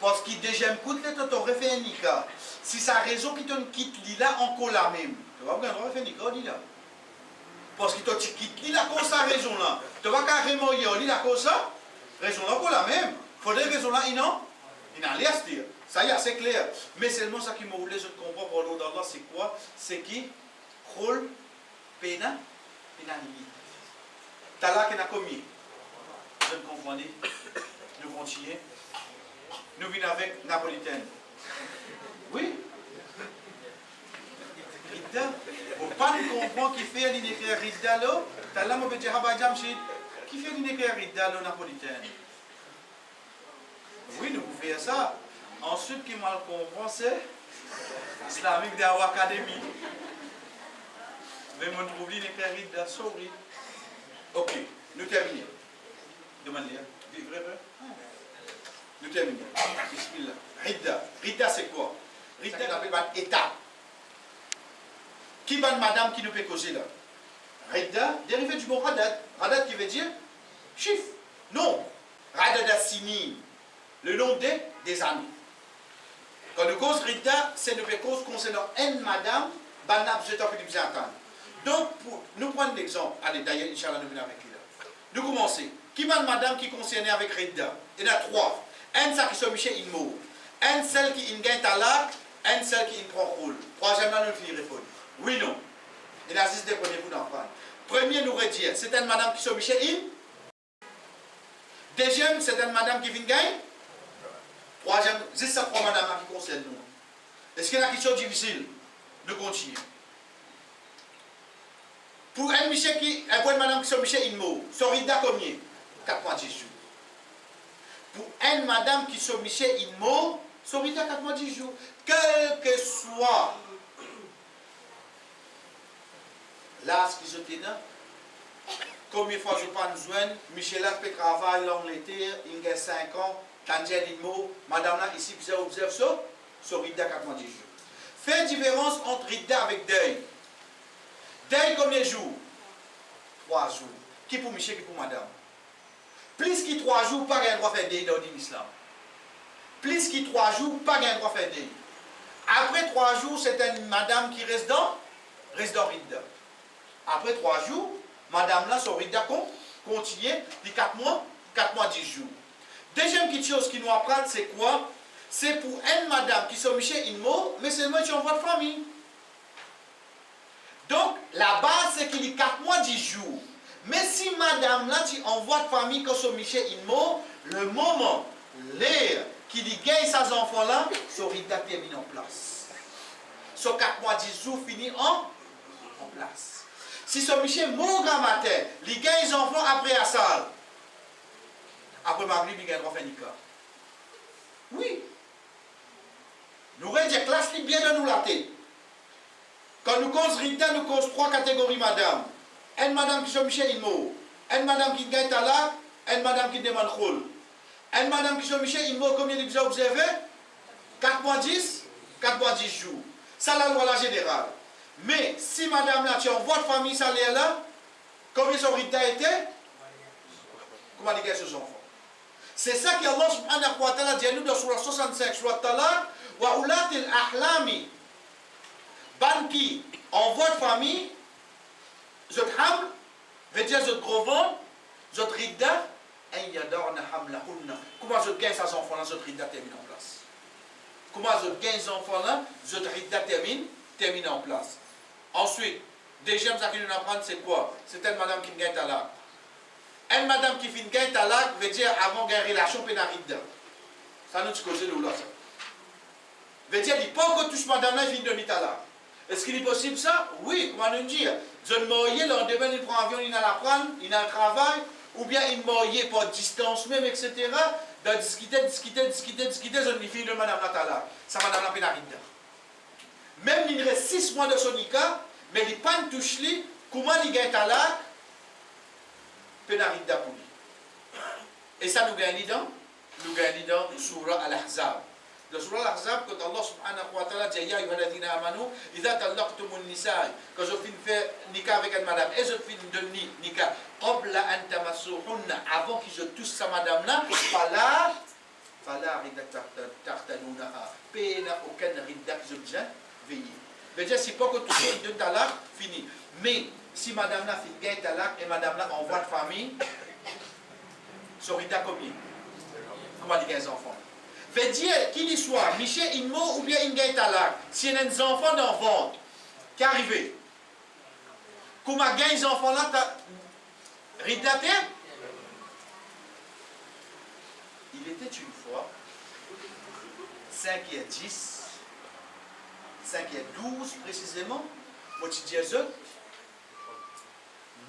Parce qu'il déjà écoute les toto refait un nika. Si sa raison qui te quitte là encore la même. Tu vas bien refaire nika dit là. Parce qu'il te quitte là comme ça raison là. Tu vas carrément y aller là comme ça. Raison là encore la même. Faudrait raison là non. Il n'a rien à se dire. Ça y est, c'est clair. Mais seulement ça qui me voulait, je comprends pour l'eau d'Allah, c'est quoi? C'est qui rôle pena limite. Talak n'a commis. Je ne comprenez. Nous continuons. Nous venons avec napolitaine. Oui. Rida. Vous ne pas comprendre qui fait l'inécrit Rida là. Talak m'a dit qui fait l'inécrit Rida là napolitaine. Oui, nous pouvons faire ça. Ensuite, qui mal comprend, c'est Islamic Dawa Academy. Mais mon trouble n'est Rida, sorry. Ok, nous terminons. Demandez, vivre vrai. Nous terminons. Bismillah. Rida. Rida, c'est quoi? Rida, on appelle état. Qui va madame qui nous peut causer là? Rida, dérivé du mot Radad. Radad qui veut dire chiffre. Non. Radad sini. Le nom des années. Quand nous cause Rida, c'est une cause concernant une madame, banab, je t'en prie de bien entendre. Donc, pour nous prendre l'exemple, allez, d'ailleurs, Inch'Allah, nous venons avec lui là. Nous commençons. Qui va madame qui concernait avec Rida? Il y en a 3. Un, ça qui se michel Inmo. Un, celle qui gagne talak. Un, celle qui prend rôle. Troisièmement, nous finirons répondre. Oui, non. Il y a 6 déconnés pour nous prendre. Premier, nous redire, c'est une madame qui se michel In. Deuxième, c'est une madame qui vient gagner. Troisième, c'est ça 3 madame qui concernent nous. Est-ce qu'il y a une question difficile? Nous continuons. Pour un monsieur qui, un point de madame qui se michel Inmo, son rida combien? 4 mois 10 jours. Pour une madame qui se michel Inmo, son rida 4 mois 10 jours. Quel que soit l'âge qui se tient, combien de fois je prends besoin, Michel a fait travail l'Angleterre, il a 5 ans, Tangier dit mot, madame là, ici, vous observez ça, sur Ridda 4 mois 10 jours. Fait différence entre Ridda avec deuil. Deuil combien de jours? 3 jours. Qui pour Michel, qui pour madame? Plus que 3 jours, pas un droit de faire deuil dans l'islam. Plus que 3 jours, pas un droit de faire deuil. Après 3 jours, c'est une madame qui reste dans Ridda. Après 3 jours, madame là, son Ridda continue de 4 mois 10 jours. Deuxième petite chose qui nous apprend, c'est quoi? C'est pour une madame qui sont Michel une mot, mais seulement tu envoies de famille. Donc, la base, c'est qu'il y a 4 mois 10 jours. Mais si madame là, tu envoies de famille comme son Michel une mot, le moment, l'air, qui dit gagne ses enfants là, son Ridda termine en place. Son 4 mois 10 jours finit en place. Si son Michel mot grand matin, il gagne les enfants après la salle. Après Maghrib, il gagne droit faire Nika. Oui. Nous avons des classes qui bien de nous la tête. Quand nous cause Ridda, nous cause 3 catégories madame. Une madame qui sont Michel Inmo, une madame qui gagne talak, une madame qui demande khol. Une madame qui sont Michel Inmo, combien de vous observé? 4 mois 10 jours. Ça la loi la générale. Mais si madame là, tu envoies de famille salaire là, combien son Ridda était? Comment dire ses enfants? C'est ça qu'Allah subhanahu wa ta'ala dit à nous dans Surah 65, Surah Talaq, wa ulatil ahlami. Ban qui envoie de famille, zot haml, veut dire zot gros ventre, zot Ridda, en yadorna hamlahunna. Comment zot gagne ses enfants là, zot Ridda termine en place? Comment zot gagne ses enfants là, zot Ridda termine en place? Ensuite, deuxième ça qui nous apprend, c'est quoi? C'est une madame qui gagne talak. Une madame qui finit gagne talak veut dire avant de gagner relation pénaridda. Ça nous cause le là. Veut dire, il pas que touche madame là, il finit de talak. Est-ce qu'il est possible ça? Oui, comment nous dire? Je ne m'oye, le lendemain, il prend avion, il a la prendre, il a un travail, ou bien il m'oye par distance même, etc. De discuter, je ne finis de madame la talak. Ça, madame la pénaridda. Même il reste 6 mois de son Nika, mais il pas touche lui, comment il gagne talak? Pénaridda pour lui. Et ça nous gagne dans Surah Al-Ahzab. Dans Surah Al-Ahzab, quand Allah subhanahu wa ta'ala dit Ya ayyuhalladhina amanu, idha talaqtumun nisa'i, quand je finis faire Nika avec une madame, et je finis de Nika, qabla an tamassuhunna, avant que je touche sa madame là, fala ridda tartanunaha, péna aucun ridda que je viens veiller. C'est-à-dire, c'est pas que tout le monde donne talak, fini. Mais, si madame là fait gagne talak et madame là envoie de famille, son Ridda combien? Comment il gagne des enfants? Veut dire qu'il y soit Michel Inmo ou bien il gagne talak. S'il y a des enfants dans le ventre, qui arrivé? Comment gagne des enfants là? Ridda terre? Il était une fois 5 et 10. 5 et 12 précisément, moi tu dis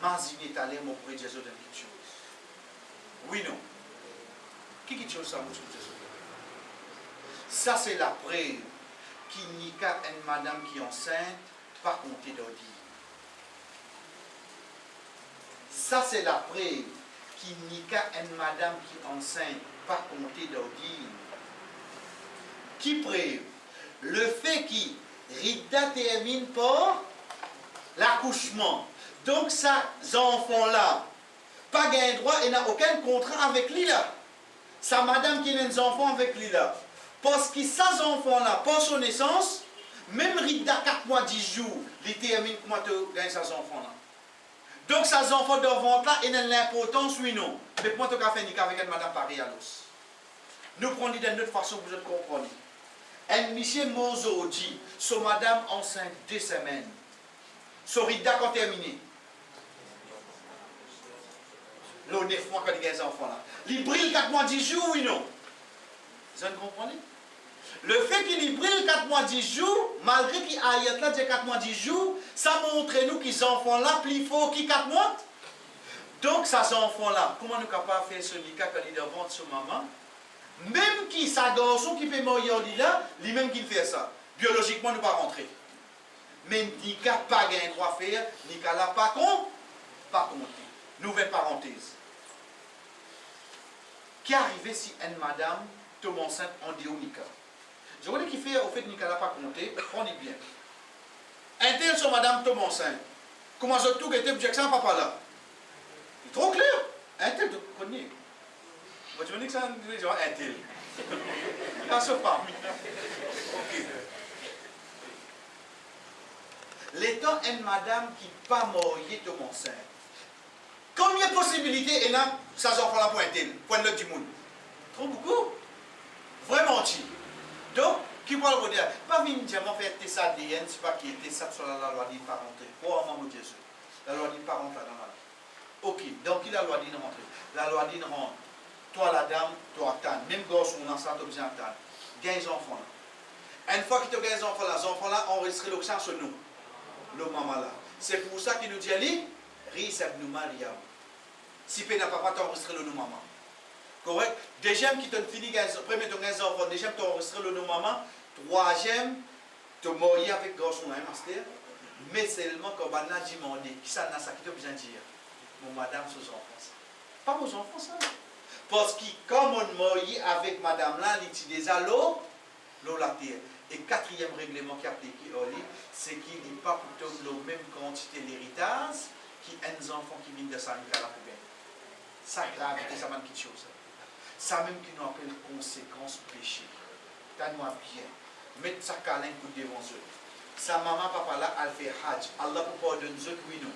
Mazine talé, moi pourrais dire quelque chose. Oui, non. Qui chose ça, moi tu dis ça, c'est la preuve qu'il n'y a qu'une madame qui est enceinte, pas compter d'ordi. Ça, c'est la preuve qu'il n'y a qu'une madame qui est enceinte, pas compter d'ordi. Qui preuve? Le fait qu'il Ridda termine par l'accouchement. Donc, ces enfants-là, pas gain droit et n'a aucun contrat avec lui là. Sa madame qui a des enfants avec lui là. Parce que ces enfants-là, par son naissance, même Ridda 4 mois 10 jours, il termine comment tu gagnes ces enfants-là. Donc, ces enfants devant là, ils ont l'importance, oui, non. Mais comment tu as fait avec une madame pareille à l'os? Nous prenons d'une autre façon pour vous comprendre. Un monsieur Mozo dit, son madame enceinte 2 semaines. Son Ridda quand terminé. Le 9 mois quand il y a des enfants là. Il brille 4 mois 10 jours, oui non? Vous comprenez? Le fait qu'il brille 4 mois 10 jours, malgré qu'il y a là 4 mois 10 jours, ça montre nous qu'ils enfants là plus fort que 4 mois. Donc ces enfants là, comment nous sommes capables de faire ce nika quand il est devant son maman? Même qui sa garçon qui fait mourir là, lui-même qui fait ça. Biologiquement, nous pas rentrer. Mais Nika pas gain droit à faire, Nika là pas compter. Nouvelle parenthèse. Qu'est arrivé si une madame tombe enceinte en déo Nika? Je voulais qu'il fait au fait Nika n'a pas compté, on dit bien. Un tel sur madame tombe enceinte. Comment je tout était objection papa là? C'est trop clair. Un tel de connaît. Moi tu me dis que ça un tel. Là ce pas. Ok. L'étant une madame qui pas mariée tombe enceinte. Combien de possibilités et là, ça s'en fait la pointe, point de du monde? Trop beaucoup? Vraiment ti. Donc, qui va le dire? Pas venir dire, moi, faire tes ADN, c'est pas qui était ça sur la loi dit parenté. Oh, maman, Dieu. La loi dit parent là dans la vie. Ok, donc, il a la loi dit rentrer. La loi dit rentre. Toi, la dame, toi, t'as. Même gosse, on a ça, tu as besoin d'entendre. Gagne les enfants là. Une fois que tu as les enfants là, enregistrent l'oxygène sur nous. Le maman là. C'est pour ça qu'il nous dit, allez, Ris nous Mariam. Si tu n'as pas enregistré le nom maman. Correct? Deuxième qui t'a fini, premier ton enfant, deuxième tu as enregistré le nom maman. Troisième, tu as marié avec garçon là, master. Mais seulement quand on a demandé, qui ça n'a ça qui t'a besoin de dire? Mon madame, ses enfants ça. Pas vos enfants ça. Parce que comme on marié avec madame là, il dit déjà l'eau la terre. Et quatrième règlement qui est appliqué au lit, c'est qu'il n'est pas pour la même quantité d'héritage qui un enfant qui vient de sa vie à la poubelle. Ça gravité, ça manque quelque chose. Ça même qui nous appelle conséquence péché. T'as nous bien. Mettre sa câlin pour devant eux. Sa maman, papa là, elle fait hajj. Allah pour pardonner eux, oui non.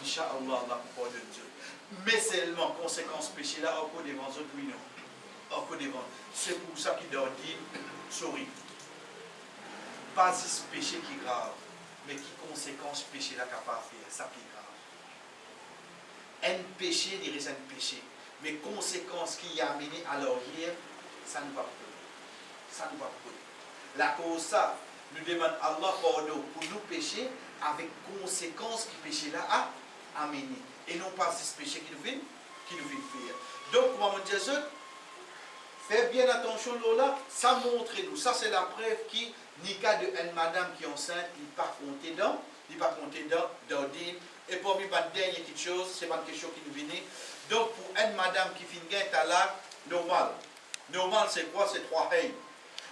Inch'Allah, Allah pour pardonner eux. Mais seulement conséquence péché là, encore devant eux, oui non. Encore devant. C'est pour ça qu'il doit dire, sorry. Pas ce péché qui est grave, mais qui conséquence péché là capable de faire, ça qui est grave. Un péché, il reste un péché. Mais conséquence qui a amené à l'arrière, ça ne va pas. Ça ne va pas. La cause ça, nous demande Allah pardon pour nous pécher avec conséquence qui péché là a amené. Et non pas ce péché qui nous vient faire. Donc, maman Jésus, faites bien attention là, ça montre nous. Ça c'est la preuve qui, ni cas de une madame qui est enceinte, il n'est pas compté dans des. Et pour moi, il y a une dernière petite chose, c'est pas une question qui nous vient. Donc, pour une madame qui finit un talak, normal. Normal, c'est quoi? C'est 3 hay.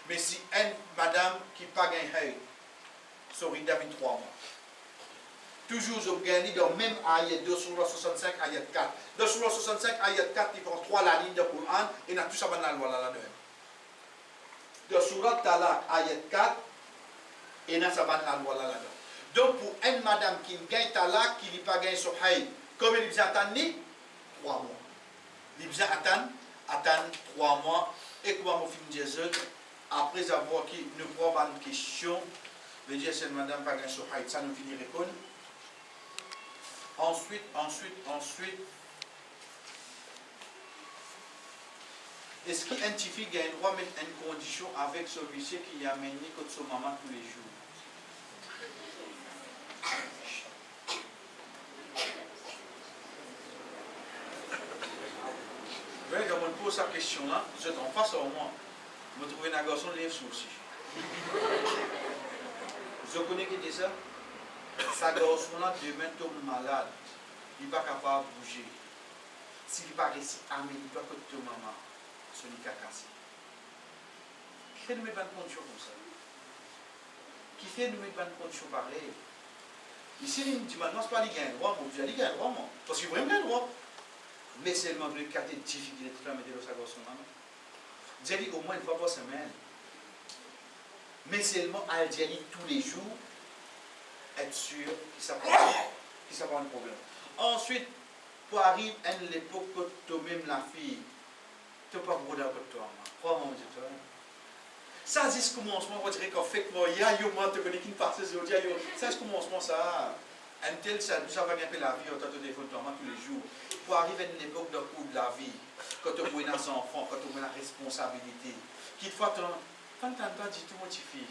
Mais si une madame qui n'a pas un hay, ça aurait 3 mois. Toujours, je gagne dans le même ayat 2 sur 65, ayat 4. 2 sur 65, ayat 4, il prend 3 la ligne de Coran et il a tout ça dans la loi là-dedans. De surat Talak, ayat 4, et il a ça dans la loi là-dedans. Donc, pour une madame qui gagne talak, qui n'a pas gagné son haï, comme il a besoin d'attendre 3 mois. Il a besoin d'attendre 3 mois. Et comment on finit Jésus, après avoir qui nous prend une question, veut dire cette madame n'a pas gagné son haï, ça nous finit répondre. Ensuite, est-ce qu'un fille a un droit de mettre une condition avec celui-ci qui a mené contre son maman tous les jours? Quand on pose cette question-là, je t'en face au moins. Je trouve un garçon lève aussi. Je connais qui dit ça. Ce garçon-là demain tombe malade. Il n'est pas capable de bouger. S'il n'est pas réussi à amener toi contre ta maman, ce n'est qu'à casser. Qui fait nous mettre une condition comme ça? Qui fait nous mettre une condition pareille? Ici, il me dit maintenant, ce n'est pas un droit, moi. Je dis un droit, moi. Parce qu'il veut un droit. Mais seulement le cas de difficulté de mettre le sac son maman. J'ai dit au moins une fois par semaine. Mais seulement à dire tous les jours, être sûr que ça pas un problème. Ensuite, pour arriver à l'époque que toi-même la fille, tu n'as pas beaucoup d'argent pour toi. Crois-moi, je te dis. Ça, c'est ce commencement, on dirait qu'en fait, moi, il y a un moment, tu connais qui ne passe, ça, c'est ce commencement, ça. Un tel, ça va gagner la vie, on t'a téléphone tous les jours. Pour arriver à une époque de cours de la vie, quand tu as des enfants, quand tu as la responsabilité, qu'il faut t'entendre pas du tout motivé.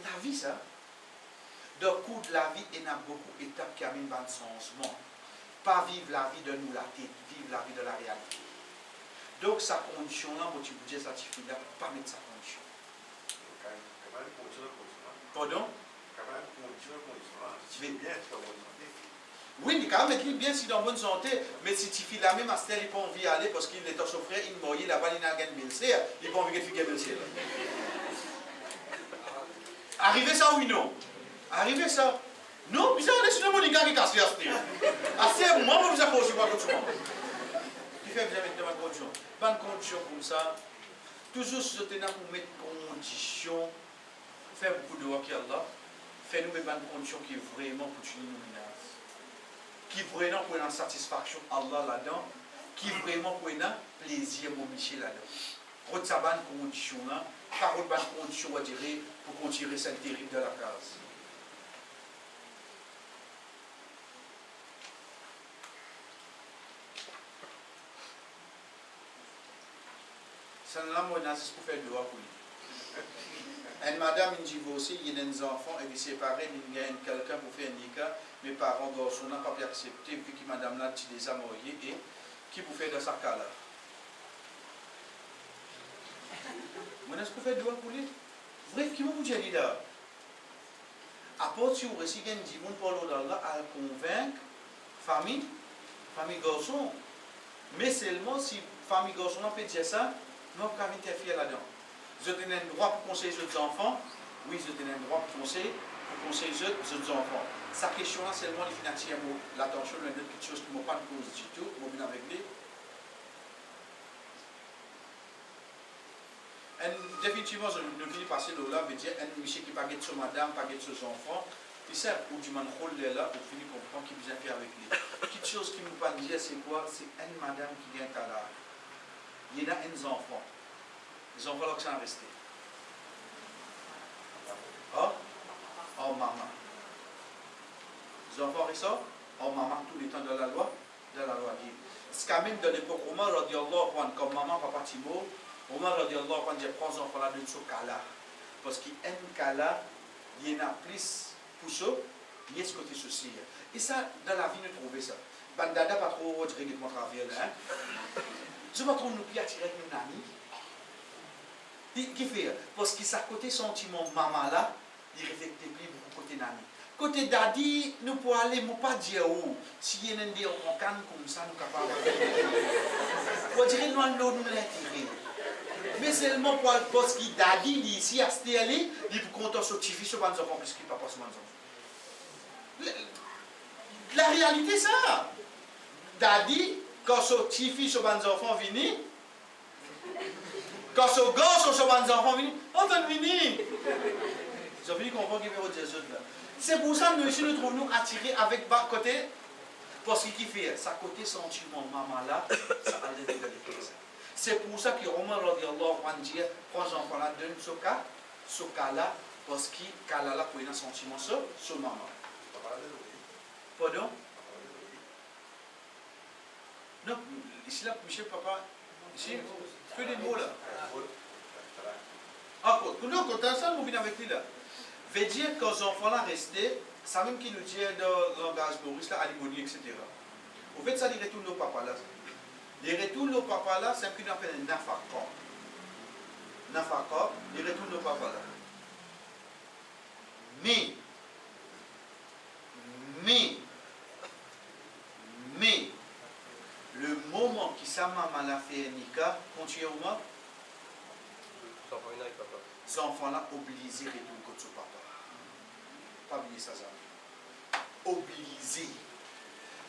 La vie, ça. De cours de la vie, il y a beaucoup d'étapes qui amènent un changement. Pas vivre la vie de nous la tête, vivre la vie de la réalité. Donc, sa condition-là, moi, tu peux dire, ça suffit là, pas mettre sa condition. Pardon? Tu veux bien, Oui, il quand même être bien si dans bonne santé, mais si tu fais la même astère, il n'a pas envie d'y aller parce qu'il est en souffrant, il mouille là-bas, il n'a pas de belser, il n'a pas envie de faire belser. Arrivez ça oui non? Arrivez ça? Non, puis ça, on est sur le monde qui casse l'astère. Astère, moi, vous accrochez pas comme ça. Qui fait bien mettre dans ma condition? Pas de condition comme ça. Toujours se tenir pour mettre condition, faire beaucoup de work Allah, faire nous mettre une condition qui est vraiment pour tuer nous menaces, qui vraiment pour une satisfaction Allah là-dedans, qui vraiment pour un plaisir pour Michel là-dedans. Quand ça va une condition là, par une condition on dirait pour qu'on tire cette terrible de la case. Ça n'a pas pour faire dehors pour lui. Une madame, une divorcée, il y a des enfants, elle est séparée, il y a quelqu'un pour faire un nika, mes parents garçons n'ont pas pu accepter, vu que madame là, tu les as mariés, et qui pour faire dans sa cas là? Moi, est-ce qu'on fait dehors pour lui? Vrai, qui vous dit là? À part si vous réussissez un dimanche pour l'Allah à convaincre famille garçon, mais seulement si famille garçon peut dire ça, non, quand vous interférez là-dedans. Vous avez un droit pour conseiller les autres enfants. Oui, vous avez un droit pour conseiller les autres enfants. Sa question là, seulement les financiers, l'attention, l'une autre quelque chose qui ne m'a pas de cause du tout, je vais avec lui. Définitivement, je ne vais pas passer là, veut dire, un monsieur qui ne pas de son madame, pas de ses enfants, puis ça, pour du man rôle là, pour finir comprendre qui vient faire avec lui. Quelque chose qui ne me pas dire, c'est quoi? C'est une madame qui vient à là. Il y a des enfants. Les enfants là qui sont restés. Oh? Oh maman. Les enfants restent oh maman tout le temps dans la loi dit. C'est quand même de l'époque Omar radiallahu anhu comme maman papa Timo, Omar radiallahu anhu dit prends les enfants là de ce cas-là. Parce qu'il y a un cas-là, il y en a plus pour ça, il y a ce côté ceci. Et ça, dans la vie, nous trouvons ça. Bandada pas trop régler mon travail là. Je ne trouve nous attirer avec une amie. Qui fait? Parce que ça côté sentiment maman là, il reflète plus beaucoup côté nani. Côté daddy, nous pouvons aller, nous pas dire où. Si y a un des on canne comme ça, nous capables. Pour dire nous allons nous l'intérêt. Mais seulement parce que daddy ici à ce aller, il peut compter sur TV sur les enfants plus qu'il papa sur les enfants. La réalité c'est ça. Daddy quand son petit fils sur les enfants viennent, quand son gosse sur les enfants viennent, on va venir. Vous avez compris qu'il veut dire ça là. C'est pour ça que nous ici nous trouvons attirés avec bas côté, parce qu'il fait sa côté sentiment maman là, ça a l'air de l'église. C'est pour ça que Romain radiallahu anhu dit, prends les enfants là, donne ce cas là, parce qu'il cas là pour un sentiment sur maman. Pardon? Non, ici là, Michel, papa, ici, que des mots là. Ah, quand ça, nous venons avec lui là. Veut dire que les enfants là restés, ça même qui nous dit dans le langage Maurice là, alimony, etc. Au fait, ça, ils retournent nos papas là. Les retournent nos papas là, c'est un qui nous appelle un nafaka. Nafaka, ils retournent nos papas là. Mais, le moment qui sa maman l'a fait nika, continuellement, ces enfants-là obligés de retourner contre son papa. Pas oublier ça, ça. Obligés.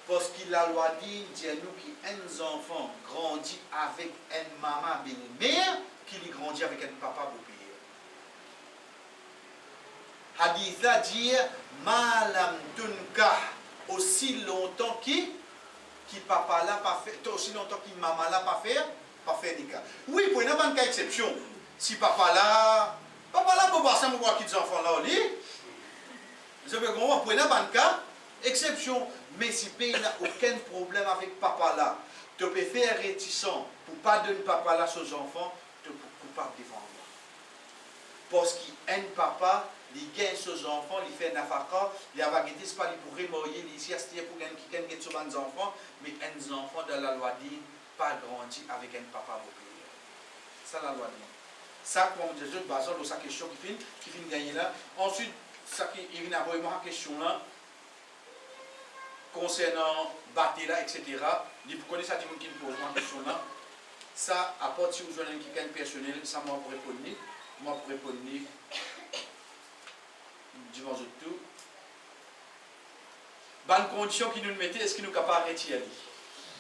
Parce que la loi dit, nous qui un enfant grandit avec une maman belle-mère, qu'il grandit avec un papa beau-père. Haditha dit, malam tunka, aussi longtemps qui papa là pas fait, aussi longtemps que maman là pas faire des cas. Oui, pour une bonne cas exception. Si papa là pour voir ça, pour voir qui des enfants là au lit. Je veux comprendre, pour une bonne cas exception. Mais si pays n'a aucun problème avec papa là, tu peux faire réticent pour pas donner papa là aux enfants, tu peux pas défendre. Parce qu'un papa, il gagne ses enfants, il fait un affaire, il a vagué, c'est pas pour remorier, il ici, c'est pour gagner quelqu'un qui gagne ses enfants, mais un enfant de la loi dit, pas grandi avec un papa au pays. Ça, la loi dit. Ça, comme je dis, basé sur sa question qui finit gagner là. Ensuite, ça qui vient à vraiment la question là. concernant Batela, etc. Vous connaissez ça, qui me pose une question là. Ça, à part si vous avez quelqu'un personnel, ça m'a pour répondre. Moi, pour répondre, dimanche de tout. Bonne condition qui nous mettez, est-ce qu'il nous est capable d'arrêter à lui?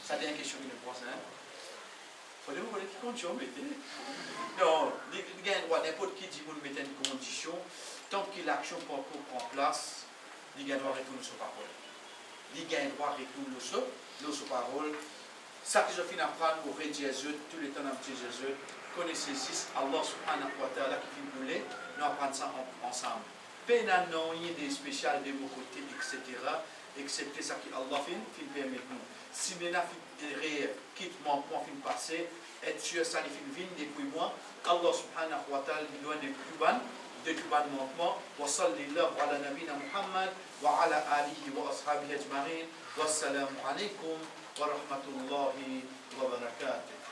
Ça, c'est une question qui nous pose. Faut vous voulez quelle condition mettez? Non, il y a un droit, n'importe qui dit vous mettez une condition, tant que l'action prend place, il y a un droit de retourner sur parole. Il y a un droit de retourner sur parole. Ça que je finis d'apprendre au ré Jésus, tous les temps dans Jésus, connaissez Allah subhanahu wa ta'ala qui finit de nous, nous apprendre ça ensemble. Peine à non, il y a des spéciales de mon côté, etc. Excepté ça que Allah finit permettre nous. Si nous avons quitte mon point fin passé, et sûr ça les fin depuis moi, Allah subhanahu wa ta'ala nous donne des plus bonnes montements. Wa sallallahu ala nabina Muhammad wa ala alihi wa ashabihi ajma'in. Wassalamu alaikum wa rahmatullahi wa barakatuh.